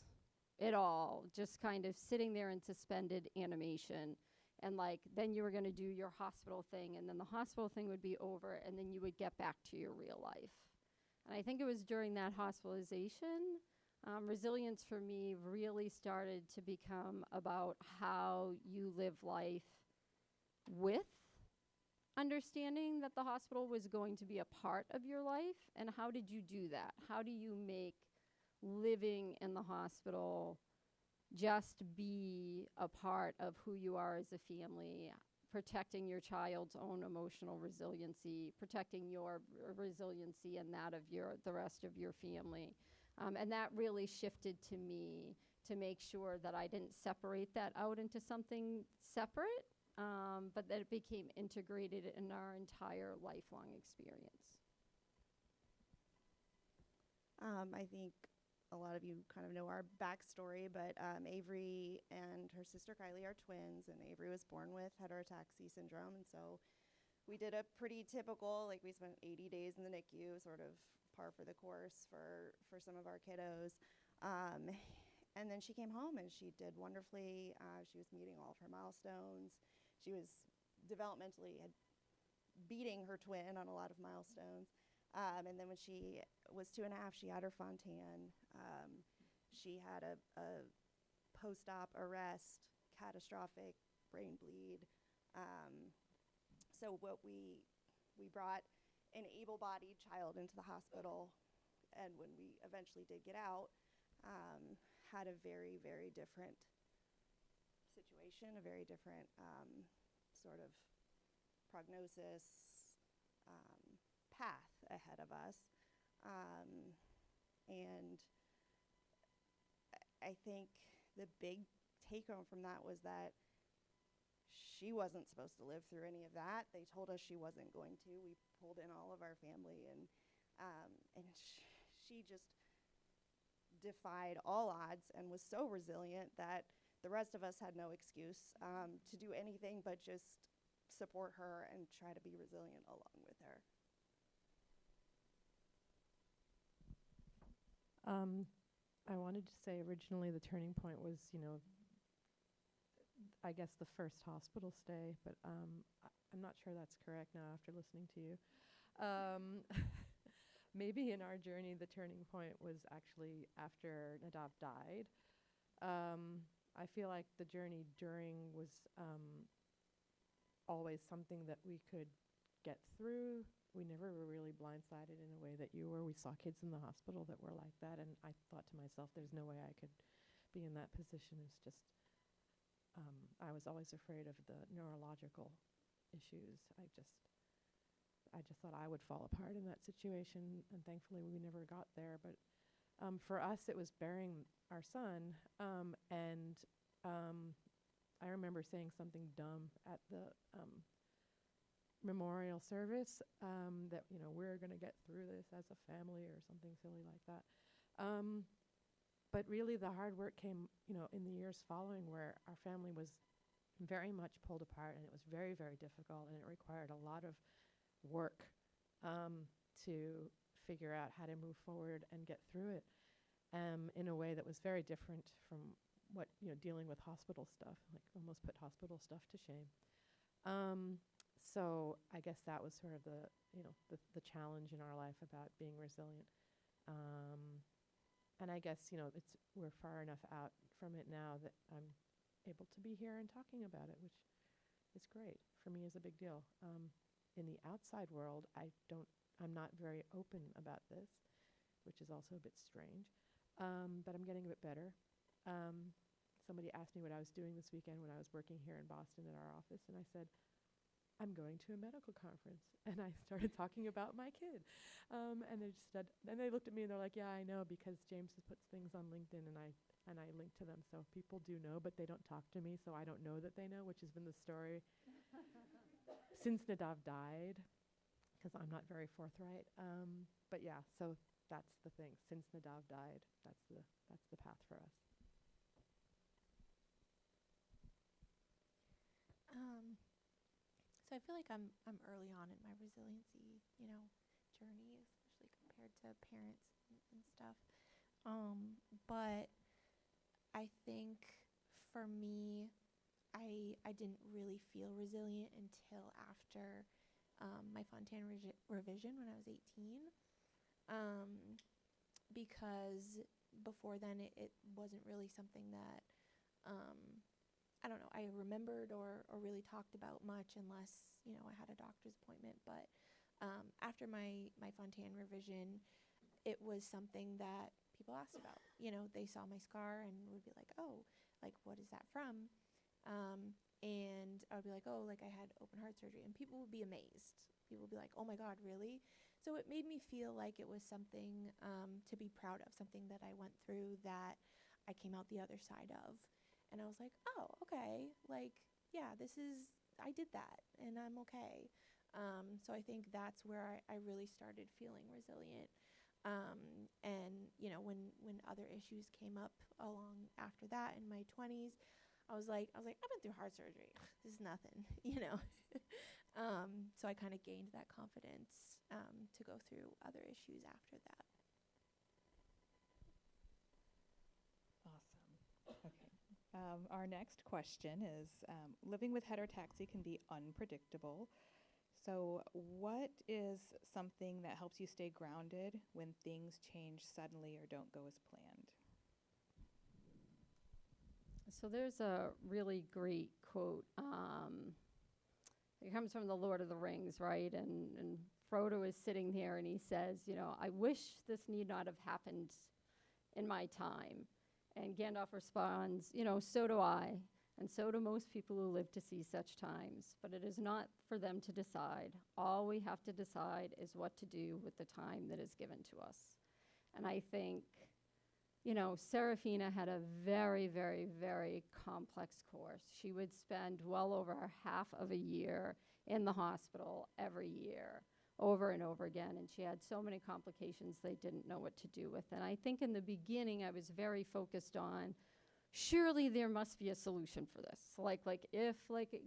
it all, just kind of sitting there in suspended animation. And like, then you were going to do your hospital thing, and then the hospital thing would be over, and then you would get back to your real life. And I think it was during that hospitalization, resilience for me really started to become about how you live life with understanding that the hospital was going to be a part of your life. And how did you do that? How do you make living in the hospital just be a part of who you are as a family, protecting your child's own emotional resiliency, protecting your resiliency and that of the rest of your family. And that really shifted to me to make sure that I didn't separate that out into something separate, but that it became integrated in our entire lifelong experience. I think a lot of you kind of know our backstory, but Avery and her sister Kylie are twins, and Avery was born with heterotaxy syndrome, and so we did a pretty typical, like we spent 80 days in the NICU, sort of par for the course for some of our kiddos. And then she came home and she did wonderfully. She was meeting all of her milestones. She was developmentally beating her twin on a lot of milestones. And then when she was 2.5, she had her Fontan. She had a post-op arrest, catastrophic brain bleed. So what we brought an able-bodied child into the hospital, and when we eventually did get out, had a very, very different situation, a very different sort of prognosis, path ahead of us. And I think the big take home from that was that she wasn't supposed to live through any of that. They told us she wasn't going to. We pulled in all of our family, and she just defied all odds and was so resilient that the rest of us had no excuse to do anything but just support her and try to be resilient along with her. I wanted to say originally the turning point was, I guess the first hospital stay, but I'm not sure that's correct now after listening to you. Maybe in our journey, the turning point was actually after Nadav died. I feel like the journey during was always something that we could get through. We never were really blindsided in a way that you were. We saw kids in the hospital that were like that, and I thought to myself, there's no way I could be in that position. It's just, I was always afraid of the neurological issues. I just thought I would fall apart in that situation, and thankfully we never got there. But for us, it was burying our son, and I remember saying something dumb at the memorial service, that we're going to get through this as a family or something silly like that. But really the hard work came, in the years following, where our family was very much pulled apart, and it was very, very difficult, and it required a lot of work to figure out how to move forward and get through it in a way that was very different from what, dealing with hospital stuff, like almost put hospital stuff to shame. So I guess that was sort of the challenge in our life about being resilient. And I guess, we're far enough out from it now that I'm able to be here and talking about it, which is great. For me is a big deal. In the outside world, I'm not very open about this, which is also a bit strange. But I'm getting a bit better. Somebody asked me what I was doing this weekend when I was working here in Boston at our office, and I said, I'm going to a medical conference. And I started talking about my kid. And they looked at me and they're like, yeah, I know, because James puts things on LinkedIn and I link to them. So people do know, but they don't talk to me, so I don't know that they know, which has been the story since Nadav died, because I'm not very forthright. But yeah, so that's the thing. Since Nadav died, that's the path for us. So I feel like I'm early on in my resiliency, journey, especially compared to parents and stuff. But I think for me, I didn't really feel resilient until after my Fontan revision when I was 18. Because before then it wasn't really something that I don't know, I remembered or really talked about much unless, I had a doctor's appointment. But after my Fontan revision, it was something that people asked about. They saw my scar and would be like, oh, like, what is that from? And I would be like, oh, like I had open heart surgery. And people would be amazed. People would be like, oh my God, really? So it made me feel like it was something to be proud of, something that I went through that I came out the other side of. And I was like, oh, okay, like, yeah, I did that and I'm okay. So I think that's where I really started feeling resilient. And, when other issues came up along after that in my 20s, I was like, I've been through heart surgery. This is nothing, So I kind of gained that confidence to go through other issues after that. Awesome. Okay. Our next question is, living with heterotaxy can be unpredictable. So what is something that helps you stay grounded when things change suddenly or don't go as planned? So there's a really great quote. It comes from the Lord of the Rings, right? And Frodo is sitting there and he says, I wish this need not have happened in my time. And Gandalf responds, so do I. And so do most people who live to see such times. But it is not for them to decide. All we have to decide is what to do with the time that is given to us. And I think, Serafina had a very, very, very complex course. She would spend well over half of a year in the hospital every year, over and over again. And she had so many complications they didn't know what to do with. And I think in the beginning, I was very focused on, surely there must be a solution for this. If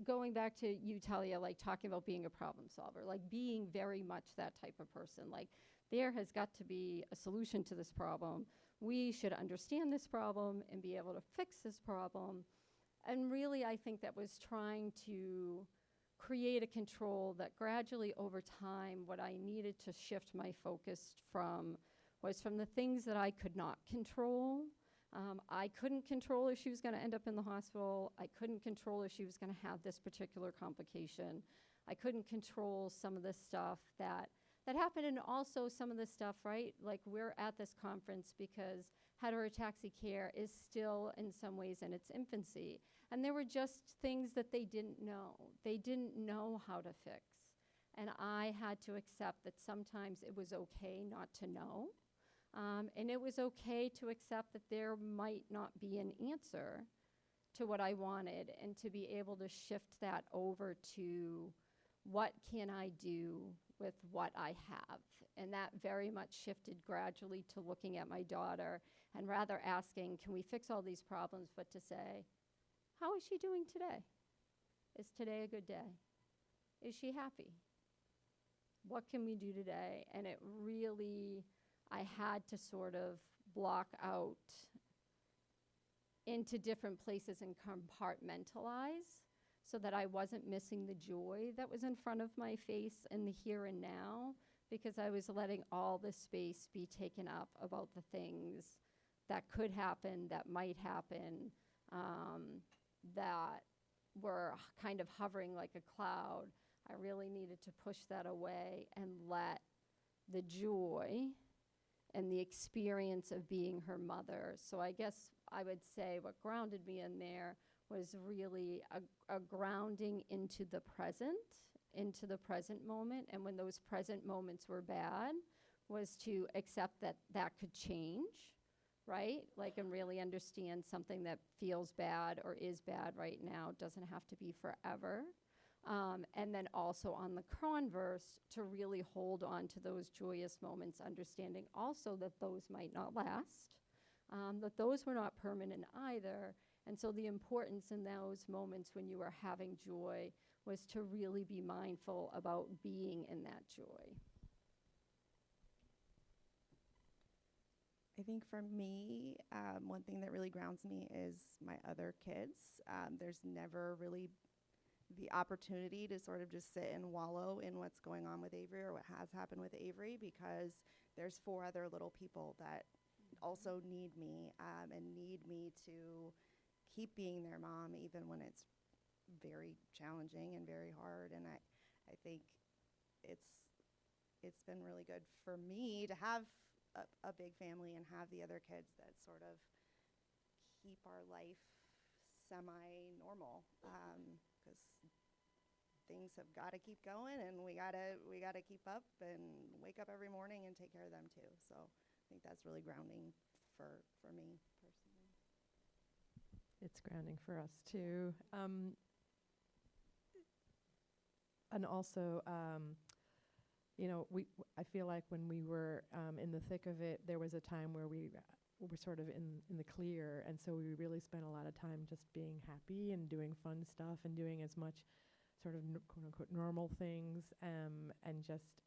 going back to you, Talia, talking about being a problem solver, being very much that type of person, there has got to be a solution to this problem. We should understand this problem and be able to fix this problem. And really, I think that was trying to create a control that gradually over time, what I needed to shift my focus from was from the things that I could not control. I couldn't control if she was going to end up in the hospital. I couldn't control if she was going to have this particular complication. I couldn't control some of the stuff that happened, and also some of the stuff, right? We're at this conference because heterotaxy care is still in some ways in its infancy. And there were just things that they didn't know. They didn't know how to fix. And I had to accept that sometimes it was okay not to know. And it was okay to accept that there might not be an answer to what I wanted, and to be able to shift that over to what can I do with what I have. And that very much shifted gradually to looking at my daughter and rather asking, can we fix all these problems, but to say, how is she doing today? Is today a good day? Is she happy? What can we do today? And it really, I had to sort of block out into different places and compartmentalize so that I wasn't missing the joy that was in front of my face in the here and now, because I was letting all the space be taken up about the things that could happen, that might happen, that were kind of hovering like a cloud. I really needed to push that away and let the joy and the experience of being her mother. So I guess I would say what grounded me in there was really a grounding into the present moment. And when those present moments were bad, was to accept that that could change, right? And really understand something that feels bad or is bad right now doesn't have to be forever. And then also on the converse, to really hold on to those joyous moments, understanding also that those might not last, that those were not permanent either. And so the importance in those moments when you are having joy was to really be mindful about being in that joy. I think for me, one thing that really grounds me is my other kids. There's never really the opportunity to sort of just sit and wallow in what's going on with Avery or what has happened with Avery, because there's 4 other little people that also need me and need me to keep being their mom, even when it's very challenging and very hard. And I think it's been really good for me to have a big family and have the other kids that sort of keep our life semi-normal, because things have got to keep going, and we gotta keep up and wake up every morning and take care of them too. So I think that's really grounding for me personally. It's grounding for us too. And also, I feel like when we were in the thick of it, there was a time where we were sort of in the clear, and so we really spent a lot of time just being happy and doing fun stuff and doing as much sort of quote unquote normal things, and just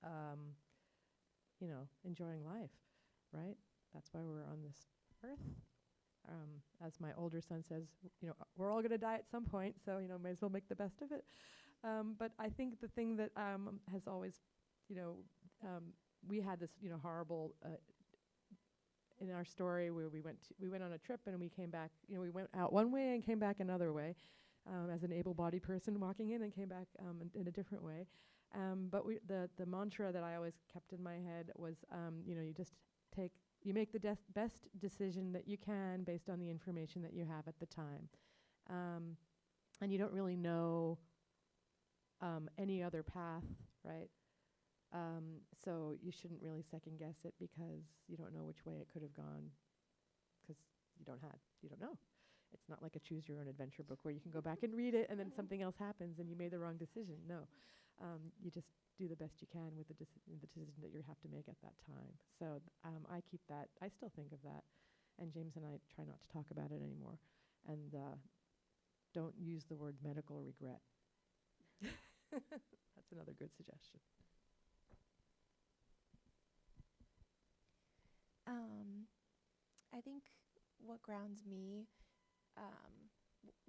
enjoying life, right? That's why we're on this earth. As my older son says, we're all going to die at some point, so may as well make the best of it. But I think the thing that has always, we had this horrible in our story where we went on a trip and we came back. We went out one way and came back another way, as an able-bodied person walking in, and came back in a different way. But the mantra that I always kept in my head was, you make the best decision that you can based on the information that you have at the time. And you don't really know any other path, right? So you shouldn't really second guess it, because you don't know which way it could have gone, because you don't know. It's not like a choose your own adventure book where you can go back and read it and then something else happens and you made the wrong decision. No, you just do the best you can with the decision that you have to make at that time. So I keep that. I still think of that. And James and I try not to talk about it anymore. And don't use the word medical regret. That's another good suggestion. I think what grounds me,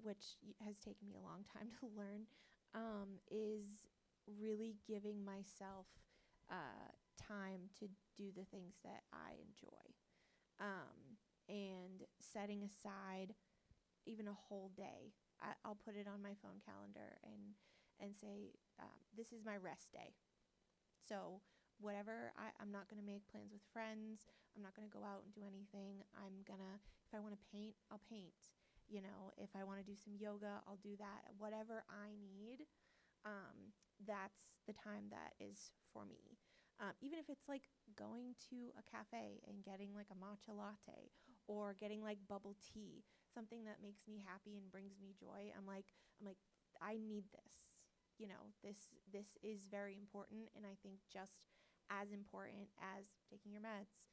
which has taken me a long time to learn, is really giving myself time to do the things that I enjoy, and setting aside even a whole day. I'll put it on my phone calendar and say, this is my rest day. So whatever, I'm not going to make plans with friends. I'm not going to go out and do anything. If I want to paint, I'll paint. If I want to do some yoga, I'll do that. Whatever I need, that's the time that is for me. Even if it's like going to a cafe and getting like a matcha latte, or getting like bubble tea, something that makes me happy and brings me joy. I'm like, I need this. This is very important, and I think just as important as taking your meds,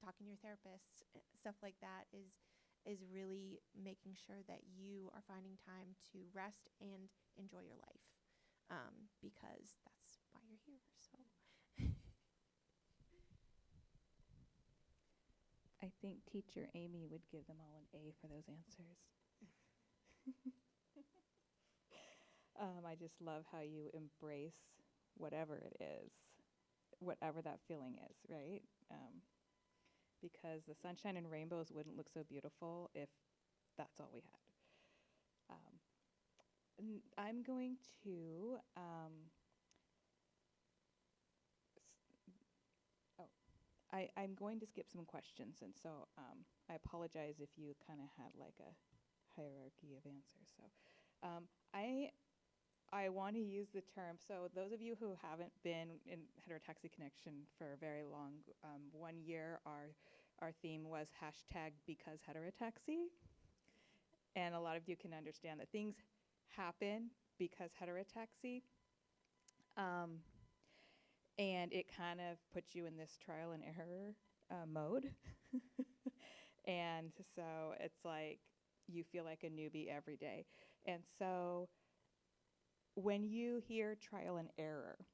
talking to your therapist, stuff like that is really making sure that you are finding time to rest and enjoy your life, because that's why you're here. So I think teacher Amy would give them all an A for those answers. I just love how you embrace whatever it is, whatever that feeling is, right? Because the sunshine and rainbows wouldn't look so beautiful if that's all we had. I'm going to, I'm going to skip some questions, and so I apologize if you kind of had like a hierarchy of answers. So I want to use the term, so those of you who haven't been in Heterotaxy Connection for very long, 1 year our theme was #BecauseHeterotaxy. And a lot of you can understand that things happen because heterotaxy. And it kind of puts you in this trial and error mode. And so it's like you feel like a newbie every day. And so when you hear trial and error,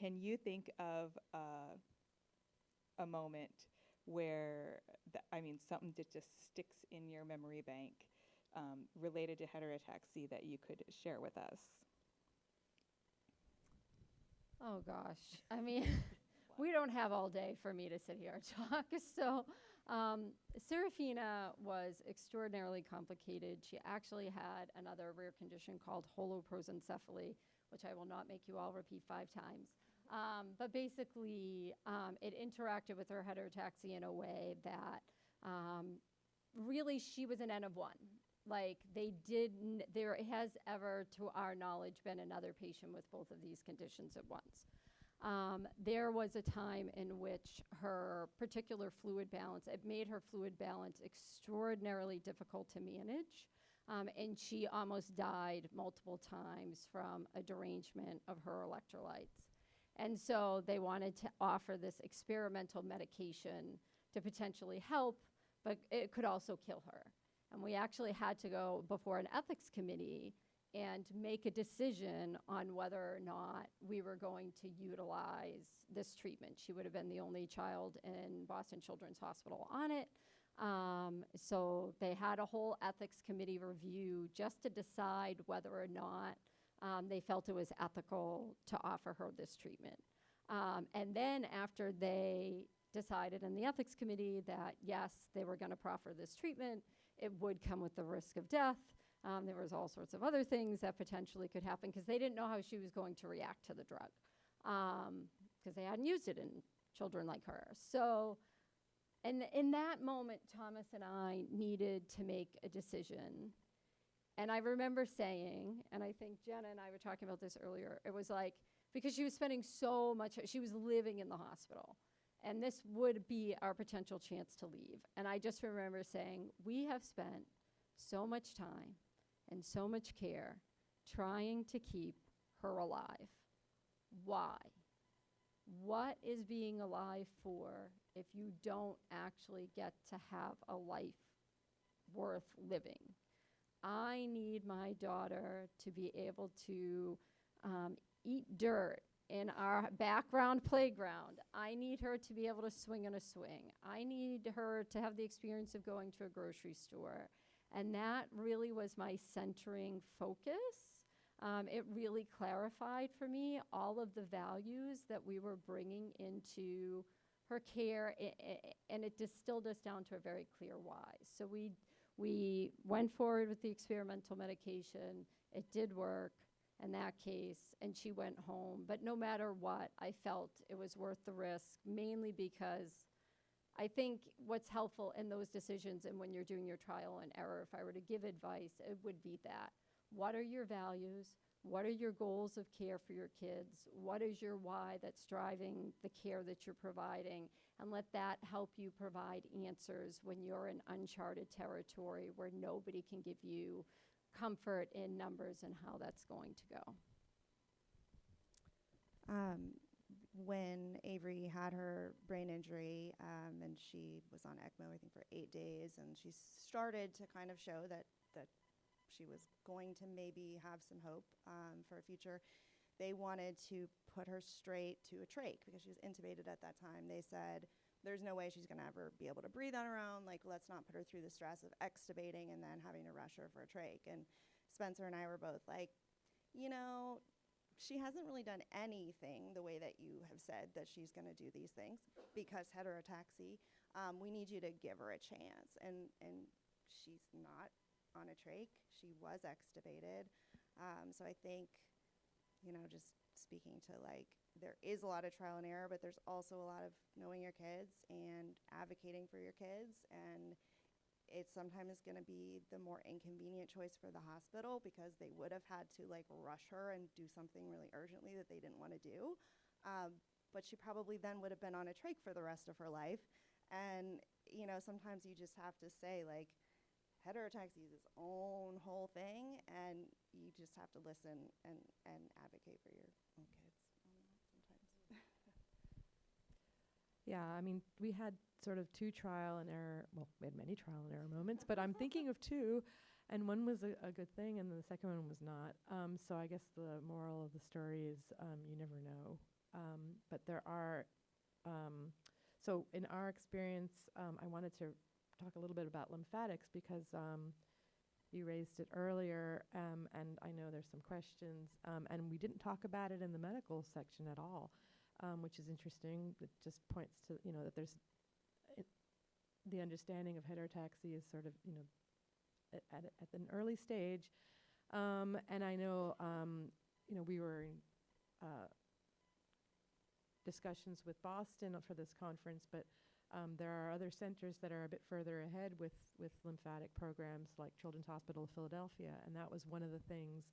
can you think of a moment where, something that just sticks in your memory bank related to heterotaxy that you could share with us? Oh gosh. I mean, we don't have all day for me to sit here and talk. So, Serafina was extraordinarily complicated. She actually had another rare condition called holoprosencephaly, which I will not make you all repeat 5 times. But basically, it interacted with her heterotaxy in a way that really she was an N of 1. Like there has ever, to our knowledge, been another patient with both of these conditions at once. There was a time in which her particular fluid balance, it made her fluid balance extraordinarily difficult to manage. And she almost died multiple times from a derangement of her electrolytes. And so they wanted to offer this experimental medication to potentially help, but it could also kill her. And we actually had to go before an ethics committee and make a decision on whether or not we were going to utilize this treatment. She would have been the only child in Boston Children's Hospital on it. So they had a whole ethics committee review just to decide whether or not they felt it was ethical to offer her this treatment. And then after they decided in the ethics committee that, yes, they were going to proffer this treatment, it would come with the risk of death. There was all sorts of other things that potentially could happen because they didn't know how she was going to react to the drug because they hadn't used it in children like her. So and in that moment, Thomas and I needed to make a decision. And I remember saying, and I think Jenna and I were talking about this earlier, it was like, because she was spending so much, she was living in the hospital. And this would be our potential chance to leave. And I just remember saying, we have spent so much time and so much care trying to keep her alive. Why? What is being alive for if you don't actually get to have a life worth living? I need my daughter to be able to eat dirt in our background playground. I need her to be able to swing in a swing. I need her to have the experience of going to a grocery store. And that really was my centering focus. It really clarified for me all of the values that we were bringing into her care, and it distilled us down to a very clear why. So we went forward with the experimental medication. It did work in that case, and she went home. But no matter what, I felt it was worth the risk, mainly because I think what's helpful in those decisions and when you're doing your trial and error, if I were to give advice, it would be that. What are your values? What are your goals of care for your kids? What is your why that's driving the care that you're providing? And let that help you provide answers when you're in uncharted territory where nobody can give you comfort in numbers and how that's going to go. When Avery had her brain injury and she was on ECMO, I think, for 8 days, and she started to kind of show that she was going to maybe have some hope for a future, they wanted to put her straight to a trach because she was intubated at that time. They said, there's no way she's going to ever be able to breathe on her own. Like, let's not put her through the stress of extubating and then having to rush her for a trach. And Spencer and I were both like, you know, she hasn't really done anything the way that you have said that she's going to do these things because heterotaxy. We need you to give her a chance. And she's not on a trach. She was extubated. So I think, you know, just speaking to, like, there is a lot of trial and error, but there's also a lot of knowing your kids and advocating for your kids. And it's sometimes going to be the more inconvenient choice for the hospital because they would have had to, like, rush her and do something really urgently that they didn't want to do. But she probably then would have been on a trach for the rest of her life. And, you know, sometimes you just have to say, like, heterotaxy is its own whole thing, and you just have to listen and advocate for your own kids sometimes. Yeah, I mean, we had sort of 2 trial and error, well, we had many trial and error moments, but I'm thinking of 2, and one was a good thing, and the second one was not. So I guess the moral of the story is you never know. But there are, So in our experience, I wanted to talk a little bit about lymphatics because you raised it earlier, and I know there's some questions, and we didn't talk about it in the medical section at all, which is interesting. It just points to, that there's the understanding of heterotaxy is sort of, at an early stage. And I know, we were in discussions with Boston for this conference, but there are other centers that are a bit further ahead with lymphatic programs, like Children's Hospital of Philadelphia, and that was one of the things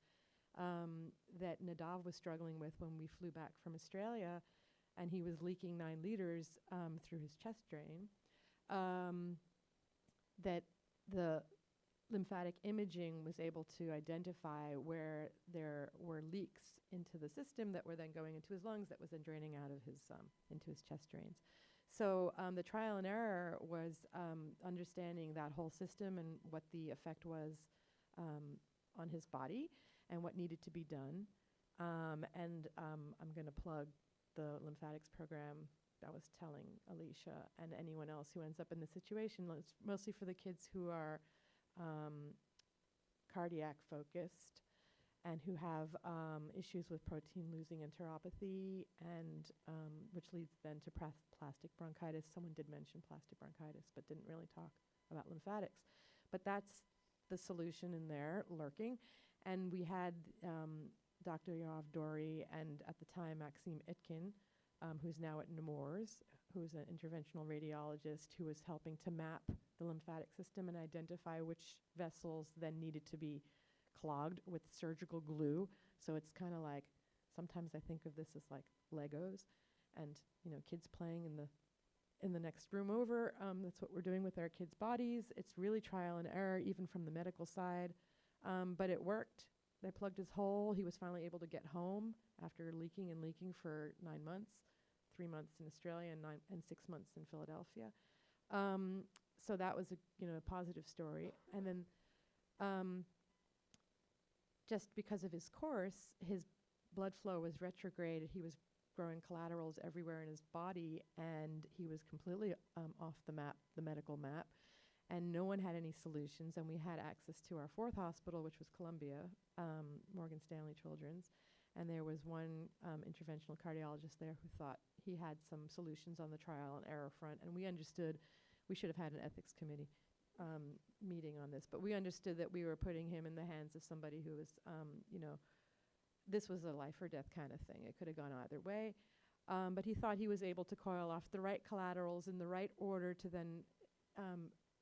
that Nadav was struggling with when we flew back from Australia, and he was leaking 9 liters through his chest drain. That the lymphatic imaging was able to identify where there were leaks into the system that were then going into his lungs, that was then draining out of his into his chest drains. So the trial and error was understanding that whole system and what the effect was on his body and what needed to be done. And I'm going to plug the lymphatics program that was telling Alicia and anyone else who ends up in this situation. It's mostly for the kids who are cardiac focused and who have issues with protein losing enteropathy, and which leads then to plastic bronchitis. Someone did mention plastic bronchitis, but didn't really talk about lymphatics. But that's the solution in there lurking. And we had Dr. Yoav Dori and at the time Maxime Itkin, who's now at Nemours, who's an interventional radiologist who was helping to map the lymphatic system and identify which vessels then needed to be clogged with surgical glue. So it's kind of like, sometimes I think of this as like Legos and, kids playing in the next room over. That's what we're doing with our kids' bodies. It's really trial and error, even from the medical side. But it worked. They plugged his hole. He was finally able to get home after leaking for 9 months, 3 months in Australia and 6 months in Philadelphia. So that was a positive story. And then just because of his course, his blood flow was retrograde. He was growing collaterals everywhere in his body, and he was completely off the map, the medical map. And no one had any solutions, and we had access to our 4th hospital, which was Columbia, Morgan Stanley Children's, and there was one interventional cardiologist there who thought he had some solutions on the trial and error front, and we understood we should have had an ethics committee meeting on this, but we understood that we were putting him in the hands of somebody who was, this was a life or death kind of thing. It could have gone either way, but he thought he was able to coil off the right collaterals in the right order to then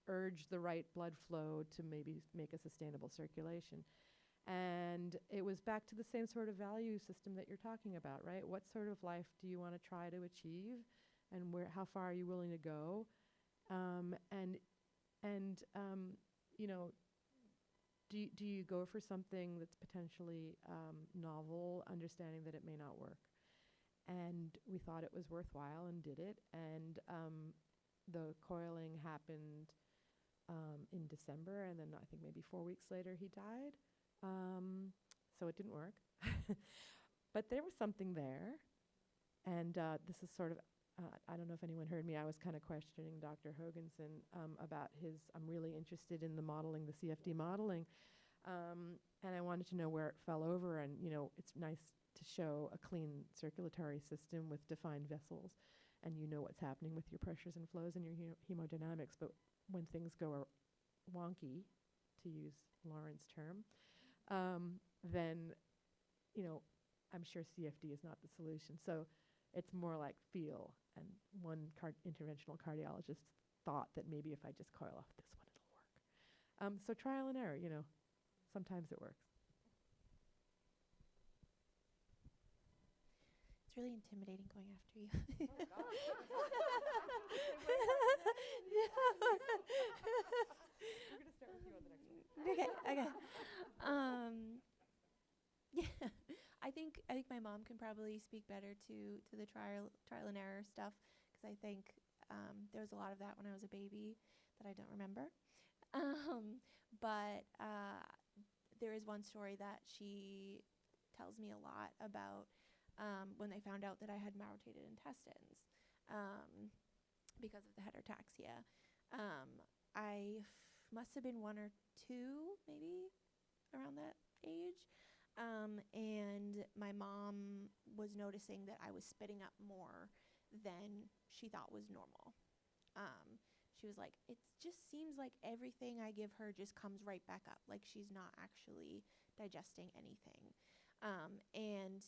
urge the right blood flow to maybe make a sustainable circulation. And it was back to the same sort of value system that you're talking about, right? What sort of life do you want to try to achieve, and how far are you willing to go? Do you go for something that's potentially novel, understanding that it may not work? And we thought it was worthwhile and did it. And the coiling happened in December, and then I think maybe 4 weeks later he died. So it didn't work. But there was something there. And this is sort of, I don't know if anyone heard me, I was kind of questioning Dr. Hoganson about I'm really interested in the modeling, the CFD modeling. And I wanted to know where it fell over. And, it's nice to show a clean circulatory system with defined vessels. And you know what's happening with your pressures and flows and your hemodynamics. But when things go wonky, to use Lauren's term, then, I'm sure CFD is not the solution. So it's more like feel. And one interventional cardiologist thought that maybe if I just coil off this one, it'll work. So trial and error, sometimes it works. It's really intimidating going after you. We're going to start with you on the next one. Okay. Yeah, I think my mom can probably speak better to the trial and error stuff, because I think there was a lot of that when I was a baby that I don't remember. But there is one story that she tells me a lot about when they found out that I had malrotated intestines. because of the heterotaxia. I must have been 1 or 2, maybe around that age. And my mom was noticing that I was spitting up more than she thought was normal. She was like, it just seems like everything I give her just comes right back up, like she's not actually digesting anything. And,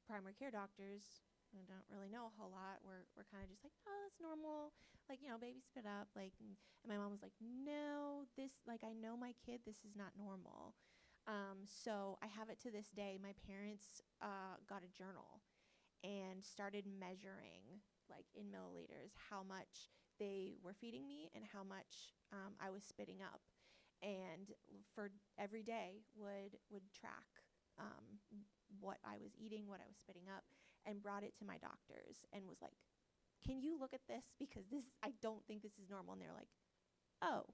primary care doctors, I don't really know a whole lot. We're kind of just like, oh, that's normal. Like, baby spit up. Like, and my mom was like, no, I know my kid, this is not normal. So I have it to this day. My parents got a journal and started measuring, like in milliliters, how much they were feeding me and how much I was spitting up. And for every day would track what I was eating, what I was spitting up, and brought it to my doctors and was like, can you look at this? Because I don't think this is normal. And they're like, oh,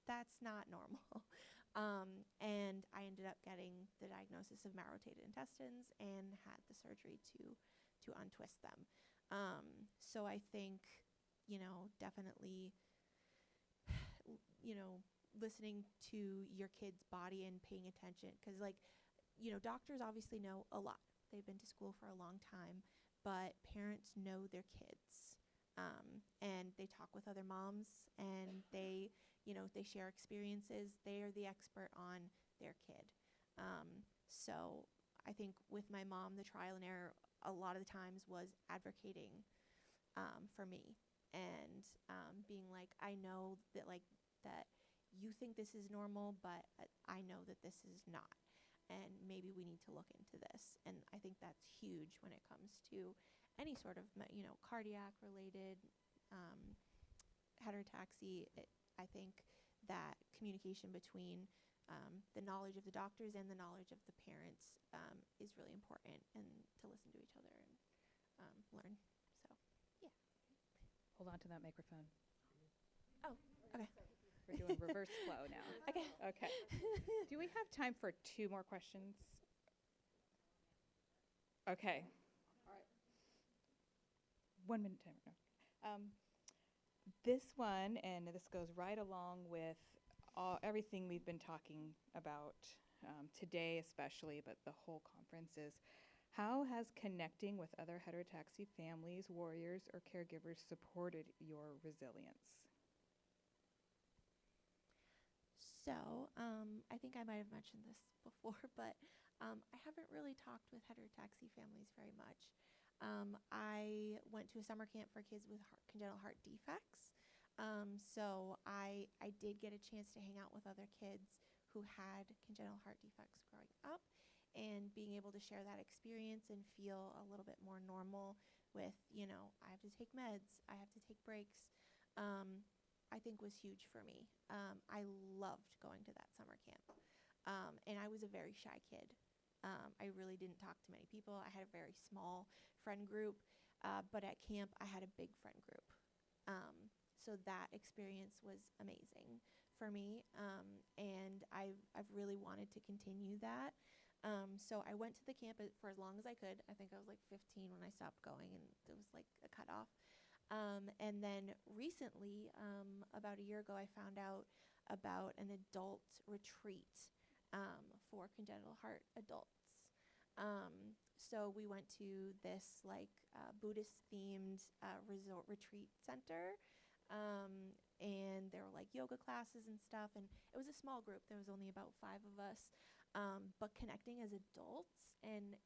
that's not normal. And I ended up getting the diagnosis of malrotated intestines and had the surgery to untwist them. So I think, definitely, listening to your kid's body and paying attention. Because, doctors obviously know a lot. They've been to school for a long time, but parents know their kids. And they talk with other moms, and they share experiences. They are the expert on their kid. So I think with my mom, the trial and error a lot of the times was advocating for me and being like, I know that that you think this is normal, but I know that this is not. And maybe we need to look into this. And I think that's huge when it comes to any sort of, cardiac related heterotaxy. I think that communication between the knowledge of the doctors and the knowledge of the parents is really important, and to listen to each other and learn. So, yeah. Hold on to that microphone. Oh, okay. We're doing reverse flow now. Okay. Okay. Do we have time for 2 more questions? Okay. All right. 1 minute timer. This one, and this goes right along with everything we've been talking about today especially, but the whole conference, is how has connecting with other heterotaxy families, warriors, or caregivers supported your resilience? So, I think I might have mentioned this before, but I haven't really talked with heterotaxy families very much. I went to a summer camp for kids with congenital heart defects. So I did get a chance to hang out with other kids who had congenital heart defects growing up, and being able to share that experience and feel a little bit more normal with, I have to take meds, I have to take breaks, I think was huge for me. I loved going to that summer camp. And I was a very shy kid. I really didn't talk to many people. I had a very small friend group, but at camp I had a big friend group. So that experience was amazing for me, and I've really wanted to continue that. So I went to the camp for as long as I could. I think I was like 15 when I stopped going, and it was like a cutoff. And then recently, about a year ago, I found out about an adult retreat for congenital heart adults. So we went to this Buddhist-themed resort retreat center, and there were yoga classes and stuff. And it was a small group. There was only about 5 of us. But connecting as adults and,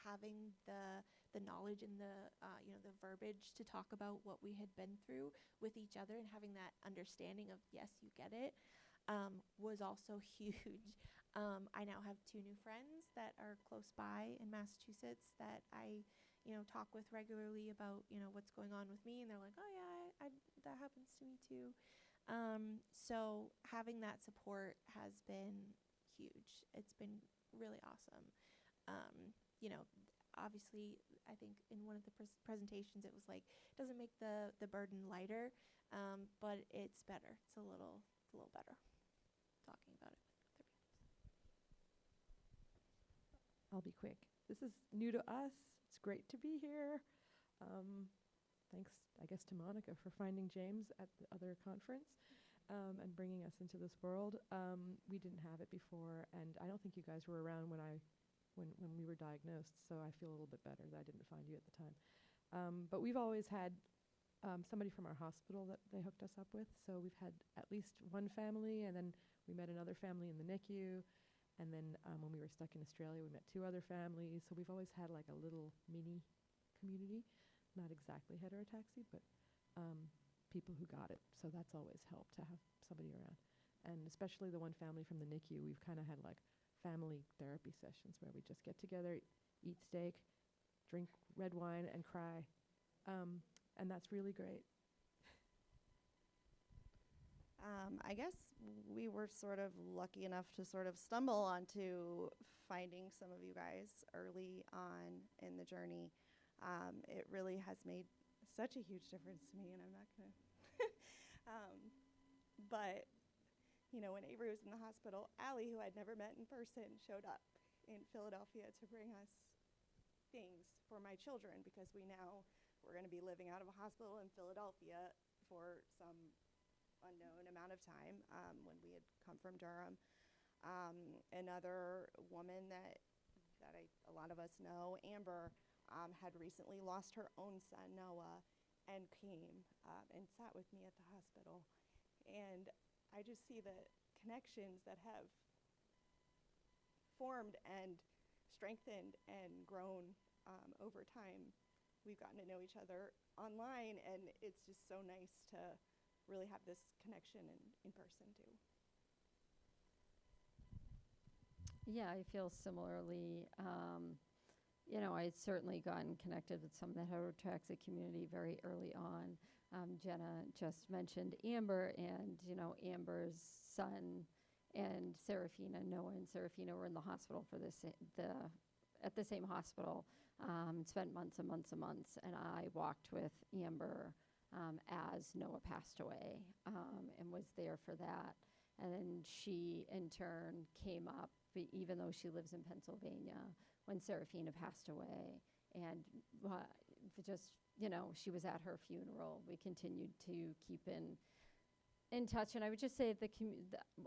having the knowledge and the verbiage to talk about what we had been through with each other, and having that understanding of, yes, you get it, was also huge. I now have 2 new friends that are close by in Massachusetts that I, talk with regularly about, what's going on with me. And they're like, oh yeah, that happens to me too. So having that support has been huge. It's been really awesome. Obviously, I think in one of the presentations, it was doesn't make the burden lighter, but it's better. It's a little better talking about it with other people. I'll be quick. This is new to us. It's great to be here. thanks, I guess, to Monica for finding James at the other conference and bringing us into this world. We didn't have it before, and I don't think you guys were around when we were diagnosed, so I feel a little bit better that I didn't find you at the time. But we've always had somebody from our hospital that they hooked us up with, so we've had at least one family, and then we met another family in the NICU, and then when we were stuck in Australia, we met 2 other families, so we've always had like a little mini community, not exactly heterotaxi, but people who got it, so that's always helped to have somebody around. And especially the one family from the NICU, we've kind of had like family therapy sessions where we just get together, eat steak, drink red wine, and cry. And that's really great. I guess we were sort of lucky enough to sort of stumble onto finding some of you guys early on in the journey. It really has made such a huge difference to me, and I'm not going to. But, you know, when Avery was in the hospital, Allie, who I'd never met in person, showed up in Philadelphia to bring us things for my children, because we're going to be living out of a hospital in Philadelphia for some unknown amount of time when we had come from Durham. Another woman that a lot of us know, Amber, had recently lost her own son, Noah, and came and sat with me at the hospital. And I just see the connections that have formed and strengthened and grown over time. We've gotten to know each other online, and it's just so nice to really have this connection in person too. Yeah, I feel similarly. You know, I had certainly gotten connected with some of the heterotaxi community very early on. Jenna just mentioned Amber, and, you know, Amber's son and Serafina, Noah and Serafina, were in the hospital for at the same hospital, spent months and months and months, and I walked with Amber as Noah passed away and was there for that. And then she, in turn, came up, even though she lives in Pennsylvania, when Serafina passed away. And just, you know, she was at her funeral. We continued to keep in touch. And I would just say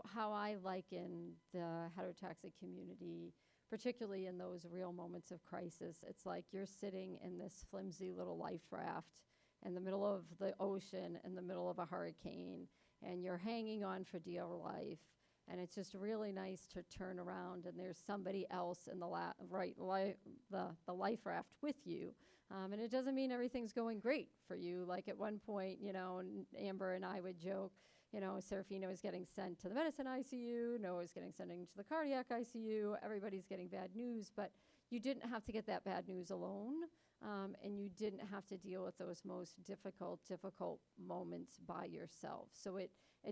how I liken the heterotaxi community, particularly in those real moments of crisis, it's like you're sitting in this flimsy little life raft in the middle of the ocean, in the middle of a hurricane, and you're hanging on for dear life. And it's just really nice to turn around and there's somebody else in the life raft with you. And it doesn't mean everything's going great for you. Like at one point, you know, Amber and I would joke, you know, Serafina was getting sent to the medicine ICU, Noah was getting sent into the cardiac ICU, everybody's getting bad news, but you didn't have to get that bad news alone. And you didn't have to deal with those most difficult moments by yourself. So it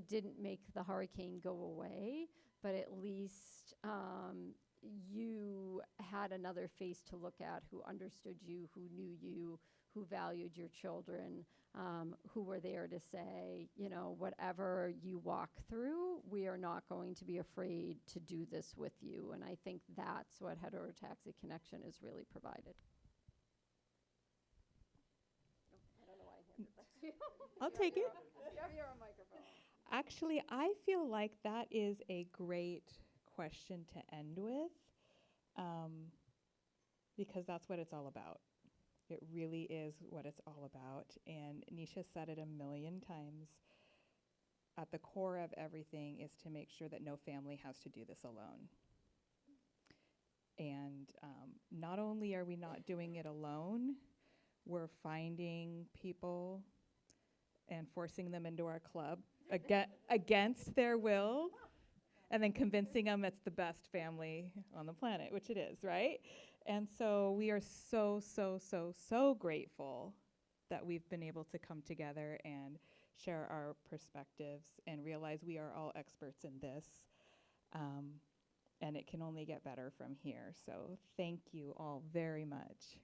didn't make the hurricane go away, but at least you had another face to look at who understood you, who knew you, who valued your children, who were there to say, you know, whatever you walk through, we are not going to be afraid to do this with you. And I think that's what Heterotaxi Connection has really provided. I'll take it. You have your own microphone. Actually, I feel like that is a great question to end with, because that's what it's all about. It really is what it's all about. And Nisha said it a million times. At the core of everything is to make sure that no family has to do this alone. And not only are we not doing it alone, we're finding people and forcing them into our club against their will, and then convincing them it's the best family on the planet, which it is, right? And so we are so, so, so, so grateful that we've been able to come together and share our perspectives and realize we are all experts in this. And it can only get better from here. So thank you all very much.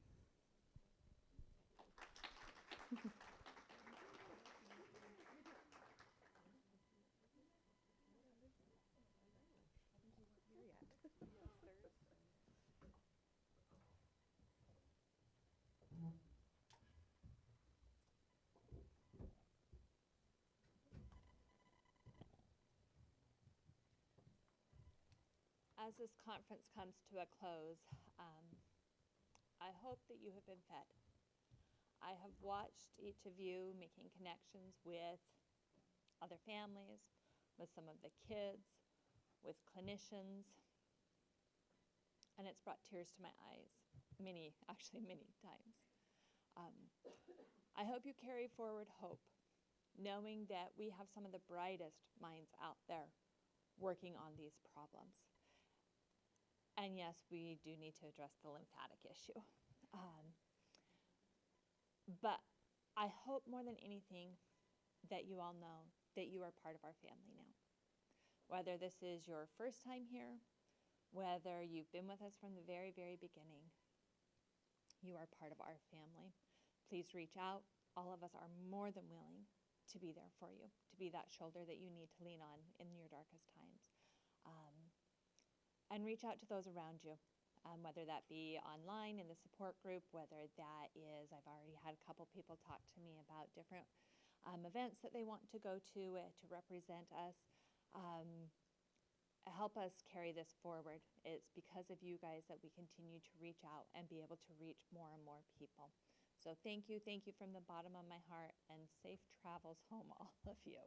as this conference comes to a close, I hope that you have been fed. I have watched each of you making connections with other families, with some of the kids, with clinicians, and it's brought tears to my eyes, many times. I hope you carry forward hope, knowing that we have some of the brightest minds out there working on these problems. And yes, we do need to address the lymphatic issue. But I hope more than anything that you all know that you are part of our family now. Whether this is your first time here, whether you've been with us from the very, very beginning, you are part of our family. Please reach out. All of us are more than willing to be there for you, to be that shoulder that you need to lean on in your darkest times. And reach out to those around you, whether that be online in the support group, whether that is, I've already had a couple people talk to me about different events that they want to go to represent us. Help us carry this forward. It's because of you guys that we continue to reach out and be able to reach more and more people. So thank you from the bottom of my heart, and safe travels home, all of you.